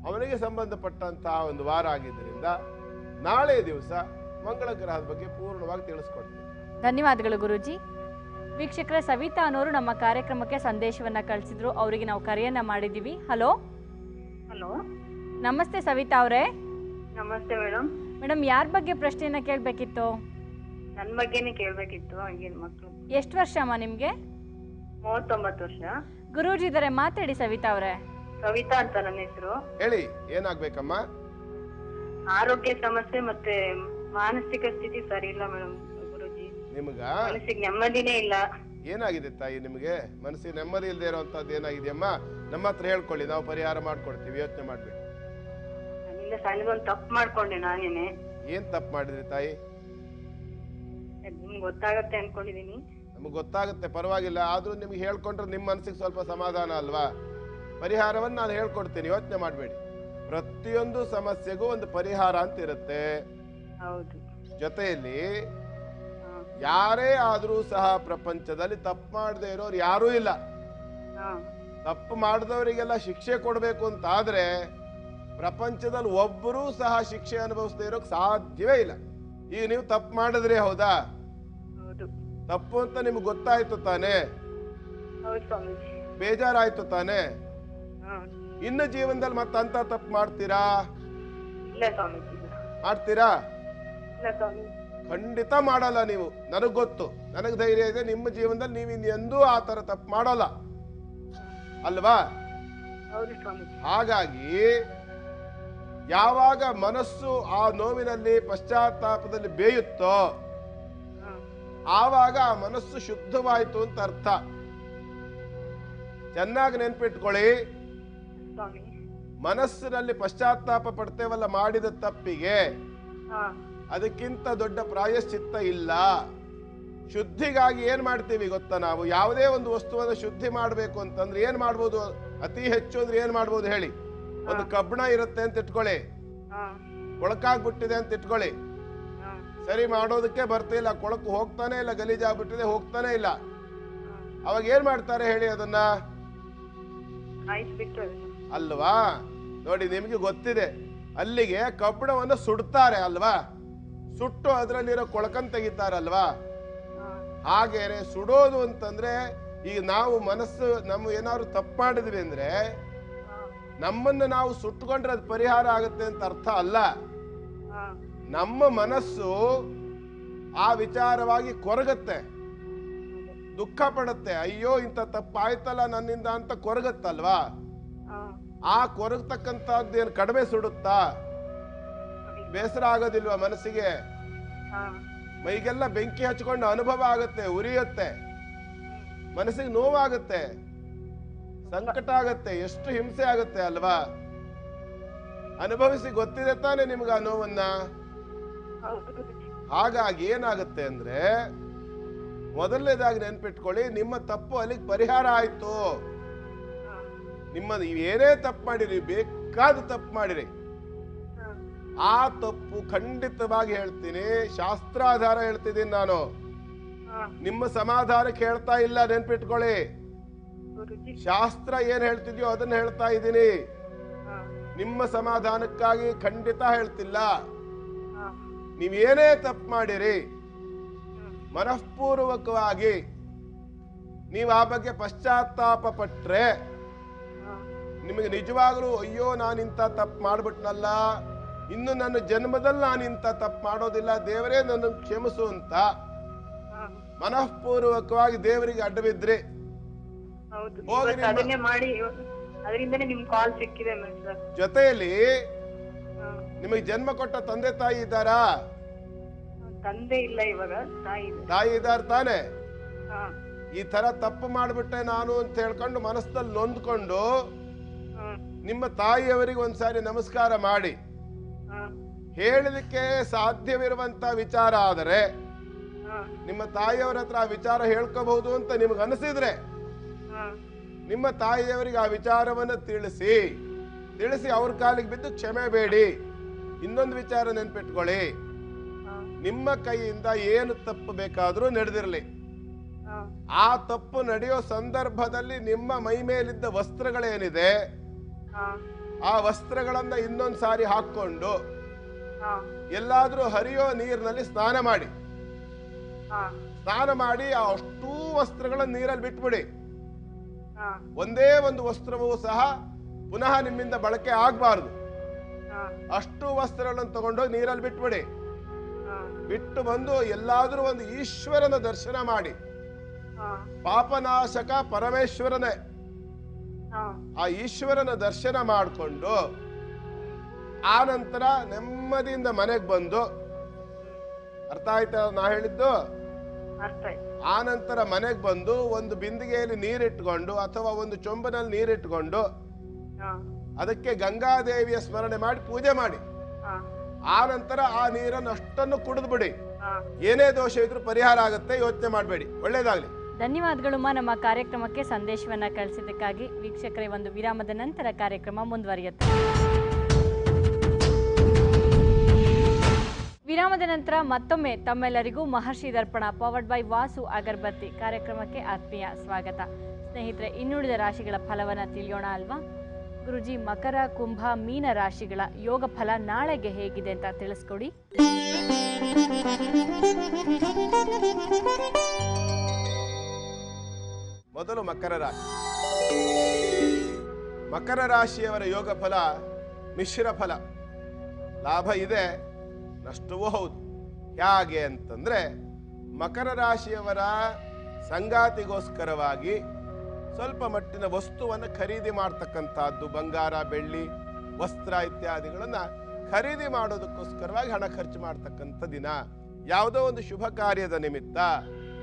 ಅವನಿಗೆ ಸಂಬಂಧಪಟ್ಟಂತಹ ಒಂದು ವಾರ ಆಗಿದ್ದರಿಂದ ನಾಳೆ ದಿವಸ ಮಂಗಳ ಗ್ರಹದ ಬಗ್ಗೆ ಪೂರ್ಣವಾಗಿ ತಿಳಿಸ್ಕೊಡ್ತೀನಿ. ಧನ್ಯವಾದಗಳು ಗುರೂಜಿ. ವೀಕ್ಷಕರೇ, ಸವಿತಾ ಅನ್ನೋರು ನಮ್ಮ ಕಾರ್ಯಕ್ರಮಕ್ಕೆ ಸಂದೇಶವನ್ನ ಕಳಿಸಿದ್ರು, ಅವರಿಗೆ ನಾವು ಕರೆಯನ್ನ ಮಾಡಿದ್ದೀವಿ. ಹಲೋ ಹಲೋ, ನಮಸ್ತೆ ಸವಿತಾ ಅವರೇ. ನಮಸ್ತೆ ಮೇಡಮ್. ಮೇಡಮ್, ಯಾರ ಬಗ್ಗೆ ಪ್ರಶ್ನೆಯನ್ನ ಕೇಳಬೇಕಿತ್ತು? ನನ್ನ ಬಗ್ಗೆನೇ ಕೇಳಬೇಕಿತ್ತು. ಹಂಗೇನು ಮಕ್ಕಳು? ಎಷ್ಟು ವರ್ಷ ಅಮ್ಮ ನಿಮಗೆ? 39 ವರ್ಷ. ಗುರೂಜಿ ಇದ್ದಾರೆ, ಮಾತಾಡಿ ಸವಿತಾ ಅವರೇ. ಕವಿತಾ ಅಂತ ನನ್ನ ಹೆಸರು. ಹೇಳಿ, ಏನಾಗ್ಬೇಕಮ್ಮ? ಆರೋಗ್ಯ ಸಮಸ್ಯೆ ಮತ್ತೆ ಮಾನಸಿಕ ಸ್ಥಿತಿ ಸರಿ ಇಲ್ಲ ಮೇಡಮ್. ಗುರೂಜಿ, ನಿಮಗ ಮನಸ್ಸಿಗೆ ನೆಮ್ಮದಿನೇ ಇಲ್ಲ. ಏನಾಗಿದೆ ತಾಯಿ? ನಿಮಗೆ ಮನಸ್ಸಿಗೆ ನೆಮ್ಮದಿ ಇಲ್ಲದೆ ಇರುವಂತದ್ದು ಏನಾಗಿದೆಯಮ್ಮ? ನಮ್ಮ ಹತ್ರ ಹೇಳ್ಕೊಳ್ಳಿ, ನಾವು ಪರಿಹಾರ ಮಾಡ್ಕೊಡ್ತೀವಿ, ಯೋಚನೆ ಮಾಡ್ಬೇಡಿ. ನನ್ನಿಂದ ಸಣ್ಣದೊಂದು ತಪ್ಪು ಮಾಡ್ಕೊಂಡೆ ನಾನೇನೆ. ಏನ್ ತಪ್ಪು ಮಾಡಿದ್ರಿ ತಾಯಿ? ನಿಮ್ಗೆ ಗೊತ್ತಾಗತ್ತೆ ಅನ್ಕೊಂಡಿದೀನಿ. ನಮಗೆ ಗೊತ್ತಾಗುತ್ತೆ, ಪರವಾಗಿಲ್ಲ. ಆದ್ರೂ ನಿಮ್ಗೆ ಹೇಳ್ಕೊಂಡ್ರೆ ನಿಮ್ಮ ಮನಸ್ಸಿಗೆ ಸ್ವಲ್ಪ ಸಮಾಧಾನ ಅಲ್ವಾ? ಪರಿಹಾರವನ್ನು ನಾನು ಹೇಳ್ಕೊಡ್ತೀನಿ, ಯೋಚನೆ ಮಾಡಬೇಡಿ. ಪ್ರತಿಯೊಂದು ಸಮಸ್ಯೆಗೂ ಒಂದು ಪರಿಹಾರ ಅಂತ ಇರುತ್ತೆ. ಹೌದು. ಜೊತೆಯಲ್ಲಿ ಯಾರೇ ಆದ್ರೂ ಸಹ ಪ್ರಪಂಚದಲ್ಲಿ ತಪ್ಪು ಮಾಡದೆ ಇರೋರು ಯಾರೂ ಇಲ್ಲ. ತಪ್ಪು ಮಾಡಿದವರಿಗೆಲ್ಲ ಶಿಕ್ಷೆ ಕೊಡಬೇಕು ಅಂತ ಆದ್ರೆ ಪ್ರಪಂಚದಲ್ಲಿ ಒಬ್ಬರೂ ಸಹ ಶಿಕ್ಷೆ ಅನುಭವಿಸದೇ ಇರೋಕ್ ಸಾಧ್ಯವೇ ಇಲ್ಲ. ಈಗ ನೀವು ತಪ್ಪು ಮಾಡಿದ್ರಿ, ಹೌದಾ? ಹೌದು. ತಪ್ಪು ಅಂತ ನಿಮ್ಗೆ ಗೊತ್ತಾಯ್ತು ತಾನೆ? ಹೌದು ಸ್ವಾಮೀಜಿ. ಬೇಜಾರಾಯ್ತು ತಾನೆ? ಹಾ. ಇನ್ನು ಜೀವನದಲ್ಲಿ ಮತ್ತಂತ ತಪ್ಪು ಮಾಡ್ತೀರಾ? ಇಲ್ಲ ಸ್ವಾಮೀಜಿ. ಮಾಡ್ತೀರಾ? ಇಲ್ಲ ಸ್ವಾಮಿ. ಖಂಡಿತ ಮಾಡಲ್ಲ ನೀವು. ನನಗ್ ಗೊತ್ತು, ನನಗ್ ಧೈರ್ಯ ಇದೆ. ನಿಮ್ಮ ಜೀವನದಲ್ಲಿ ನೀವು ಇನ್ನೆಂದೂ ಆ ತರ ತಪ್ಪು ಮಾಡಲ್ಲ ಅಲ್ವಾ? ಹೌದು ಸ್ವಾಮೀಜಿ. ಹಾಗಾಗಿ ಯಾವಾಗ ಮನಸ್ಸು ಆ ನೋವಿನಲ್ಲಿ ಪಶ್ಚಾತ್ತಾಪದಲ್ಲಿ ಬೇಯುತ್ತೋ ಹಾ. ಆವಾಗ ಆ ಮನಸ್ಸು ಶುದ್ಧವಾಯಿತು ಅಂತ ಅರ್ಥ. ಚೆನ್ನಾಗಿ ನೆನ್ಪಿಟ್ಕೊಳ್ಳಿ, ಸ್ವಾಮಿ. ಮನಸ್ಸಿನಲ್ಲಿ ಪಶ್ಚಾತ್ತಾಪ ಪಡ್ತೇವಲ್ಲ ಮಾಡಿದ ತಪ್ಪಿಗೆ, ಹಾ. ಅದಕ್ಕಿಂತ ದೊಡ್ಡ ಪ್ರಾಯಶ್ಚಿತ್ತ ಇಲ್ಲ. ಶುದ್ಧಿಗಾಗಿ ಏನ್ ಮಾಡ್ತೀವಿ ಗೊತ್ತಾ? ನಾವು ಯಾವುದೇ ಒಂದು ವಸ್ತುವನ್ನು ಶುದ್ಧಿ ಮಾಡಬೇಕು ಅಂತಂದ್ರೆ ಏನ್ ಮಾಡ್ಬೋದು? ಅತಿ ಹೆಚ್ಚು ಅಂದ್ರೆ ಏನ್ ಮಾಡ್ಬೋದು ಹೇಳಿ? ಒಂದು ಕಬ್ಬಣ ಇರುತ್ತೆ ಅಂತ ಇಟ್ಕೊಳ್ಳಿ, ಹಾ. ಕೊಳಕಾಗ್ಬಿಟ್ಟಿದೆ ಅಂತ ಇಟ್ಕೊಳ್ಳಿ, ಹಾ. ಸರಿ ಮಾಡೋದಕ್ಕೆ ಬರ್ತಿಲ್ಲ, ಕೊಳಕು ಹೋಗ್ತಾನೆ ಇಲ್ಲ, ಗಲೀಜಾಗ್ಬಿಟ್ಟಿದೆ, ಹೋಗ್ತಾನೆ ಇಲ್ಲ. ಹಾ. ಅವಾಗ ಏನ್ ಮಾಡ್ತಾರೆ ಹೇಳಿ ಅದನ್ನ? ಆಯ್ತು ಅಲ್ವಾ? ನೋಡಿ, ನಿಮ್ಗೆ ಗೊತ್ತಿದೆ, ಅಲ್ಲಿಗೆ ಕಬ್ಬಣವನ್ನು ಸುಡ್ತಾರೆ ಅಲ್ವಾ? ಸುಟ್ಟು ಅದರಲ್ಲಿರೋ ಕೊಳಕನ್ ತೆಗಿತಾರಲ್ವಾ? ಹಾಗೇನೆ ಸುಡೋದು ಅಂತಂದ್ರೆ, ಈಗ ನಾವು ಮನಸ್ಸು ನಮ್ಮ ಏನಾದ್ರು ತಪ್ಪು ಮಾಡಿದ್ವಿ ಅಂದ್ರೆ ನಮ್ಮನ್ನು ನಾವು ಸುಟ್ಟುಕೊಂಡ್ರೆ ಅದು ಪರಿಹಾರ ಆಗುತ್ತೆ ಅಂತ ಅರ್ಥ ಅಲ್ಲ. ನಮ್ಮ ಮನಸ್ಸು ಆ ವಿಚಾರವಾಗಿ ಕೊರಗತ್ತೆ, ದುಃಖ ಪಡುತ್ತೆ. ಅಯ್ಯೋ ಇಂಥ ತಪ್ಪಾಯ್ತಲ್ಲ ನನ್ನಿಂದ ಅಂತ ಕೊರಗತ್ತಲ್ವಾ? ಆ ಕೊರಗತಕ್ಕಂಥದ್ದೇನು ಕಡಿಮೆ ಸುಡುತ್ತಾ? ಬೇಸರ ಆಗೋದಿಲ್ವಾ ಮನಸ್ಸಿಗೆ? ಮೈಗೆಲ್ಲ ಬೆಂಕಿ ಹಚ್ಕೊಂಡು ಅನುಭವ ಆಗುತ್ತೆ, ಉರಿಯುತ್ತೆ, ಮನಸ್ಸಿಗೆ ನೋವಾಗುತ್ತೆ, ಸಂಕಟ ಆಗತ್ತೆ, ಎಷ್ಟು ಹಿಂಸೆ ಆಗುತ್ತೆ ಅಲ್ವಾ? ಅನುಭವಿಸಿ ಗೊತ್ತಿದೆ ತಾನೆ ನಿಮ್ಗೆ ಆ ನೋವನ್ನ. ಹಾಗಾಗಿ ಏನಾಗುತ್ತೆ ಅಂದ್ರೆ, ಮೊದಲನೇದಾಗಿ ನೆನ್ಪಿಟ್ಕೊಳ್ಳಿ, ನಿಮ್ಮ ತಪ್ಪು ಅಲ್ಲಿಗೆ ಪರಿಹಾರ ಆಯ್ತು. ನೀವೇನೇ ತಪ್ಪು ಮಾಡಿರಿ, ಬೇಕಾದ ತಪ್ಪು ಮಾಡಿರಿ, ಆ ತಪ್ಪು ಖಂಡಿತವಾಗಿ ಹೇಳ್ತೀನಿ, ಶಾಸ್ತ್ರಾಧಾರ ಹೇಳ್ತಿದ್ದೀನಿ ನಾನು, ನಿಮ್ಮ ಸಮಾಧಾನಕ್ಕೆ ಹೇಳ್ತಾ ಇಲ್ಲ. ನೆನ್ಪಿಟ್ಕೊಳ್ಳಿ, ಶಾಸ್ತ್ರ ಏನ್ ಹೇಳ್ತಿದ್ಯೋ ಅದನ್ನ ಹೇಳ್ತಾ ಇದ್ದೀನಿ, ನಿಮ್ಮ ಸಮಾಧಾನಕ್ಕಾಗಿ ಖಂಡಿತ ಹೇಳ್ತಿಲ್ಲ. ನೀವೇನೇ ತಪ್ಪು ಮಾಡಿರಿ, ಮನಃಪೂರ್ವಕವಾಗಿ ನೀವು ಆ ಬಗ್ಗೆ ಪಶ್ಚಾತ್ತಾಪ ಪಟ್ರೆ, ನಿಮಗೆ ನಿಜವಾಗ್ಲೂ ಅಯ್ಯೋ ನಾನಿಂತ ತಪ್ಪು ಮಾಡ್ಬಿಟ್ನಲ್ಲ, ಇನ್ನು ನನ್ನ ಜನ್ಮದಲ್ಲಿ ನಾನು ಇಂಥ ತಪ್ಪು ಮಾಡೋದಿಲ್ಲ, ದೇವರೇ ನನ್ನ ಕ್ಷಮಿಸು ಅಂತ ಮನಃಪೂರ್ವಕವಾಗಿ ದೇವರಿಗೆ ಅಡ್ಡಬಿದ್ರಿ ಜೊತೆಯಲ್ಲಿ ನಿಮಗೆ ಜನ್ಮ ಕೊಟ್ಟ ತಂದೆ ತಾಯಿ ಇದ್ದಾರಾ? ತಂದೆ ಇಲ್ಲ, ಇವಾಗ ತಾಯಿ ಇದ್ದಾರ ತಾನೆ? ಈ ತರ ತಪ್ಪು ಮಾಡ್ಬಿಟ್ಟೆ ನಾನು ಅಂತ ಹೇಳ್ಕೊಂಡು ಮನಸ್ಸಲ್ಲಿ ನೊಂದ್ಕೊಂಡು ನಿಮ್ಮ ತಾಯಿಯವರಿಗೆ ಒಂದ್ಸಾರಿ ನಮಸ್ಕಾರ ಮಾಡಿ ಹೇಳಲಿಕ್ಕೆ ಸಾಧ್ಯವಿರುವಂತ ವಿಚಾರ ಆದರೆ ನಿಮ್ಮ ತಾಯಿಯವರ ಹತ್ರ ಆ ವಿಚಾರ ಹೇಳ್ಕೋಬಹುದು ಅಂತ ನಿಮ್ಗೆ ಅನಿಸಿದ್ರೆ ನಿಮ್ಮ ತಾಯಿಯವರಿಗೆ ಆ ವಿಚಾರವನ್ನು ತಿಳಿಸಿ ಅವ್ರ ಕಾಲಿಗೆ ಬಿದ್ದು ಕ್ಷಮೆ ಬೇಡಿ. ಇನ್ನೊಂದು ವಿಚಾರ ನೆನ್ಪಿಟ್ಕೊಳ್ಳಿ, ನಿಮ್ಮ ಕೈಯಿಂದ ಏನು ತಪ್ಪು ಬೇಕಾದ್ರೂ ನಡೆದಿರಲಿ, ಆ ತಪ್ಪು ನಡೆಯೋ ಸಂದರ್ಭದಲ್ಲಿ ನಿಮ್ಮ ಮೈ ಮೇಲಿದ್ದ ವಸ್ತ್ರಗಳೇನಿದೆ ಆ ವಸ್ತ್ರಗಳನ್ನ ಇನ್ನೊಂದ್ ಸಾರಿ ಹಾಕೊಂಡು ಎಲ್ಲಾದ್ರೂ ಹರಿಯೋ ನೀರಿನಲ್ಲಿ ಸ್ನಾನ ಮಾಡಿ ಅಷ್ಟೂ ವಸ್ತ್ರಗಳನ್ನ ನೀರಲ್ಲಿ ಬಿಟ್ಬಿಡಿ. ಒಂದೇ ಒಂದು ವಸ್ತ್ರವೂ ಸಹ ಪುನಃ ನಿಮ್ಮಿಂದ ಬಳಕೆ ಆಗ್ಬಾರ್ದು. ಅಷ್ಟು ವಸ್ತ್ರಗಳನ್ನು ತಗೊಂಡೋಗಿ ನೀರಲ್ಲಿ ಬಿಟ್ಬಿಡಿ. ಬಿಟ್ಟು ಬಂದು ಎಲ್ಲಾದ್ರೂ ಒಂದು ಈಶ್ವರನ ದರ್ಶನ ಮಾಡಿ, ಪಾಪನಾಶಕ ಪರಮೇಶ್ವರನೇ, ಆ ಈಶ್ವರನ ದರ್ಶನ ಮಾಡಿಕೊಂಡು ಆ ನಂತರ ನೆಮ್ಮದಿಯಿಂದ ಮನೆಗೆ ಬಂದು, ಅರ್ಥ ಆಯ್ತಾ ನಾ ಹೇಳಿದ್ದು? ಆ ನಂತರ ಮನೆಗೆ ಬಂದು ಒಂದು ಬಿಂದಿಗೆಯಲ್ಲಿ ನೀರಿಟ್ಕೊಂಡು ಅಥವಾ ಒಂದು ಚೊಂಬನಲ್ಲಿ ನೀರಿಟ್ಕೊಂಡು ಅದಕ್ಕೆ ಗಂಗಾದೇವಿಯ ಸ್ಮರಣೆ ಮಾಡಿ ಪೂಜೆ ಮಾಡಿ, ಆ ನಂತರ ಆ ನೀರನ್ನು ಅಷ್ಟನ್ನು ಕುಡಿದು ಬಿಡಿ. ಏನೇ ದೋಷ ಇದ್ರೂ ಪರಿಹಾರ ಆಗುತ್ತೆ, ಯೋಚನೆ ಮಾಡಬೇಡಿ. ಒಳ್ಳೇದಾಗ್ಲಿ. ಧನ್ಯವಾದಗಳು ನಮ್ಮ ಕಾರ್ಯಕ್ರಮಕ್ಕೆ ಸಂದೇಶವನ್ನ ಕಳಿಸಿದ್ದಕ್ಕಾಗಿ. ವೀಕ್ಷಕರೇ, ಒಂದು ವಿರಾಮದ ನಂತರ ಕಾರ್ಯಕ್ರಮ ಮುಂದುವರಿಯುತ್ತೆ. ವಿರಾಮದ ನಂತರ ಮತ್ತೊಮ್ಮೆ ತಮ್ಮೆಲ್ಲರಿಗೂ ಮಹರ್ಷಿ ದರ್ಪಣ ಪವರ್ಡ್ ಬೈ ವಾಸು ಅಗರಬತ್ತಿ ಕಾರ್ಯಕ್ರಮಕ್ಕೆ ಆತ್ಮೀಯ ಸ್ವಾಗತ. ಸ್ನೇಹಿತರೆ, ಇನ್ನುಳಿದ ರಾಶಿಗಳ ಫಲವನ್ನು ತಿಳಿಯೋಣ ಅಲ್ವಾ? ಗುರುಜಿ, ಮಕರ, ಕುಂಭ, ಮೀನ ರಾಶಿಗಳ ಯೋಗ ಫಲ ನಾಳೆಗೆ ಹೇಗಿದೆ ಅಂತ ತಿಳಿಸ್ಕೊಡಿ. ಮೊದಲು ಮಕರ ರಾಶಿ. ಮಕರ ರಾಶಿಯವರ ಯೋಗ ಫಲ ಮಿಶ್ರ ಫಲ. ಲಾಭ ಇದೆ, ನಷ್ಟವೂ ಹೌದು. ಹೇಗೆ ಅಂತಂದ್ರೆ, ಮಕರ ರಾಶಿಯವರ ಸಂಗಾತಿಗೋಸ್ಕರವಾಗಿ ಸ್ವಲ್ಪ ಮಟ್ಟಿನ ವಸ್ತುವನ್ನು ಖರೀದಿ ಮಾಡ್ತಕ್ಕಂಥದ್ದು, ಬಂಗಾರ, ಬೆಳ್ಳಿ, ವಸ್ತ್ರ ಇತ್ಯಾದಿಗಳನ್ನು ಖರೀದಿ ಮಾಡೋದಕ್ಕೋಸ್ಕರವಾಗಿ ಹಣ ಖರ್ಚು ಮಾಡ್ತಕ್ಕಂಥ ದಿನ. ಯಾವುದೋ ಒಂದು ಶುಭ ಕಾರ್ಯದ ನಿಮಿತ್ತ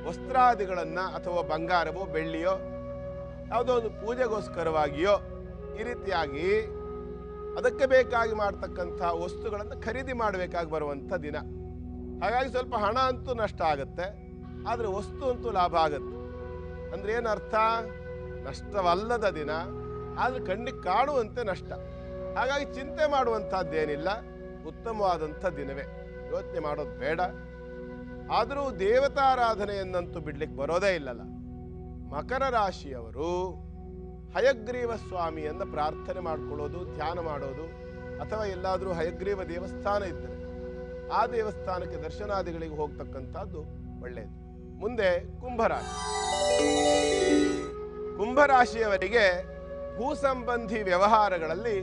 ವಸ್ತ್ರಾದಿಗಳನ್ನು ಅಥವಾ ಬಂಗಾರವೋ ಬೆಳ್ಳಿಯೋ ಯಾವುದೋ ಒಂದು ಪೂಜೆಗೋಸ್ಕರವಾಗಿಯೋ ಈ ರೀತಿಯಾಗಿ ಅದಕ್ಕೆ ಬೇಕಾಗಿ ಮಾಡ್ತಕ್ಕಂಥ ವಸ್ತುಗಳನ್ನು ಖರೀದಿ ಮಾಡಬೇಕಾಗಿ ಬರುವಂಥ ದಿನ. ಹಾಗಾಗಿ ಸ್ವಲ್ಪ ಹಣ ಅಂತೂ ನಷ್ಟ ಆಗುತ್ತೆ, ಆದರೆ ವಸ್ತು ಅಂತೂ ಲಾಭ ಆಗುತ್ತೆ. ಅಂದ್ರೆ ಏನರ್ಥ? ನಷ್ಟವಲ್ಲದ ದಿನ, ಆದರೆ ಕಣ್ಣಿಗೆ ಕಾಣುವಂತೆ ನಷ್ಟ. ಹಾಗಾಗಿ ಚಿಂತೆ ಮಾಡುವಂಥದ್ದೇನಿಲ್ಲ, ಉತ್ತಮವಾದಂಥ ದಿನವೇ. ಯೋಚನೆ ಮಾಡೋದು ಬೇಡ. ಆದರೂ ದೇವತಾರಾಧನೆಯನ್ನಂತೂ ಬಿಡ್ಲಿಕ್ಕೆ ಬರೋದೇ ಇಲ್ಲಲ್ಲ. ಮಕರ ರಾಶಿಯವರು ಹಯಗ್ರೀವ ಸ್ವಾಮಿಯನ್ನ ಪ್ರಾರ್ಥನೆ ಮಾಡ್ಕೊಳ್ಳೋದು, ಧ್ಯಾನ ಮಾಡೋದು, ಅಥವಾ ಎಲ್ಲಾದರೂ ಹಯಗ್ರೀವ ದೇವಸ್ಥಾನ ಇದ್ದರೆ ಆ ದೇವಸ್ಥಾನಕ್ಕೆ ದರ್ಶನಾದಿಗಳಿಗೆ ಹೋಗ್ತಕ್ಕಂಥದ್ದು ಒಳ್ಳೆಯದು. ಮುಂದೆ ಕುಂಭರಾಶಿ. ಕುಂಭರಾಶಿಯವರಿಗೆ ಭೂ ಸಂಬಂಧಿ ವ್ಯವಹಾರಗಳಲ್ಲಿ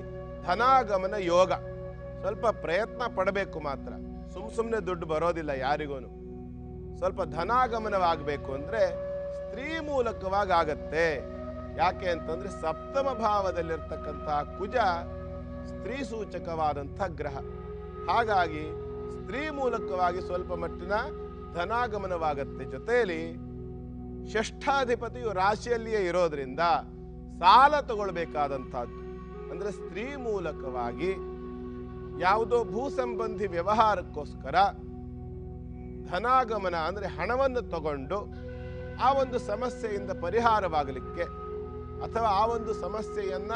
ಧನಾಗಮನ ಯೋಗ. ಸ್ವಲ್ಪ ಪ್ರಯತ್ನ ಪಡಬೇಕು ಮಾತ್ರ, ಸುಮ್ಮನೆ ದುಡ್ಡು ಬರೋದಿಲ್ಲ ಯಾರಿಗೂ. ಸ್ವಲ್ಪ ಧನಾಗಮನವಾಗಬೇಕು ಅಂದರೆ ಸ್ತ್ರೀ ಮೂಲಕವಾಗಿ ಆಗತ್ತೆ. ಯಾಕೆ ಅಂತಂದ್ರೆ ಸಪ್ತಮ ಭಾವದಲ್ಲಿರ್ತಕ್ಕಂತಹ ಕುಜ ಸ್ತ್ರೀ ಸೂಚಕವಾದಂಥ ಗ್ರಹ. ಹಾಗಾಗಿ ಸ್ತ್ರೀ ಮೂಲಕವಾಗಿ ಸ್ವಲ್ಪ ಮಟ್ಟಿನ ಧನಾಗಮನವಾಗತ್ತೆ. ಜೊತೆಯಲ್ಲಿ ಷಷ್ಠಾಧಿಪತಿಯು ರಾಶಿಯಲ್ಲಿಯೇ ಇರೋದ್ರಿಂದ ಸಾಲ ತಗೊಳ್ಬೇಕಾದಂಥದ್ದು. ಅಂದ್ರೆ ಸ್ತ್ರೀ ಮೂಲಕವಾಗಿ ಯಾವುದೋ ಭೂ ಸಂಬಂಧಿ ವ್ಯವಹಾರಕ್ಕೋಸ್ಕರ ಧನಾಗಮನ ಅಂದ್ರೆ ಹಣವನ್ನು ತಗೊಂಡು ಆ ಒಂದು ಸಮಸ್ಯೆಯಿಂದ ಪರಿಹಾರವಾಗಲಿಕ್ಕೆ ಅಥವಾ ಆ ಒಂದು ಸಮಸ್ಯೆಯನ್ನ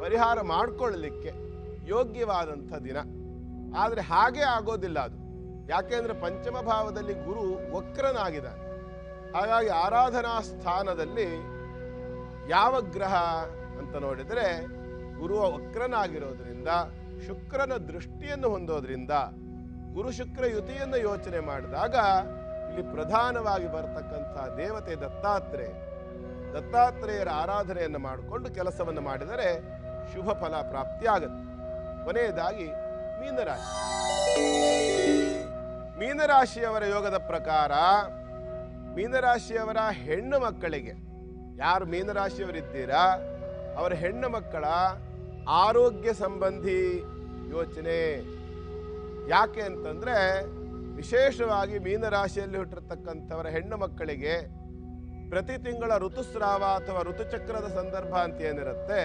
ಪರಿಹಾರ ಮಾಡಿಕೊಳ್ಳಲಿಕ್ಕೆ ಯೋಗ್ಯವಾದಂಥ ದಿನ. ಆದರೆ ಹಾಗೆ ಆಗೋದಿಲ್ಲ ಅದು. ಯಾಕೆಂದ್ರೆ ಪಂಚಮ ಭಾವದಲ್ಲಿ ಗುರು ವಕ್ರನಾಗಿದ್ದಾನೆ. ಹಾಗಾಗಿ ಆರಾಧನಾ ಸ್ಥಾನದಲ್ಲಿ ಯಾವ ಗ್ರಹ ಅಂತ ನೋಡಿದರೆ ಗುರು ವಕ್ರನಾಗಿರೋದ್ರಿಂದ, ಶುಕ್ರನ ದೃಷ್ಟಿಯನ್ನು ಹೊಂದೋದ್ರಿಂದ, ಗುರು ಶುಕ್ರ ಯುತಿಯನ್ನು ಯೋಚನೆ ಮಾಡಿದಾಗ ಇಲ್ಲಿ ಪ್ರಧಾನವಾಗಿ ಬರತಕ್ಕಂಥ ದೇವತೆ ದತ್ತಾತ್ರೇಯರ ಆರಾಧನೆಯನ್ನು ಮಾಡಿಕೊಂಡು ಕೆಲಸವನ್ನು ಮಾಡಿದರೆ ಶುಭ ಫಲ ಪ್ರಾಪ್ತಿಯಾಗುತ್ತೆ. ಕೊನೆಯದಾಗಿ ಮೀನರಾಶಿ. ಮೀನರಾಶಿಯವರ ಯೋಗದ ಪ್ರಕಾರ ಮೀನರಾಶಿಯವರ ಹೆಣ್ಣು ಮಕ್ಕಳಿಗೆ, ಯಾರು ಮೀನರಾಶಿಯವರಿದ್ದೀರಾ ಅವರ ಹೆಣ್ಣು ಮಕ್ಕಳ ಆರೋಗ್ಯ ಸಂಬಂಧಿ ಯೋಚನೆ. ಯಾಕೆ ಅಂತಂದ್ರೆ ವಿಶೇಷವಾಗಿ ಮೀನರಾಶಿಯಲ್ಲಿ ಹುಟ್ಟಿರ್ತಕ್ಕಂಥವರ ಹೆಣ್ಣು ಮಕ್ಕಳಿಗೆ ಪ್ರತಿ ತಿಂಗಳ ಋತುಸ್ರಾವ ಅಥವಾ ಋತುಚಕ್ರದ ಸಂದರ್ಭ ಅಂತ ಏನಿರುತ್ತೆ,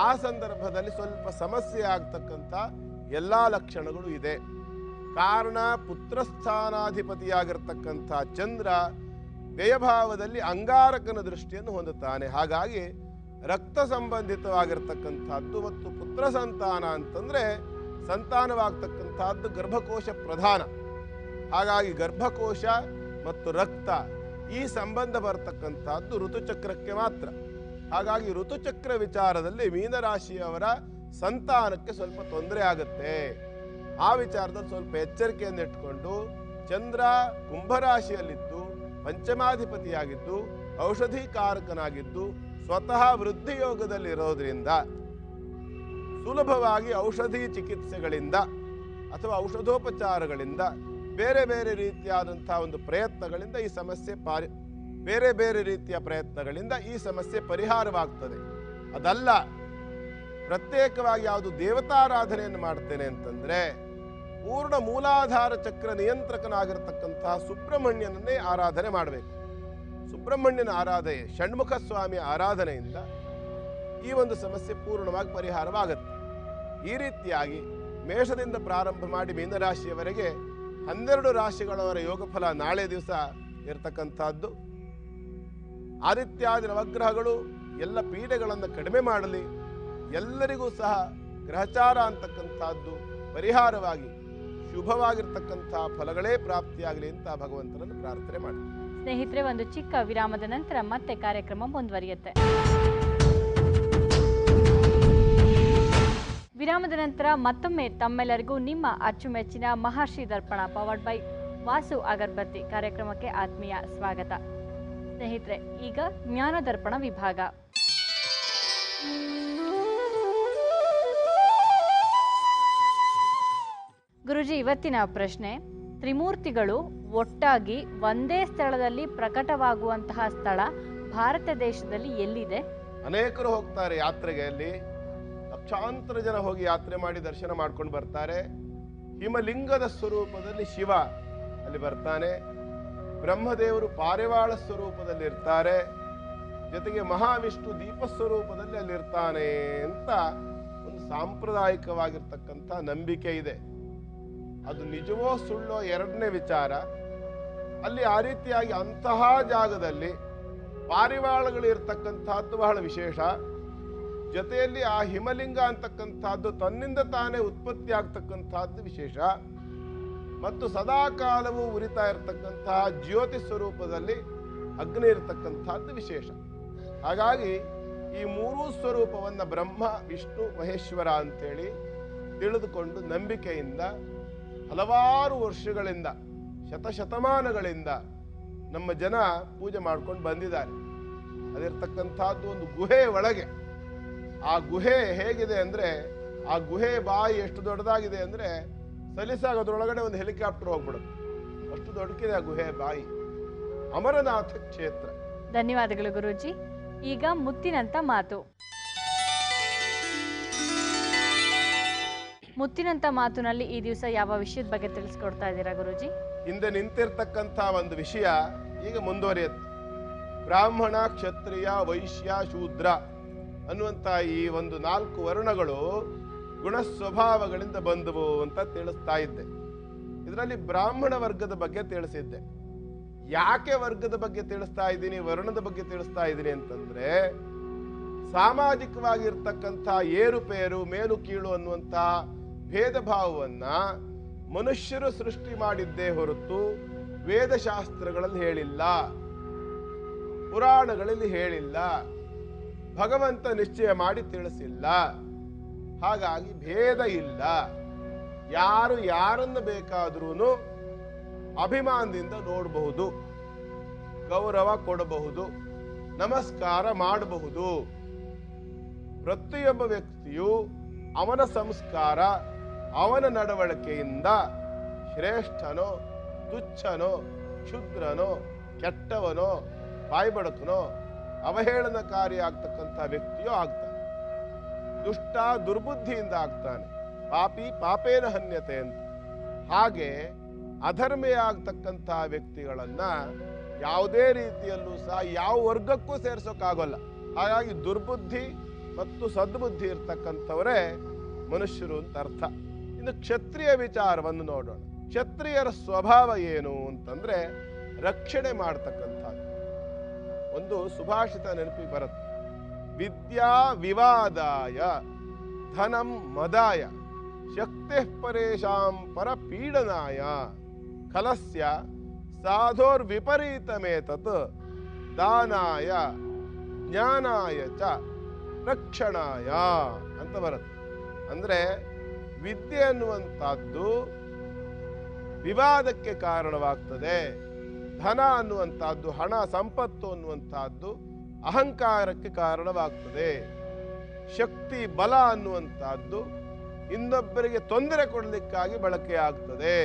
ಆ ಸಂದರ್ಭದಲ್ಲಿ ಸ್ವಲ್ಪ ಸಮಸ್ಯೆ ಆಗ್ತಕ್ಕಂಥ ಎಲ್ಲಾ ಲಕ್ಷಣಗಳು ಇದೆ. ಕಾರಣ ಪುತ್ರಸ್ಥಾನಾಧಿಪತಿಯಾಗಿರ್ತಕ್ಕಂಥ ಚಂದ್ರ ವ್ಯಯಭಾವದಲ್ಲಿ ಅಂಗಾರಕನ ದೃಷ್ಟಿಯನ್ನು ಹೊಂದುತ್ತಾನೆ. ಹಾಗಾಗಿ ರಕ್ತ ಸಂಬಂಧಿತವಾಗಿರ್ತಕ್ಕಂಥದ್ದು ಮತ್ತು ಪುತ್ರ ಸಂತಾನ ಅಂತಂದ್ರೆ ಸಂತಾನವಾಗ್ತಕ್ಕಂಥದ್ದು ಗರ್ಭಕೋಶ ಪ್ರಧಾನ. ಹಾಗಾಗಿ ಗರ್ಭಕೋಶ ಮತ್ತು ರಕ್ತ ಈ ಸಂಬಂಧ ಬರತಕ್ಕಂಥದ್ದು ಋತುಚಕ್ರಕ್ಕೆ ಮಾತ್ರ. ಹಾಗಾಗಿ ಋತುಚಕ್ರ ವಿಚಾರದಲ್ಲಿ ಮೀನರಾಶಿಯವರ ಸಂತಾನಕ್ಕೆ ಸ್ವಲ್ಪ ತೊಂದರೆ ಆಗುತ್ತೆ. ಆ ವಿಚಾರದಲ್ಲಿ ಸ್ವಲ್ಪ ಎಚ್ಚರಿಕೆಯನ್ನು ಇಟ್ಕೊಂಡು, ಚಂದ್ರ ಕುಂಭರಾಶಿಯಲ್ಲಿದ್ದು ಪಂಚಮಾಧಿಪತಿಯಾಗಿದ್ದು ಔಷಧಿಕಾರಕನಾಗಿದ್ದು ಸ್ವತಃ ವೃದ್ಧಿ ಯೋಗದಲ್ಲಿ ಇರೋದ್ರಿಂದ ಸುಲಭವಾಗಿ ಔಷಧಿ ಚಿಕಿತ್ಸೆಗಳಿಂದ ಅಥವಾ ಔಷಧೋಪಚಾರಗಳಿಂದ ಬೇರೆ ಬೇರೆ ರೀತಿಯಾದಂತಹ ಒಂದು ಪ್ರಯತ್ನಗಳಿಂದ ಈ ಸಮಸ್ಯೆ ಬೇರೆ ಬೇರೆ ರೀತಿಯ ಪ್ರಯತ್ನಗಳಿಂದ ಈ ಸಮಸ್ಯೆ ಪರಿಹಾರವಾಗ್ತದೆ. ಅದಲ್ಲ ಪ್ರತ್ಯೇಕವಾಗಿ ಯಾವುದು ದೇವತಾರಾಧನೆಯನ್ನು ಮಾಡ್ತೇನೆ ಅಂತಂದ್ರೆ ಪೂರ್ಣ ಮೂಲಾಧಾರ ಚಕ್ರ ನಿಯಂತ್ರಕನಾಗಿರ್ತಕ್ಕಂತಹ ಸುಬ್ರಹ್ಮಣ್ಯನನ್ನೇ ಆರಾಧನೆ ಮಾಡಬೇಕು. ಸುಬ್ರಹ್ಮಣ್ಯನ ಆರಾಧನೆ, ಷಣ್ಮುಖ ಸ್ವಾಮಿಯ ಆರಾಧನೆಯಿಂದ ಈ ಒಂದು ಸಮಸ್ಯೆ ಪೂರ್ಣವಾಗಿ ಪರಿಹಾರವಾಗುತ್ತೆ. ಈ ರೀತಿಯಾಗಿ ಮೇಷದಿಂದ ಪ್ರಾರಂಭ ಮಾಡಿ ಮೀನರಾಶಿಯವರೆಗೆ 12 ರಾಶಿಗಳವರ ಯೋಗಫಲ ನಾಳೆ ದಿವಸ ಇರತಕ್ಕಂಥದ್ದು. ಆದಿತ್ಯಾದಿ ನವಗ್ರಹಗಳು ಎಲ್ಲ ಪೀಡೆಗಳನ್ನು ಕಡಿಮೆ ಮಾಡಲಿ, ಎಲ್ಲರಿಗೂ ಸಹ ಗ್ರಹಚಾರ ಅಂತಕ್ಕಂಥದ್ದು ಪರಿಹಾರವಾಗಿ ಶುಭವಾಗಿರ್ತಕ್ಕಂಥ ಫಲಗಳೇ ಪ್ರಾಪ್ತಿಯಾಗಲಿ ಅಂತ ಭಗವಂತನನ್ನು ಪ್ರಾರ್ಥನೆ ಮಾಡ್ತೀನಿ. ಸ್ನೇಹಿತರೆ, ಒಂದು ಚಿಕ್ಕ ವಿರಾಮದ ನಂತರ ಮತ್ತೆ ಕಾರ್ಯಕ್ರಮ ಮುಂದುವರಿಯುತ್ತೆ. ವಿರಾಮದ ನಂತರ ಮತ್ತೊಮ್ಮೆ ತಮ್ಮೆಲ್ಲರಿಗೂ ನಿಮ್ಮ ಅಚ್ಚುಮೆಚ್ಚಿನ ಮಹರ್ಷಿ ದರ್ಪಣ ಪವರ್ಡ್ ಬೈ ವಾಸು ಅಗರಬತ್ತಿ ಕಾರ್ಯಕ್ರಮಕ್ಕೆ ಆತ್ಮೀಯ ಸ್ವಾಗತ. ಸ್ನೇಹಿತರೆ, ಈಗ ಜ್ಞಾನ ದರ್ಪಣ ವಿಭಾಗ. ಗುರುಜಿ, ಇವತ್ತಿನ ಪ್ರಶ್ನೆ: ತ್ರಿಮೂರ್ತಿಗಳು ಒಟ್ಟಾಗಿ ಒಂದೇ ಸ್ಥಳದಲ್ಲಿ ಪ್ರಕಟವಾಗುವಂತಹ ಸ್ಥಳ ಭಾರತ ದೇಶದಲ್ಲಿ ಎಲ್ಲಿದೆ? ಅನೇಕರು ಹೋಗ್ತಾರೆ ಯಾತ್ರೆಗೆ, ಅಲ್ಲಿ ಲಕ್ಷಾಂತರ ಜನ ಹೋಗಿ ಯಾತ್ರೆ ಮಾಡಿ ದರ್ಶನ ಮಾಡ್ಕೊಂಡು ಬರ್ತಾರೆ. ಹಿಮಲಿಂಗದ ಸ್ವರೂಪದಲ್ಲಿ ಶಿವ ಅಲ್ಲಿ ಬರ್ತಾನೆ, ಬ್ರಹ್ಮದೇವರು ಪಾರಿವಾಳ ಸ್ವರೂಪದಲ್ಲಿ ಇರ್ತಾರೆ, ಜೊತೆಗೆ ಮಹಾವಿಷ್ಣು ದೀಪ ಸ್ವರೂಪದಲ್ಲಿ ಅಲ್ಲಿರ್ತಾನೆ ಅಂತ ಒಂದು ಸಾಂಪ್ರದಾಯಿಕವಾಗಿರ್ತಕ್ಕಂಥ ನಂಬಿಕೆ ಇದೆ. ಅದು ನಿಜವೋ ಸುಳ್ಳೋ ಎರಡನೇ ವಿಚಾರ. ಅಲ್ಲಿ ಆ ರೀತಿಯಾಗಿ ಅಂತಹ ಜಾಗದಲ್ಲಿ ಪಾರಿವಾಳಗಳು ಇರ್ತಕ್ಕಂಥದ್ದು ಬಹಳ ವಿಶೇಷ. ಜೊತೆಯಲ್ಲಿ ಆ ಹಿಮಲಿಂಗ ಅಂತಕ್ಕಂಥದ್ದು ತನ್ನಿಂದ ತಾನೇ ಉತ್ಪತ್ತಿ ಆಗ್ತಕ್ಕಂಥದ್ದು ವಿಶೇಷ. ಮತ್ತು ಸದಾ ಕಾಲವೂ ಉರಿತಾ ಇರತಕ್ಕಂತಹ ಜ್ಯೋತಿ ಸ್ವರೂಪದಲ್ಲಿ ಅಗ್ನಿ ಇರತಕ್ಕಂಥದ್ದು ವಿಶೇಷ. ಹಾಗಾಗಿ ಈ ಮೂರೂ ಸ್ವರೂಪವನ್ನು ಬ್ರಹ್ಮ ವಿಷ್ಣು ಮಹೇಶ್ವರ ಅಂತೇಳಿ ತಿಳಿದುಕೊಂಡು ನಂಬಿಕೆಯಿಂದ ಹಲವಾರು ವರ್ಷಗಳಿಂದ ಶತಶತಮಾನಗಳಿಂದ ನಮ್ಮ ಜನ ಪೂಜೆ ಮಾಡ್ಕೊಂಡು ಬಂದಿದ್ದಾರೆ. ಅದಿರ್ತಕ್ಕಂಥದ್ದು ಒಂದು ಗುಹೆ ಒಳಗೆ. ಆ ಗುಹೆ ಹೇಗಿದೆ ಅಂದರೆ, ಆ ಗುಹೆ ಬಾಯಿ ಎಷ್ಟು ದೊಡ್ಡದಾಗಿದೆ ಅಂದರೆ ಸಲೀಸಾಗೋದ್ರೊಳಗಡೆ ಒಂದು ಹೆಲಿಕಾಪ್ಟರ್ ಹೋಗ್ಬಿಡುತ್ತೆ, ಅಷ್ಟು ದೊಡ್ಡಕಿದೆ ಆ ಗುಹೆ ಬಾಯಿ. ಅಮರನಾಥ ಕ್ಷೇತ್ರ. ಧನ್ಯವಾದಗಳು ಗುರೂಜಿ. ಈಗ ಮುತ್ತಿನಂತ ಮಾತು. ಮುತ್ತಿನಂತ ಮಾತಿನಲ್ಲಿ ಈ ದಿವಸ ಯಾವ ವಿಷಯದ ಬಗ್ಗೆ ತಿಳಿಸ್ಕೊಡ್ತಾ ಇದ್ದೀರಾ ಗುರೂಜಿ? ಹಿಂದೆ ನಿಂತಿರ್ತಕ್ಕಂಥ ಒಂದು ವಿಷಯ ಈಗ ಮುಂದುವರಿಯುತ್ತೆ. ಬ್ರಾಹ್ಮಣ, ಕ್ಷತ್ರಿಯ, ವೈಶ್ಯ, ಶೂದ್ರ ಅನ್ನುವಂಥ ಈ ಒಂದು 4 ವರ್ಣಗಳು ಗುಣ ಸ್ವಭಾವಗಳಿಂದ ಬಂದವು ಅಂತ ತಿಳಿಸ್ತಾ ಇದ್ದೆ. ಇದರಲ್ಲಿ ಬ್ರಾಹ್ಮಣ ವರ್ಗದ ಬಗ್ಗೆ ತಿಳಿಸಿದ್ದೆ. ಯಾಕೆ ವರ್ಗದ ಬಗ್ಗೆ ತಿಳಿಸ್ತಾ ಇದ್ದೀನಿ, ವರ್ಣದ ಬಗ್ಗೆ ತಿಳಿಸ್ತಾ ಇದ್ದೀನಿ ಅಂತಂದ್ರೆ, ಸಾಮಾಜಿಕವಾಗಿರ್ತಕ್ಕಂಥ ಏರುಪೇರು, ಮೇಲು ಕೀಳು ಅನ್ನುವಂಥ ಭೇದ ಭಾವವನ್ನ ಮನುಷ್ಯರು ಸೃಷ್ಟಿ ಮಾಡಿದ್ದೇ ಹೊರತು ವೇದಶಾಸ್ತ್ರಗಳಲ್ಲಿ ಹೇಳಿಲ್ಲ, ಪುರಾಣಗಳಲ್ಲಿ ಹೇಳಿಲ್ಲ, ಭಗವಂತ ನಿಶ್ಚಯ ಮಾಡಿ ತಿಳಿಸಿಲ್ಲ. ಹಾಗಾಗಿ ಭೇದ ಇಲ್ಲ. ಯಾರು ಯಾರನ್ನು ಬೇಕಾದ್ರೂ ಅಭಿಮಾನದಿಂದ ನೋಡಬಹುದು, ಗೌರವ ಕೊಡಬಹುದು, ನಮಸ್ಕಾರ ಮಾಡಬಹುದು. ಪ್ರತಿಯೊಬ್ಬ ವ್ಯಕ್ತಿಯು ಅವನ ಸಂಸ್ಕಾರ, ಅವನ ನಡವಳಿಕೆಯಿಂದ ಶ್ರೇಷ್ಠನೋ, ತುಚ್ಛನೋ, ಕ್ಷುದ್ರನೋ, ಕೆಟ್ಟವನೋ, ಬಾಯ್ಬಡಕನೋ, ಅವಹೇಳನಕಾರಿ ಆಗ್ತಕ್ಕಂಥ ವ್ಯಕ್ತಿಯೋ ಆಗ್ತಾನೆ. ದುಷ್ಟ ದುರ್ಬುದ್ಧಿಯಿಂದ ಆಗ್ತಾನೆ. ಪಾಪಿ ಪಾಪೇನ ಹನ್ಯತೆ ಅಂತ. ಹಾಗೆ ಅಧರ್ಮೀಯ ಆಗ್ತಕ್ಕಂಥ ವ್ಯಕ್ತಿಗಳನ್ನ ಯಾವುದೇ ರೀತಿಯಲ್ಲೂ ಸಹ ಯಾವ ವರ್ಗಕ್ಕೂ ಸೇರ್ಸೋಕ್ಕಾಗೋಲ್ಲ. ಹಾಗಾಗಿ ದುರ್ಬುದ್ಧಿ ಮತ್ತು ಸದ್ಬುದ್ಧಿ ಇರ್ತಕ್ಕಂಥವರೇ ಮನುಷ್ಯರು ಅಂತ ಅರ್ಥ. ಇನ್ನು ಕ್ಷತ್ರಿಯ ವಿಚಾರವನ್ನು ನೋಡೋಣ. ಕ್ಷತ್ರಿಯರ ಸ್ವಭಾವ ಏನು ಅಂತಂದ್ರೆ ರಕ್ಷಣೆ ಮಾಡ್ತಕ್ಕಂಥದ್ದು. ಒಂದು ಸುಭಾಷಿತ ನೆನಪಿಗೆ ಬರುತ್ತೆ: ವಿದ್ಯಾ ವಿವಾದಾಯ ಧನಂ ಮದಾಯ ಶಕ್ತಿ ಪರೇಶಾಂ ಪರ ಪೀಡನಾಯ ಖಲಸ್ಯ ಸಾಧೋರ್ ವಿಪರೀತಮೇತತ್ ದಾನಾಯ ಜ್ಞಾನಾಯ ಚ ರಕ್ಷಣಾಯ ಅಂತ ಬರುತ್ತೆ. ಅಂದ್ರೆ ವಿದ್ಯೆ ಅನ್ನುವಂಥದ್ದು ವಿವಾದಕ್ಕೆ ಕಾರಣವಾಗ್ತದೆ. ಧನ ಅನ್ನುವಂಥದ್ದು, ಹಣ ಸಂಪತ್ತು ಅನ್ನುವಂಥದ್ದು ಅಹಂಕಾರಕ್ಕೆ ಕಾರಣವಾಗ್ತದೆ. ಶಕ್ತಿ ಬಲ ಅನ್ನುವಂಥದ್ದು ಇನ್ನೊಬ್ಬರಿಗೆ ತೊಂದರೆ ಕೊಡಲಿಕ್ಕಾಗಿ ಬಳಕೆ ಆಗ್ತದೆ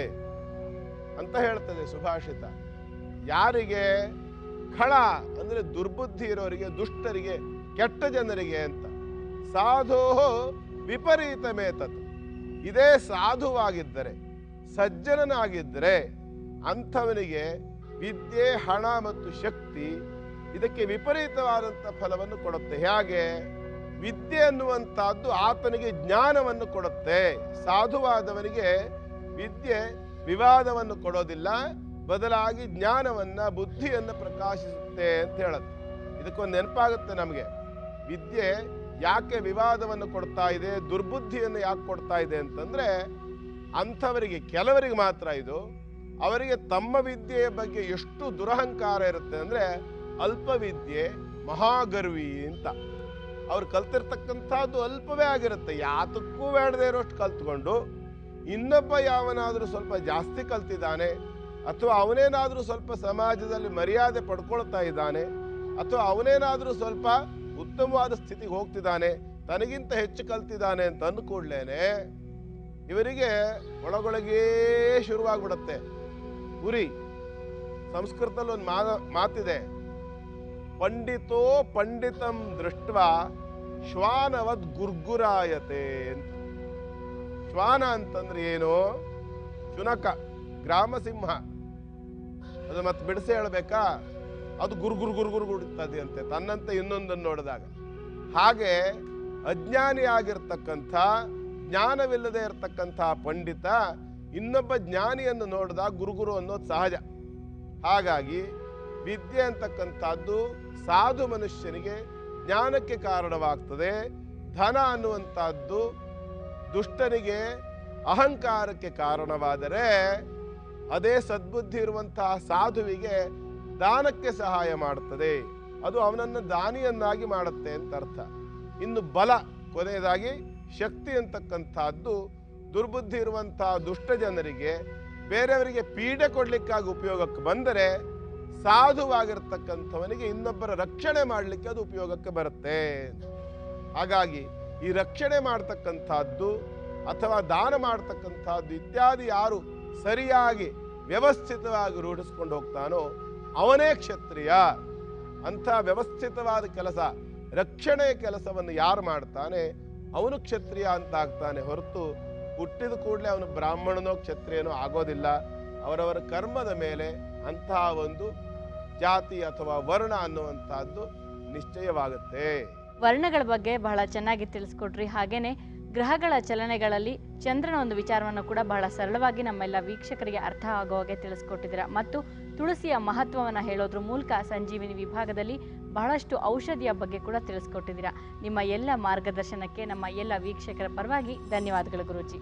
ಅಂತ ಹೇಳ್ತದೆ ಸುಭಾಷಿತ. ಯಾರಿಗೆ? ಖಳ ಅಂದ್ರೆ ದುರ್ಬುದ್ಧಿ ಇರೋರಿಗೆ, ದುಷ್ಟರಿಗೆ, ಕೆಟ್ಟ ಜನರಿಗೆ ಅಂತ. ಸಾಧೋ ವಿಪರೀತ ಮೇತತ್. ಇದೇ ಸಾಧುವಾಗಿದ್ದರೆ, ಸಜ್ಜನನಾಗಿದ್ದರೆ ಅಂಥವನಿಗೆ ವಿದ್ಯೆ, ಹಣ ಮತ್ತು ಶಕ್ತಿ ಇದಕ್ಕೆ ವಿಪರೀತವಾದಂಥ ಫಲವನ್ನು ಕೊಡುತ್ತೆ. ಹೇಗೆ? ವಿದ್ಯೆ ಅನ್ನುವಂಥದ್ದು ಆತನಿಗೆ ಜ್ಞಾನವನ್ನು ಕೊಡುತ್ತೆ. ಸಾಧುವಾದವನಿಗೆ ವಿದ್ಯೆ ವಿವಾದವನ್ನು ಕೊಡೋದಿಲ್ಲ, ಬದಲಾಗಿ ಜ್ಞಾನವನ್ನ, ಬುದ್ಧಿಯನ್ನು ಪ್ರಕಾಶಿಸುತ್ತೆ ಅಂತ ಹೇಳುತ್ತೆ. ಇದಕ್ಕೊಂದು ನೆನಪಾಗುತ್ತೆ ನಮಗೆ. ವಿದ್ಯೆ ಯಾಕೆ ವಿವಾದವನ್ನು ಕೊಡ್ತಾ ಇದೆ, ದುರ್ಬುದ್ಧಿಯನ್ನು ಯಾಕೆ ಕೊಡ್ತಾ ಇದೆ ಅಂತಂದ್ರೆ, ಅಂಥವರಿಗೆ ಕೆಲವರಿಗೆ ಮಾತ್ರ ಇದು. ಅವರಿಗೆ ತಮ್ಮ ವಿದ್ಯೆಯ ಬಗ್ಗೆ ಎಷ್ಟು ದುರಹಂಕಾರ ಇರುತ್ತೆ ಅಂದರೆ ಅಲ್ಪ ವಿದ್ಯೆ ಮಹಾಗರ್ವಿ ಅಂತ. ಅವ್ರು ಕಲ್ತಿರ್ತಕ್ಕಂಥದ್ದು ಅಲ್ಪವೇ ಆಗಿರುತ್ತೆ, ಯಾತಕ್ಕೂ ಬೇಡದೇ ಇರೋಷ್ಟು ಕಲ್ತ್ಕೊಂಡು ಇನ್ನೊಬ್ಬ ಯಾವನಾದರೂ ಸ್ವಲ್ಪ ಜಾಸ್ತಿ ಕಲ್ತಿದ್ದಾನೆ ಅಥವಾ ಅವನೇನಾದರೂ ಸ್ವಲ್ಪ ಸಮಾಜದಲ್ಲಿ ಮರ್ಯಾದೆ ಪಡ್ಕೊಳ್ತಾ ಇದ್ದಾನೆ ಅಥವಾ ಅವನೇನಾದರೂ ಸ್ವಲ್ಪ ಉತ್ತಮವಾದ ಸ್ಥಿತಿಗೆ ಹೋಗ್ತಿದ್ದಾನೆ, ತನಗಿಂತ ಹೆಚ್ಚು ಕಲ್ತಿದ್ದಾನೆ ಅಂತ ಅಂದ್ಕೂಡ್ಲೇನೆ ಇವರಿಗೆ ಒಳಗೊಳಗೇ ಶುರುವಾಗ್ಬಿಡತ್ತೆ ಉರಿ. ಸಂಸ್ಕೃತದಲ್ಲಿ ಒಂದು ಮಾತಿದೆ, ಪಂಡಿತೋ ಪಂಡಿತಂ ದೃಷ್ಟ ಶ್ವಾನವದ್ ಗುರ್ಗುರಾಯತೆ ಅಂತ. ಶ್ವಾನ ಅಂತಂದ್ರೆ ಏನು? ಶುನಕ, ಗ್ರಾಮಸಿಂಹ. ಅದು ಮತ್ತೆ ಬಿಡಿಸಿ ಹೇಳ್ಬೇಕಾ? ಅದು ಗುರ್ಗುರು ಗುಡಿತದೆ ಅಂತೆ ತನ್ನಂತೆ ಇನ್ನೊಂದನ್ನು ನೋಡಿದಾಗ. ಹಾಗೆ ಅಜ್ಞಾನಿ ಆಗಿರ್ತಕ್ಕಂಥ, ಜ್ಞಾನವಿಲ್ಲದೆ ಇರತಕ್ಕಂಥ ಪಂಡಿತ ಇನ್ನೊಬ್ಬ ಜ್ಞಾನಿಯನ್ನು ನೋಡಿದಾಗ ಗುರುಗುರು ಅನ್ನೋದು ಸಹಜ. ಹಾಗಾಗಿ ವಿದ್ಯೆ ಅಂತಕ್ಕಂಥದ್ದು ಸಾಧು ಮನುಷ್ಯನಿಗೆ ಜ್ಞಾನಕ್ಕೆ ಕಾರಣವಾಗ್ತದೆ. ಧನ ಅನ್ನುವಂಥದ್ದು ದುಷ್ಟನಿಗೆ ಅಹಂಕಾರಕ್ಕೆ ಕಾರಣವಾದರೆ ಅದೇ ಸದ್ಬುದ್ಧಿ ಇರುವಂತಹ ಸಾಧುವಿಗೆ ದಾನಕ್ಕೆ ಸಹಾಯ ಮಾಡುತ್ತದೆ, ಅದು ಅವನನ್ನು ದಾನಿಯನ್ನಾಗಿ ಮಾಡುತ್ತೆ ಅಂತ ಅರ್ಥ. ಇನ್ನು ಬಲ, ಕೊನೆಯದಾಗಿ ಶಕ್ತಿ ಅಂತಕ್ಕಂಥದ್ದು ದುರ್ಬುದ್ಧಿ ಇರುವಂತಹ ದುಷ್ಟ ಜನರಿಗೆ ಬೇರೆಯವರಿಗೆ ಪೀಡೆ ಕೊಡ್ಲಿಕ್ಕಾಗಿ ಉಪಯೋಗಕ್ಕೆ ಬಂದರೆ ಸಾಧುವಾಗಿರ್ತಕ್ಕಂಥವನಿಗೆ ಇನ್ನೊಬ್ಬರ ರಕ್ಷಣೆ ಮಾಡಲಿಕ್ಕೆ ಅದು ಉಪಯೋಗಕ್ಕೆ ಬರುತ್ತೆ. ಹಾಗಾಗಿ ಈ ರಕ್ಷಣೆ ಮಾಡ್ತಕ್ಕಂಥದ್ದು ಅಥವಾ ದಾನ ಮಾಡ್ತಕ್ಕಂಥದ್ದು ಇತ್ಯಾದಿ ಯಾರು ಸರಿಯಾಗಿ ವ್ಯವಸ್ಥಿತವಾಗಿ ರೂಢಿಸ್ಕೊಂಡು ಹೋಗ್ತಾನೋ ಅವನೇ ಕ್ಷತ್ರಿಯ. ಅಂಥ ವ್ಯವಸ್ಥಿತವಾದ ಕೆಲಸ, ರಕ್ಷಣೆಯ ಕೆಲಸವನ್ನು ಯಾರು ಮಾಡ್ತಾನೆ ಅವನು ಕ್ಷತ್ರಿಯ ಅಂತ ಆಗ್ತಾನೆ ಹೊರತು ಹುಟ್ಟಿದ ಕೂಡಲೇ ಅವನು ಬ್ರಾಹ್ಮಣನೋ ಕ್ಷತ್ರಿಯನೋ ಆಗೋದಿಲ್ಲ. ಅವರವರ ಕರ್ಮದ ಮೇಲೆ ಅಂತಹ ಒಂದು ಜಾತಿ ಅಥವಾ ವರ್ಣ ಅನ್ನುವಂಥದ್ದು ನಿಶ್ಚಯವಾಗುತ್ತೆ. ವರ್ಣಗಳ ಬಗ್ಗೆ ಬಹಳ ಚೆನ್ನಾಗಿ ತಿಳಿಸ್ಕೊಟ್ರಿ. ಹಾಗೇನೆ ಗ್ರಹಗಳ ಚಲನೆಗಳಲ್ಲಿ ಚಂದ್ರನ ಒಂದು ವಿಚಾರವನ್ನು ಕೂಡ ಬಹಳ ಸರಳವಾಗಿ ನಮ್ಮೆಲ್ಲ ವೀಕ್ಷಕರಿಗೆ ಅರ್ಥ ಆಗೋ ಹಾಗೆ ತಿಳಿಸ್ಕೊಟ್ಟಿದ್ದೀರಾ. ಮತ್ತು ತುಳಸಿಯ ಮಹತ್ವವನ್ನು ಹೇಳೋದ್ರ ಮೂಲಕ ಸಂಜೀವಿನಿ ವಿಭಾಗದಲ್ಲಿ ಬಹಳಷ್ಟು ಔಷಧಿಯ ಬಗ್ಗೆ ಕೂಡ ತಿಳಿಸ್ಕೊಟ್ಟಿದ್ದೀರಾ. ನಿಮ್ಮ ಎಲ್ಲ ಮಾರ್ಗದರ್ಶನಕ್ಕೆ ನಮ್ಮ ಎಲ್ಲ ವೀಕ್ಷಕರ ಪರವಾಗಿ ಧನ್ಯವಾದಗಳು ಗುರೂಜಿ.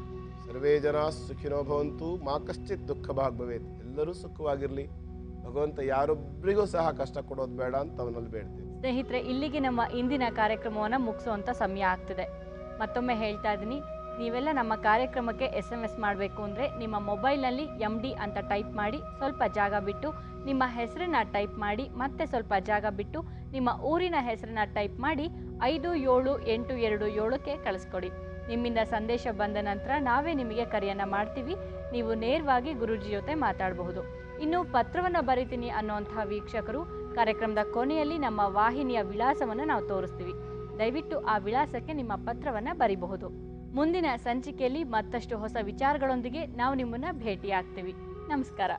ಸರ್ವೇ ಜನ ಸುಖಿನೋ ಭವಂತು, ಮಾ ಕಶ್ಚಿತ್ ದುಃಖ ಭಾಗ್ ಭವೇತ್. ಎಲ್ಲರೂ ಸುಖವಾಗಿರಲಿ. ಭಗವಂತ ಯಾರೊಬ್ಬರಿಗೂ ಸಹ ಕಷ್ಟ ಕೊಡೋದು ಬೇಡ ಅಂತ ಅವನಲ್ಲಿ ಬೇಡ್ತೀವಿ. ಸ್ನೇಹಿತರೆ, ಇಲ್ಲಿಗೆ ನಮ್ಮ ಇಂದಿನ ಕಾರ್ಯಕ್ರಮವನ್ನು ಮುಗಿಸುವಂಥ ಸಮಯ ಆಗ್ತಿದೆ. ಮತ್ತೊಮ್ಮೆ ಹೇಳ್ತಾ ಇದ್ದೀನಿ, ನೀವೆಲ್ಲ ನಮ್ಮ ಕಾರ್ಯಕ್ರಮಕ್ಕೆ SMS ಮಾಡಬೇಕು ಅಂದರೆ ನಿಮ್ಮ ಮೊಬೈಲ್ನಲ್ಲಿ MD ಅಂತ ಟೈಪ್ ಮಾಡಿ, ಸ್ವಲ್ಪ ಜಾಗ ಬಿಟ್ಟು ನಿಮ್ಮ ಹೆಸರನ್ನ ಟೈಪ್ ಮಾಡಿ, ಮತ್ತೆ ಸ್ವಲ್ಪ ಜಾಗ ಬಿಟ್ಟು ನಿಮ್ಮ ಊರಿನ ಹೆಸರನ್ನ ಟೈಪ್ ಮಾಡಿ 57827ಕ್ಕೆ ಕಳಿಸ್ಕೊಡಿ. ನಿಮ್ಮಿಂದ ಸಂದೇಶ ಬಂದ ನಂತರ ನಾವೇ ನಿಮಗೆ ಕರೆಯನ್ನು ಮಾಡ್ತೀವಿ. ನೀವು ನೇರವಾಗಿ ಗುರೂಜಿ ಜೊತೆ ಮಾತಾಡಬಹುದು. ಇನ್ನು ಪತ್ರವನ್ನು ಬರಿತೀನಿ ಅನ್ನೋಂಥ ವೀಕ್ಷಕರು ಕಾರ್ಯಕ್ರಮದ ಕೊನೆಯಲ್ಲಿ ನಮ್ಮ ವಾಹಿನಿಯ ವಿಳಾಸವನ್ನು ನಾವು ತೋರಿಸ್ತೀವಿ. ದಯವಿಟ್ಟು ಆ ವಿಳಾಸಕ್ಕೆ ನಿಮ್ಮ ಪತ್ರವನ್ನು ಬರಿಬಹುದು. ಮುಂದಿನ ಸಂಚಿಕೆಯಲ್ಲಿ ಮತ್ತಷ್ಟು ಹೊಸ ವಿಚಾರಗಳೊಂದಿಗೆ ನಾವು ನಿಮ್ಮನ್ನು ಭೇಟಿಯಾಗ್ತೀವಿ. ನಮಸ್ಕಾರ.